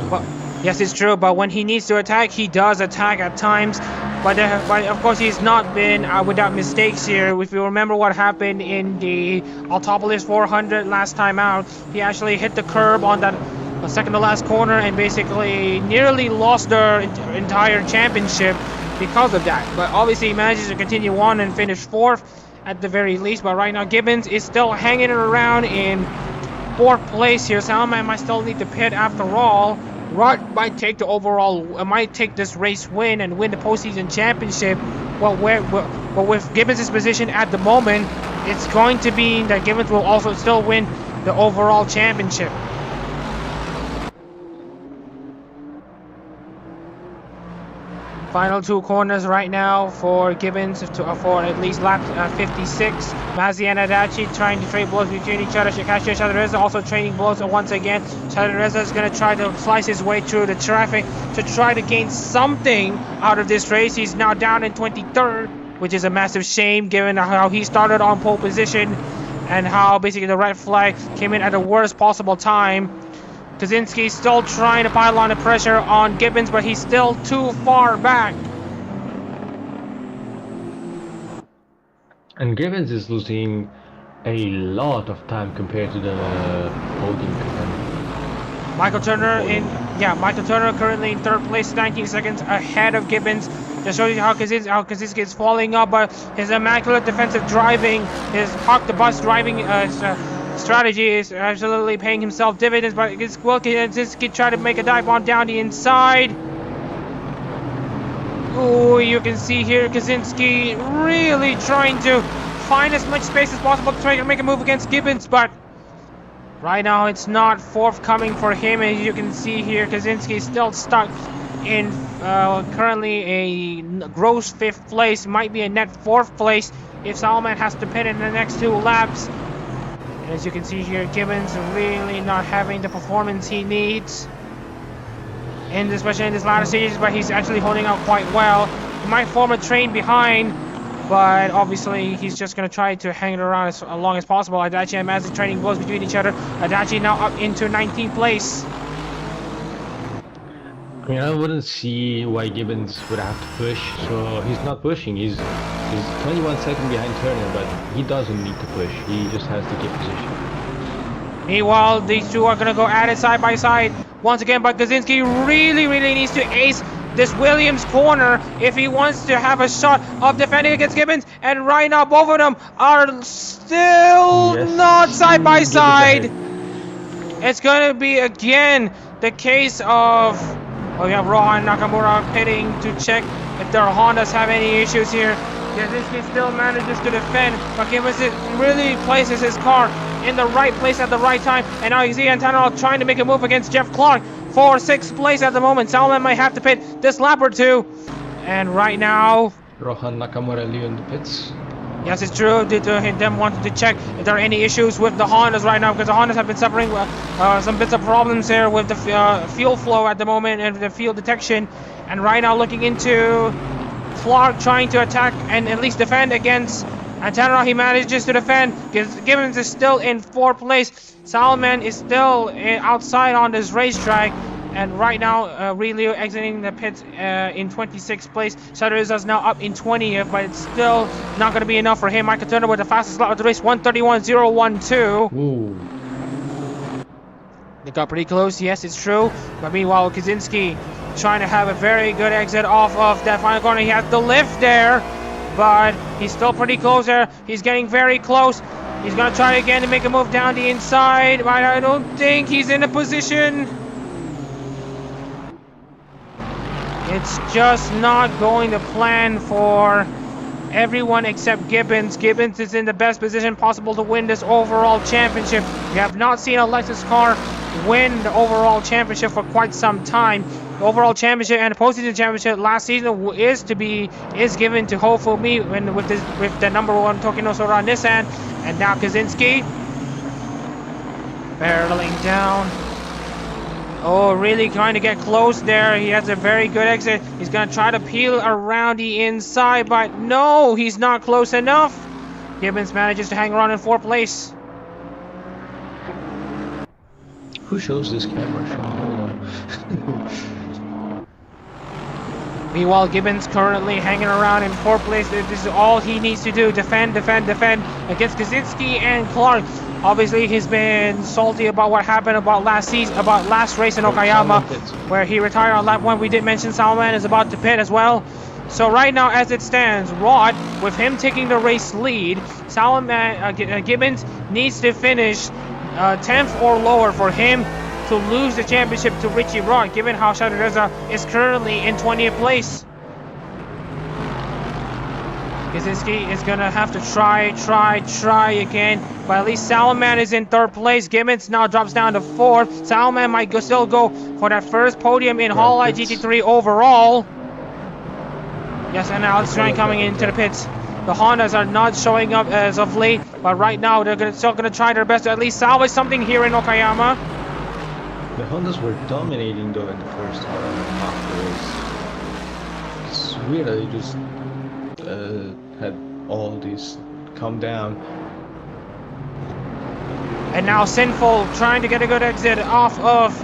Well, yes, it's true. But when he needs to attack, he does attack at times. But of course, he's not been without mistakes here. If you remember what happened in the Autopolis 400 last time out, he actually hit the curb on that second to last corner and basically nearly lost their entire championship because of that. But obviously he manages to continue on and finish 4th at the very least. But right now Gibbons is still hanging around in 4th place here. Salman might still need to pit after all. Rudd might take the might take this race win and win the postseason championship. But with Gibbons' position at the moment, it's going to be that Gibbons will also still win the overall championship. Final 2 corners right now for Gibbons for at least lap 56. Mazzi and Adachi trying to trade blows between each other. Shikashi Shadareza also trading blows once again. Shadareza is going to try to slice his way through the traffic to try to gain something out of this race. He's now down in 23rd, which is a massive shame given how he started on pole position and how basically the red flag came in at the worst possible time. Kaczynski still trying to pile on the pressure on Gibbons, but he's still too far back. And Gibbons is losing a lot of time compared to the podium contender. Michael Turner currently in 3rd place, 19 seconds ahead of Gibbons. Just shows you how Kaczynski is falling up, but his immaculate defensive driving, his park the bus driving strategy is absolutely paying himself dividends. But Kaczynski try to make a dive on down the inside. Oh, you can see here Kaczynski really trying to find as much space as possible to try to make a move against Gibbons, but right now it's not forthcoming for him. As you can see here, Kaczynski is still stuck in currently a gross 5th place, might be a net 4th place if Salman has to pit in the next 2 laps. And as you can see here, Gibbons really not having the performance he needs, and especially in this latter stages, but he's actually holding out quite well. He might form a train behind, but obviously he's just going to try to hang it around as long as possible. Adachi and Mazzi trading blows between each other. Adachi now up into 19th place. I mean, I wouldn't see why Gibbons would have to push, so he's not pushing. He's 21 seconds behind Turner, but he doesn't need to push. He just has to get position. Meanwhile, these two are going to go at it side by side once again, but Kaczynski really needs to ace this Williams corner if he wants to have a shot of defending against Gibbons. And right now, both of them are still not side by side. It's going to be again the case of... Oh, we have Rohan Nakamura pitting to check if their Hondas have any issues here. Kaczynski still manages to defend, but Gibbons really places his car in the right place at the right time. And now you see Antonello trying to make a move against Jeff Clark for 6th place at the moment. Salman might have to pit this lap or two. And right now... Rohan Nakamura leaving the pits. Yes, it's true. Due to them wanting to check if there are any issues with the Hondas right now, because the Hondas have been suffering some bits of problems here with the fuel flow at the moment and the fuel detection. And right now looking into Clark trying to attack and at least defend against Antenna. He manages to defend. Gibbons is still in 4th place. Salman is still outside on this racetrack. And right now, Relio exiting the pits in 26th place. Shutters is now up in 20th, but it's still not going to be enough for him. Michael Turner with the fastest lap of the race, 1:31.012. Ooh. They got pretty close, yes, it's true. But meanwhile, Kaczynski trying to have a very good exit off of that final corner. He has the lift there, but he's still pretty close there. He's getting very close. He's going to try again to make a move down the inside, but I don't think he's in a position. It's just not going to plan for everyone except Gibbons. Gibbons is in the best position possible to win this overall championship. We have not seen a Lexus car win the overall championship for quite some time. The overall championship and the postseason championship last season is given to Hofumi with the number 1 Tokyo Sora Nissan, and now Kaczynski barreling down. Oh, really trying to get close there. He has a very good exit. He's going to try to peel around the inside, but no, he's not close enough. Gibbons manages to hang around in 4th place. Who shows this camera shot? Hold on. Meanwhile, Gibbons currently hanging around in 4th place. This is all he needs to do. Defend against Kaczynski and Clark. Obviously, he's been salty about what happened about last race in Okayama, where he retired on lap 1. We did mention Salman is about to pit as well. So right now, as it stands, Rod, with him taking the race lead, Gibbons needs to finish 10th or lower for him to lose the championship to Richie Rod, given how Shadureza is currently in 20th place. Kaczynski is going to have to try again, but at least Salman is in 3rd place. Gibbons now drops down to 4th. Salman might still go for that first podium in Hololive GT3 overall. Yes, and now Alex Ryan coming into the pits. The Hondas are not showing up as of late, but right now they're still going to try their best to at least salvage something here in Okayama. The Hondas were dominating though in the first half of the race. It's weird that they just had all these come down. And now Sinful trying to get a good exit off of,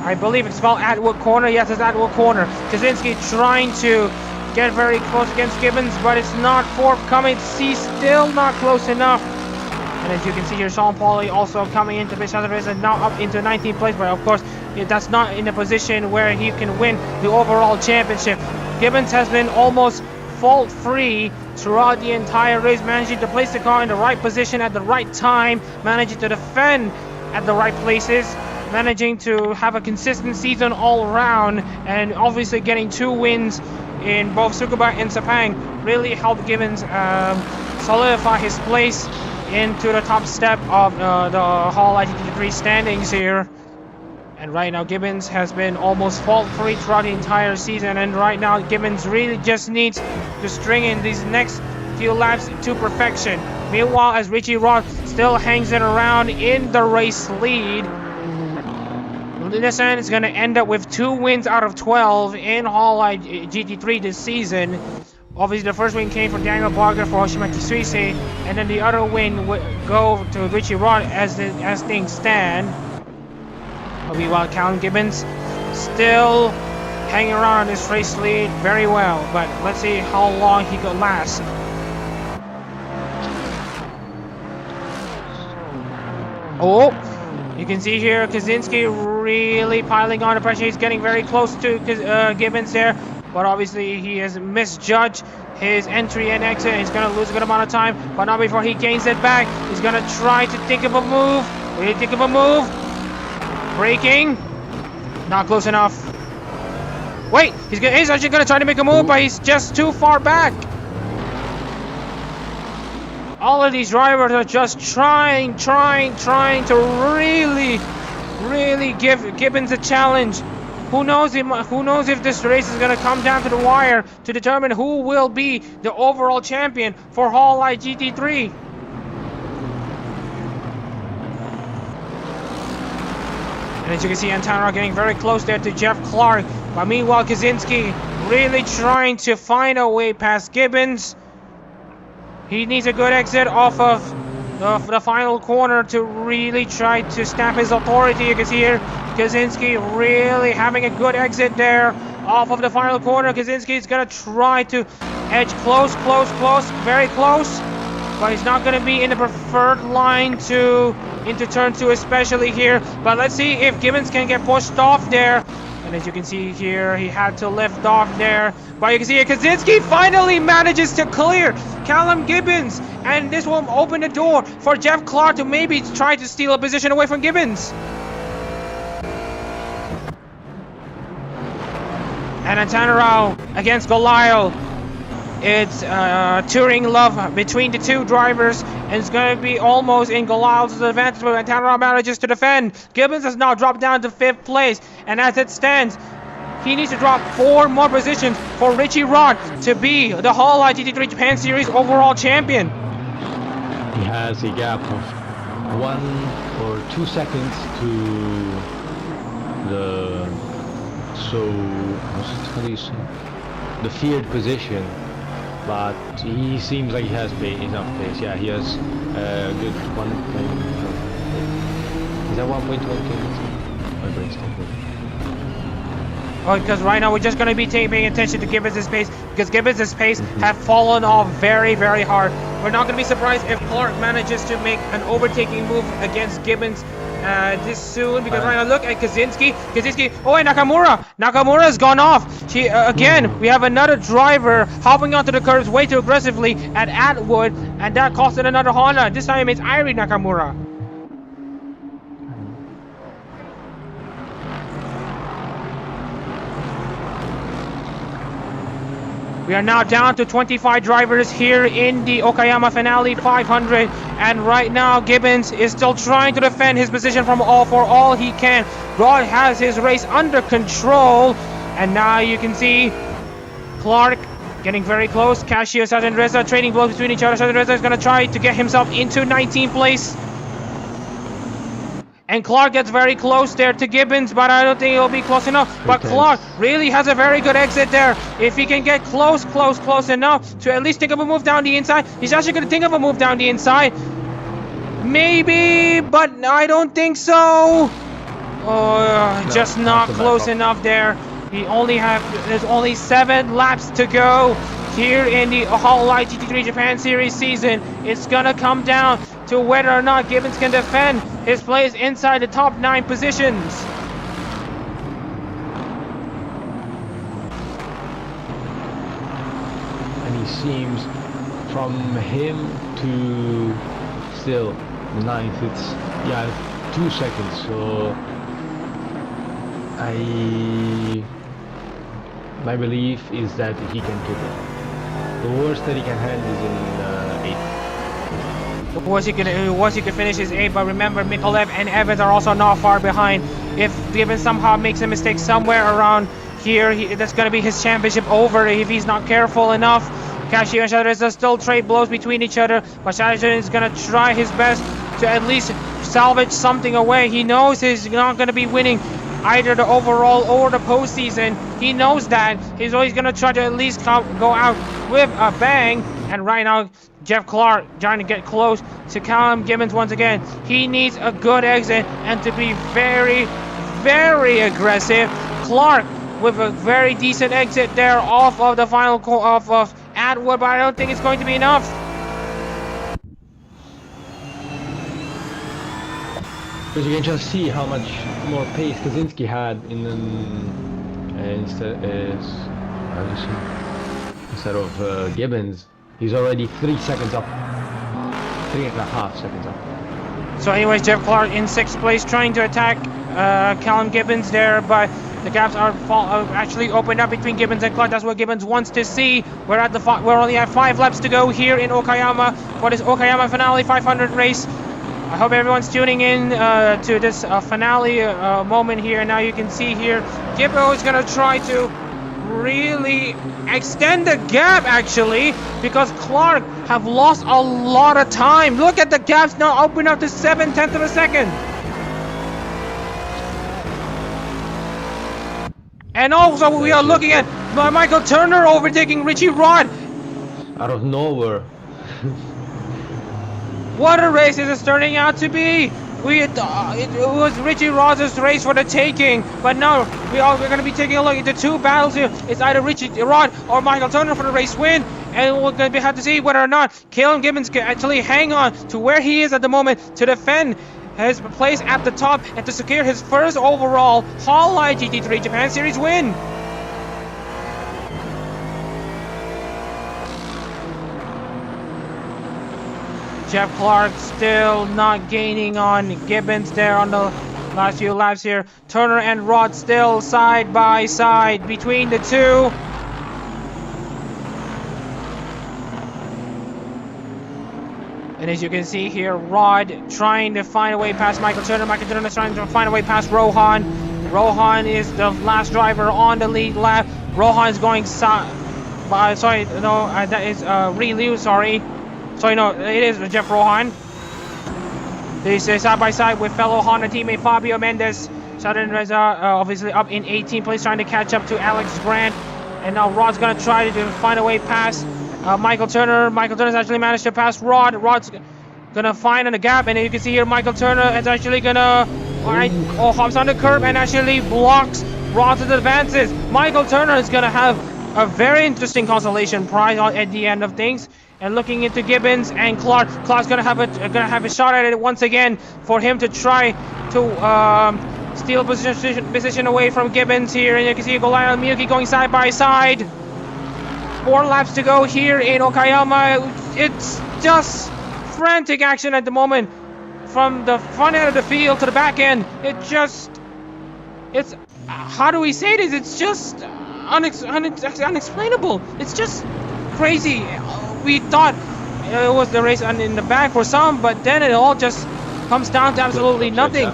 I believe it's called Atwood Corner. Yes, it's Atwood Corner. Kaczynski trying to get very close against Gibbons, but it's not forthcoming. He's still not close enough. And as you can see here, Sean Pauly also coming into this other race and now up into 19th place, but of course that's not in a position where he can win the overall championship. Gibbons has been almost fault-free throughout the entire race, managing to place the car in the right position at the right time, managing to defend at the right places, managing to have a consistent season all around, and obviously getting 2 wins in both Tsukuba and Sepang really helped Gibbons solidify his place into the top step of the Hololive GT3 standings here. And right now Gibbons has been almost fault-free throughout the entire season, and right now Gibbons really just needs to string in these next few laps to perfection. Meanwhile, as Richie Rod still hangs it around in the race lead, Nissan is going to end up with 2 wins out of 12 in Hololive GT3 this season. Obviously, the first win came from Daniel Barger for Hoshimaki Suisei, and then the other win would go to Richie Rod as things stand. Meanwhile, Callum Gibbons still hanging around on this race lead very well, but let's see how long he could last. Oh, you can see here Kaczynski really piling on the pressure. He's getting very close to Gibbons there, but obviously he has misjudged his entry and exit. He's going to lose a good amount of time, but not before he gains it back. He's going to try to think of a move. Really think of a move. Braking. Not close enough. Wait, he's actually going to try to make a move, but he's just too far back. All of these drivers are just trying to really give Gibbons a challenge. Who knows if this race is going to come down to the wire to determine who will be the overall champion for Hololive GT3. And as you can see, Antonov getting very close there to Jeff Clark. But meanwhile, Kaczynski really trying to find a way past Gibbons. He needs a good exit off of the final corner to really try to stamp his authority. You can see here, Kaczynski really having a good exit there off of the final corner. Kaczynski is going to try to edge close, very close. But he's not going to be in the preferred line into turn 2 especially here. But let's see if Gibbons can get pushed off there. And as you can see here, he had to lift off there. But you can see here, Kaczynski finally manages to clear Callum Gibbons. And this will open the door for Jeff Clark to maybe try to steal a position away from Gibbons. And Antanarao against Goliath. It's touring love between the two drivers, and it's going to be almost in Goliath's advantage, but Antanarao manages to defend. Gibbons has now dropped down to 5th place, and as it stands, he needs to drop 4 more positions for Richie Rod to be the Hololive GT3 Japan Series overall champion. He has a gap of 1 or 2 seconds to the feared position. But he seems like he has enough pace. Yeah, he has a good 1 point. Is that 1.1 km? Oh, because right now we're just going to be paying attention to Gibbons' pace, because Gibbons' pace have fallen off very, very hard. We're not going to be surprised if Clark manages to make an overtaking move against Gibbons this soon, because right now look at Kaczynski. Oh, and Nakamura's gone off. Again, we have another driver hopping onto the curves way too aggressively at Atwood, and that costed another Honda. This time it's Irie Nakamura. We are now down to 25 drivers here in the Okayama Finale 500, and right now Gibbons is still trying to defend his position for all he can. Rod has his race under control, and now you can see Clark getting very close. Cascio, Sergeant Reza trading blows between each other. Sergeant Reza is going to try to get himself into 19th place. And Clark gets very close there to Gibbons, but I don't think he'll be close enough. But Clark really has a very good exit there. If he can get close enough to at least think of a move down the inside, he's actually going to think of a move down the inside. Maybe, but I don't think so. Just not close enough there. There's only 7 laps to go here in the Hololive GT3 Japan Series season. It's going to come down to whether or not Gibbons can defend his place inside the top 9 positions. And he seems from him to still 9th, it's 2 seconds, so my belief is that he can keep it. The worst that he can handle is in 8th. Of course he could finish his 8th, but remember Mikolev and Evans are also not far behind. If Gibbons somehow makes a mistake somewhere around here, that's going to be his championship over if he's not careful enough. Cascio and Shadreza still trade blows between each other, but Shadreza is going to try his best to at least salvage something away. He knows he's not going to be winning either the overall or the postseason. He knows that. He's always going to try to at least go out with a bang. And right now, Jeff Clark trying to get close to Callum Gibbons once again. He needs a good exit and to be very, very aggressive. Clark with a very decent exit there off of the final of Atwood, but I don't think it's going to be enough. Because you can just see how much more pace Kaczynski had instead of Gibbons. He's already 3 seconds up, 3.5 seconds up. So anyways, Jeff Clark in 6th place trying to attack Callum Gibbons there, but the gaps are actually opened up between Gibbons and Clark. That's what Gibbons wants to see. We're only at 5 laps to go here in Okayama for this Okayama Finale 500 race. I hope everyone's tuning in to this finale moment here. Now you can see here, Gibbo is gonna try to really extend the gap actually, because Clark have lost a lot of time. Look at the gaps now open up to 7/10 of a second. And also we are looking at Michael Turner overtaking Richie Rod. Out of nowhere. What a race is this turning out to be! It was Richie Rod's race for the taking, but now we're going to be taking a look into two battles here. It's either Richie Rod or Michael Turner for the race win, and we're going to have to see whether or not Kalen Gibbons can actually hang on to where he is at the moment to defend his place at the top and to secure his first overall Hololive GT3 Japan Series win. Jeff Clark still not gaining on Gibbons there on the last few laps here. Turner and Rod still side by side between the two. And as you can see here, Rod trying to find a way past Michael Turner. Michael Turner is trying to find a way past Rohan. Rohan is the last driver on the lead lap. Rohan's going that is Ri Liu, sorry. Sorry, no, it is Jeff Rohan. He's side by side with fellow Honda teammate Fabio Mendes. Southern Reza obviously up in 18th place, trying to catch up to Alex Grant. And now Rod's going to try to find a way past Michael Turner. Michael Turner's actually managed to pass Rod. Rod's going to find the gap. And you can see here Michael Turner is actually going to hops on the curb and actually blocks Rod's advances. Michael Turner is going to have a very interesting consolation prize at the end of things. And looking into Gibbons and Clark. Clark's gonna have a shot at it once again for him to try to steal position away from Gibbons here. And you can see Goliath and Miyuki going side by side. 4 laps to go here in Okayama. It's just frantic action at the moment, from the front end of the field to the back end. It's how do we say this? It's just unexplainable. It's just crazy. We thought it was the race in the back for some, but then it all just comes down to absolutely nothing.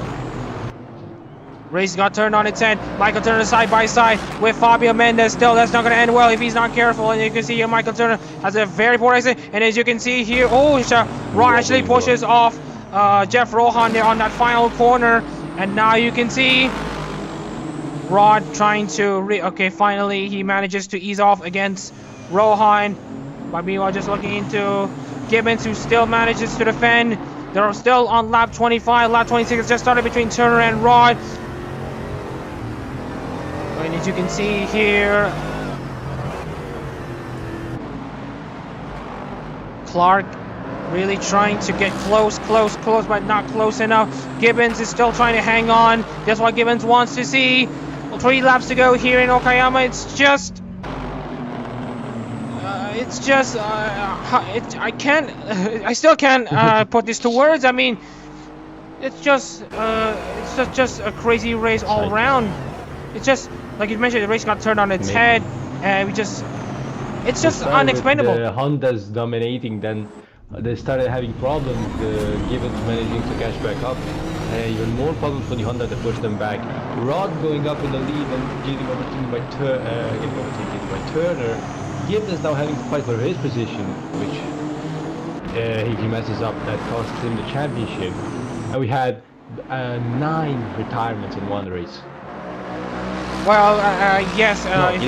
Race got turned on its head. Michael Turner side by side with Fabio Mendes. Still, that's not going to end well if he's not careful. And you can see here Michael Turner has a very poor exit. And as you can see here, Rod actually pushes off Jeff Rohan there on that final corner. And now you can see Rod trying to finally he manages to ease off against Rohan. But meanwhile, just looking into Gibbons, who still manages to defend. They're still on lap 25. Lap 26 has just started between Turner and Rod. And as you can see here, Clark really trying to get close, but not close enough. Gibbons is still trying to hang on. That's what Gibbons wants to see. 3 laps to go here in Okayama. I still can't put this to words. I mean, it's just a crazy race all around. It's just like you mentioned, the race got turned on its head, and it's just unexplainable. The Honda's dominating, then they started having problems. Gibbons managing to catch back up, and even more problems for the Honda to push them back. Rod going up in the lead and getting overtaken by Turner. Gibbons now having to fight for his position, which he messes up, that costs him the championship. And we had 9 retirements in one race. Well, yes, 11.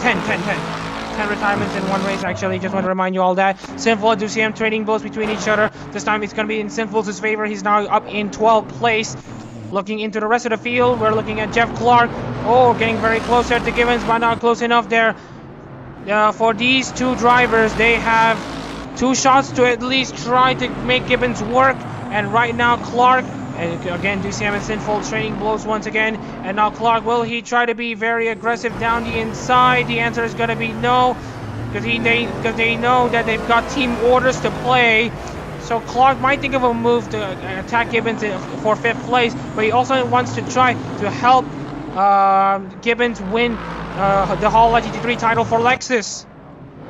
10 retirements in one race, actually. Just want to remind you all that. Sinful and DCM trading blows between each other. This time it's going to be in Sinful's favor. He's now up in 12th place. Looking into the rest of the field, we're looking at Jeff Clark. Oh, getting very close there to Gibbons, but not close enough there. For these 2 drivers, they have 2 shots to at least try to make Gibbons work. And right now, Clark, and again, DCM and Sinful trading blows once again. And now Clark, will he try to be very aggressive down the inside? The answer is going to be no, because they know that they've got team orders to play. So Clark might think of a move to attack Gibbons for 5th place, but he also wants to try to help Gibbons win the Hololive GT3 title for Lexus.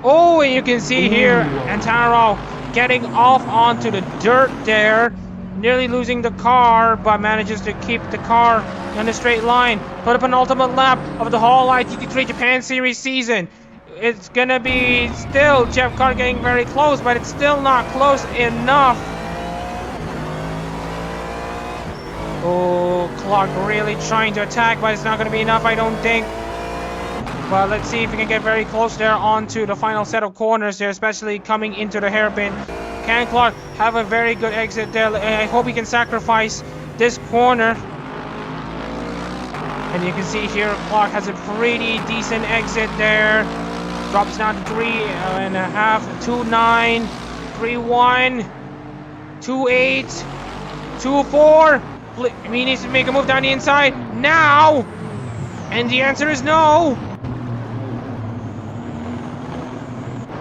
Oh, and you can see here Antaro getting off onto the dirt there. nearly losing the car, but manages to keep the car in a straight line for the penultimate lap of the Hololive GT3 Japan Series season. It's gonna be still Jeff Clark getting very close, but it's still not close enough. Oh, Clark really trying to attack, but it's not gonna be enough, I don't think. But let's see if we can get very close there onto the final set of corners there, especially coming into the hairpin. Can Clark have a very good exit there? I hope he can sacrifice this corner. And you can see here Clark has a pretty decent exit there. Drops down to 3.5, 2.9, 3.1, 2.8, 2.4. He needs to make a move down the inside now. And the answer is no.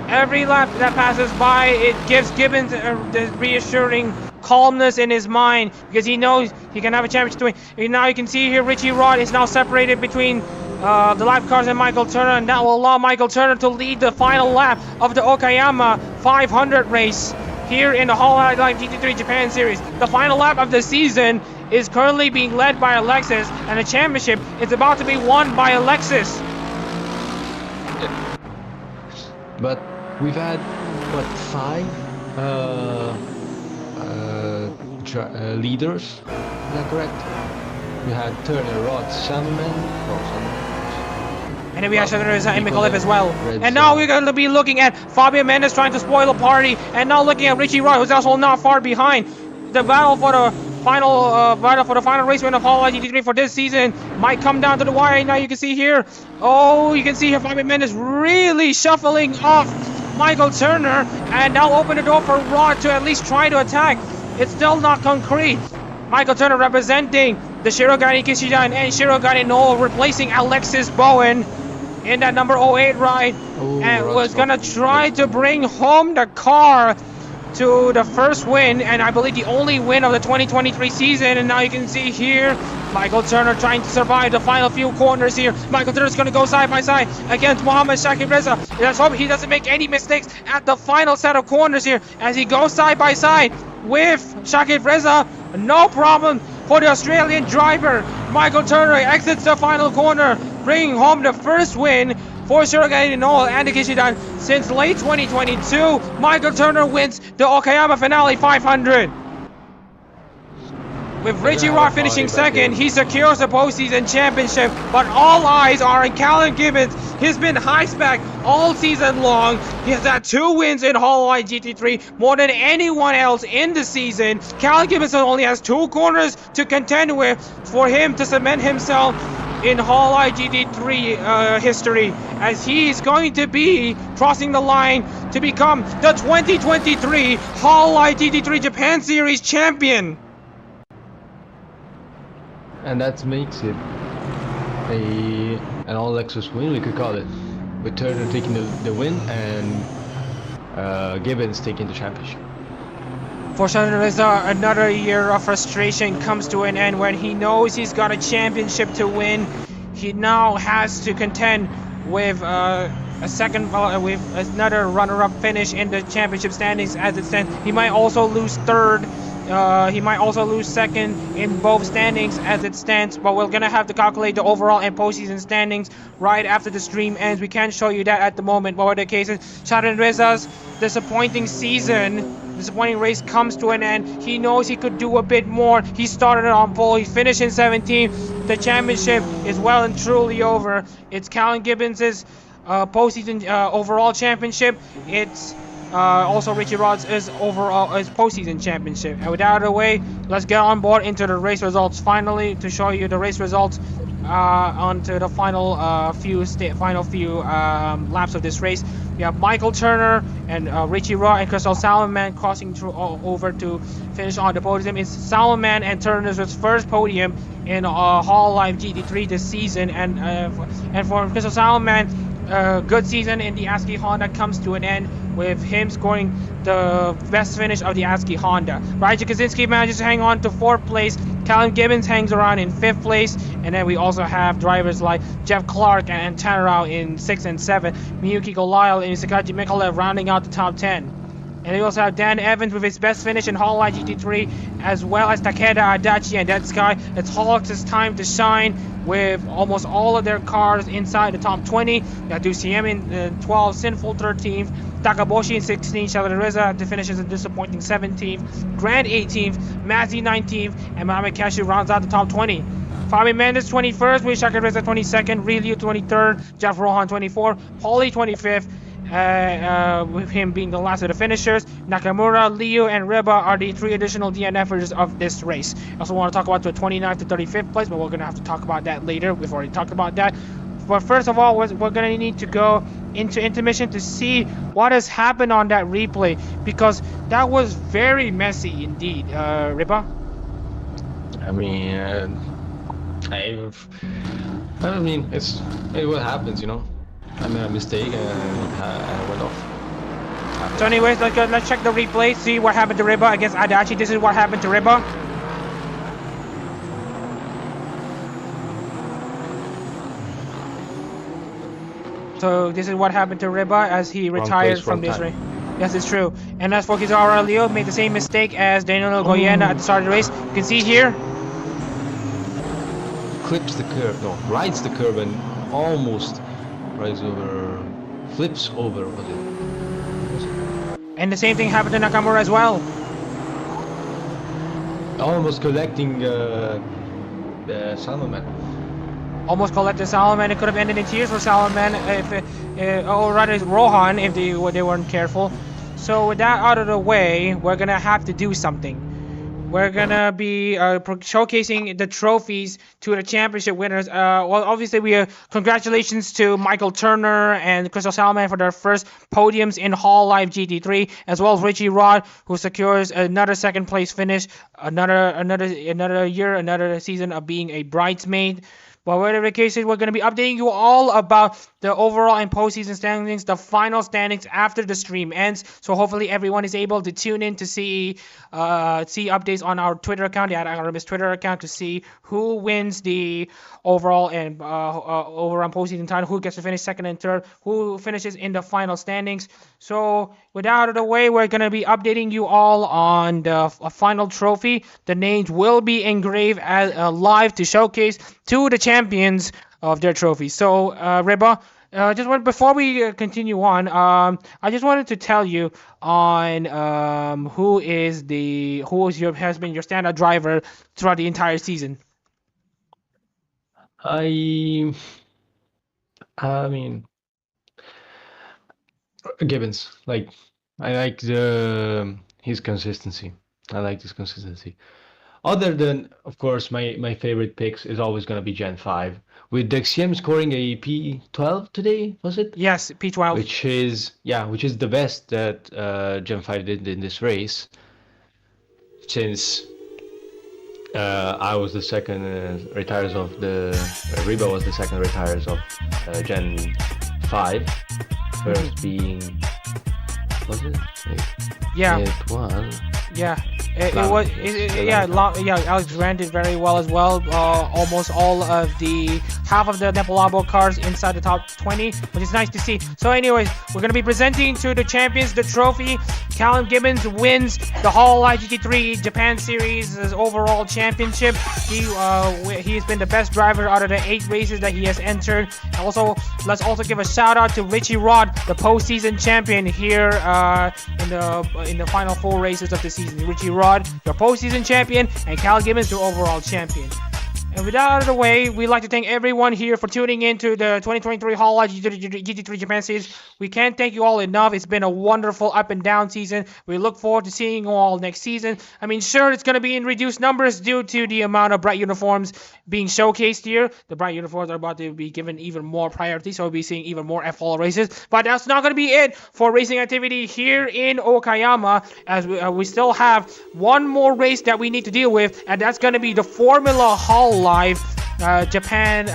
Every lap that passes by, it gives Gibbons the reassuring calmness in his mind, because he knows he can have a championship to win. And now you can see here Richie Rod is now separated between the lap cars and Michael Turner, and that will allow Michael Turner to lead the final lap of the Okayama 500 race here in the Hololive GT3 Japan Series. The final lap of the season is currently being led by Alexis, and the championship is about to be won by Alexis. But we've had, what, 5 leaders? Is that correct? We had Turner, Rod, Salmon, and then we have Shadareza and Mikolev as well. And now we're going to be looking at Fabio Mendes trying to spoil the party, and now looking at Richie Roy, who's also not far behind. The battle for the final race win of Hololive GT3 for this season might come down to the wire. Now you can see here, you can see here Fabio Mendes really shuffling off Michael Turner, and now open the door for Rod to at least try to attack. It's still not concrete. Michael Turner representing the Shirogane Kishida and Shirogane Noel, replacing Alexis Bowen in that number 08 ride, and was gonna try to bring home the car to the first win, and I believe the only win of the 2023 season. And now you can see here Michael Turner trying to survive the final few corners here. Michael Turner is going to go side by side against Mohamed Shakib Reza. Let's hope he doesn't make any mistakes at the final set of corners here as he goes side by side with Shakib Reza. No problem for the Australian driver. Michael Turner exits the final corner, bringing home the first win for Shirogane Noel and the Kishidan since late 2022. Michael Turner wins the Okayama Finale 500. With Richie Rock finishing second, he secures the postseason championship, but all eyes are on Callum Gibbons. He's been high-spec all season long. He has had 2 wins in Hololive GT3, more than anyone else in the season. Callum Gibbons only has 2 corners to contend with for him to cement himself in Hololive GT3 history, as he is going to be crossing the line to become the 2023 Hololive GT3 Japan Series champion. And that makes it an all-Lexus win, we could call it, with Turner taking the win and Gibbons taking the championship. For Shadareza, another year of frustration comes to an end when he knows he's got a championship to win. He now has to contend with with another runner-up finish in the championship standings as it stands. He might also lose third. He might also lose second in both standings as it stands, but we're gonna have to calculate the overall and postseason standings right after the stream ends. We can't show you that at the moment, but whatever the case is, Shadarreza's disappointing race comes to an end. He knows he could do a bit more. He started on pole, he finished in 17th. The championship is well and truly over. It's Callum Gibbons' postseason overall championship. It's also Richie Rod's overall postseason championship. And with that out of the way, let's get on board into the race results finally to show you the race results onto the final few laps of this race. We have Michael Turner and Richie Rod and Crystal Salomon crossing through over to finish on the podium. It's Salomon and Turner's first podium in Hololive GT3 this season, and for Crystal Salomon, good season in the ASCII Honda comes to an end with him scoring the best finish of the ASCII Honda. Raja Kaczynski manages to hang on to 4th place. Callum Gibbons hangs around in 5th place, and then we also have drivers like Jeff Clark and Tanarao in 6th and 7th. Miyuki Golisle and Sakaji Mikolev rounding out the top 10. And we also have Dan Evans with his best finish in Hololive GT3, as well as Takeda Adachi and that guy. It's Hololive's time to shine with almost all of their cars inside the top 20. We got DCM in 12, Sinful 13th, Takaboshi in 16th, Shalareza to finish as a disappointing 17th, Grant 18th, Mazzy 19th, and Mohamed Cashew rounds out the top 20. Fabi Mendes 21st, with Shalareza 22nd, Ryu 23rd, Jeff Rohan 24th, Paulie 25th, with him being the last of the finishers. Nakamura, Liu, and Reba are the 3 additional DNFers of this race. I also want to talk about the 29th to 35th place, but we're going to have to talk about that later. We've already talked about that. But first of all, we're going to need to go into intermission to see what has happened on that replay, because that was very messy indeed. Reba? I mean, it's what happens, you know. I made a mistake and I went off. So anyways, let's check the replay, see what happened to Reba against Adachi. This is what happened to Reba. So this is what happened to Reba as he retired from this race. Yes, it's true. And as for Kizaru Leo, made the same mistake as Daniel Goyena at the start of the race. You can see here. Clips the curve, no, rides the curve and almost rides over, flips over, was it? And the same thing happened to Nakamura as well. Almost collecting Salomon. Almost collected Salomon. It could have ended in tears for Salomon if, or rather Rohan, if they weren't careful. So with that out of the way, we're gonna have to do something. We're gonna be showcasing the trophies to the championship winners. Well, obviously, congratulations to Michael Turner and Crystal Salman for their first podiums in Hololive GT3, as well as Richie Rod, who secures another second place finish, another year, another season of being a bridesmaid. But whatever the case is, we're going to be updating you all about the overall and postseason standings, the final standings after the stream ends. So hopefully everyone is able to tune in to see updates on our Twitter account, the Adak-RMS Twitter account, to see who wins the overall and overall postseason title, who gets to finish second and third, who finishes in the final standings. So with that out of the way, we're going to be updating you all on the final trophy. The names will be engraved as live to showcase to the champions of their trophy. So Reba, before we continue on, I just wanted to tell you on who has been your standout driver throughout the entire season. I mean, Gibbons. Like, I like his consistency. I like his consistency. Other than, of course, my favorite picks is always going to be Gen 5. With DXM scoring a P12 today, was it? Yes, P12. Which is the best that Gen 5 did in this race. Since I was the second retires of Reba was the second retires of Gen 5. First being, was it? Yeah. It was. Yeah. Alex Grant did very well as well. Almost all of half of the Nepalabo cars inside the top 20, which is nice to see. So anyways, we're going to be presenting to the champions the trophy. Callum Gibbons wins the Hololive GT3 Japan Series overall championship. He's been the best driver out of the 8 races that he has entered. Also, let's also give a shout out to Richie Rod, the postseason champion here in the final 4 races of the season. Richie Rod, your postseason champion, and Cal Gibbons, your overall champion. And with that out of the way, we'd like to thank everyone here for tuning in to the 2023 Hololive GT3 Japan Series. We can't thank you all enough. It's been a wonderful up and down season. We look forward to seeing you all next season. I mean, sure, it's going to be in reduced numbers due to the amount of bright uniforms being showcased here. The bright uniforms are about to be given even more priority, so we'll be seeing even more F-Hall races. But that's not going to be it for racing activity here in Okayama, as we still have one more race that we need to deal with, and that's going to be the Formula Hololive Japan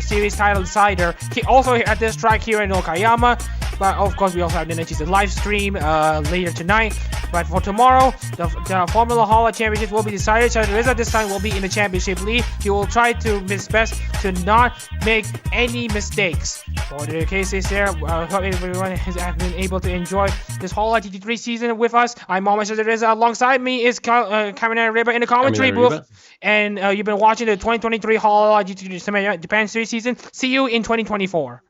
series title decider. Also at this track here in Okayama. But of course, we also have the Nechi's live stream later tonight. But for tomorrow, the Formula Hololive Championship will be decided. Shalareza this time will be in the championship lead. He will try to his best to not make any mistakes. Well, the case is there. I hope everyone has been able to enjoy this Hololive GT3 season with us. I'm Mama Teresa. Alongside me is Kamina Riba in the commentary booth. And you've been watching the 2023 Hololive GT3 Japan Series season. See you in 2024.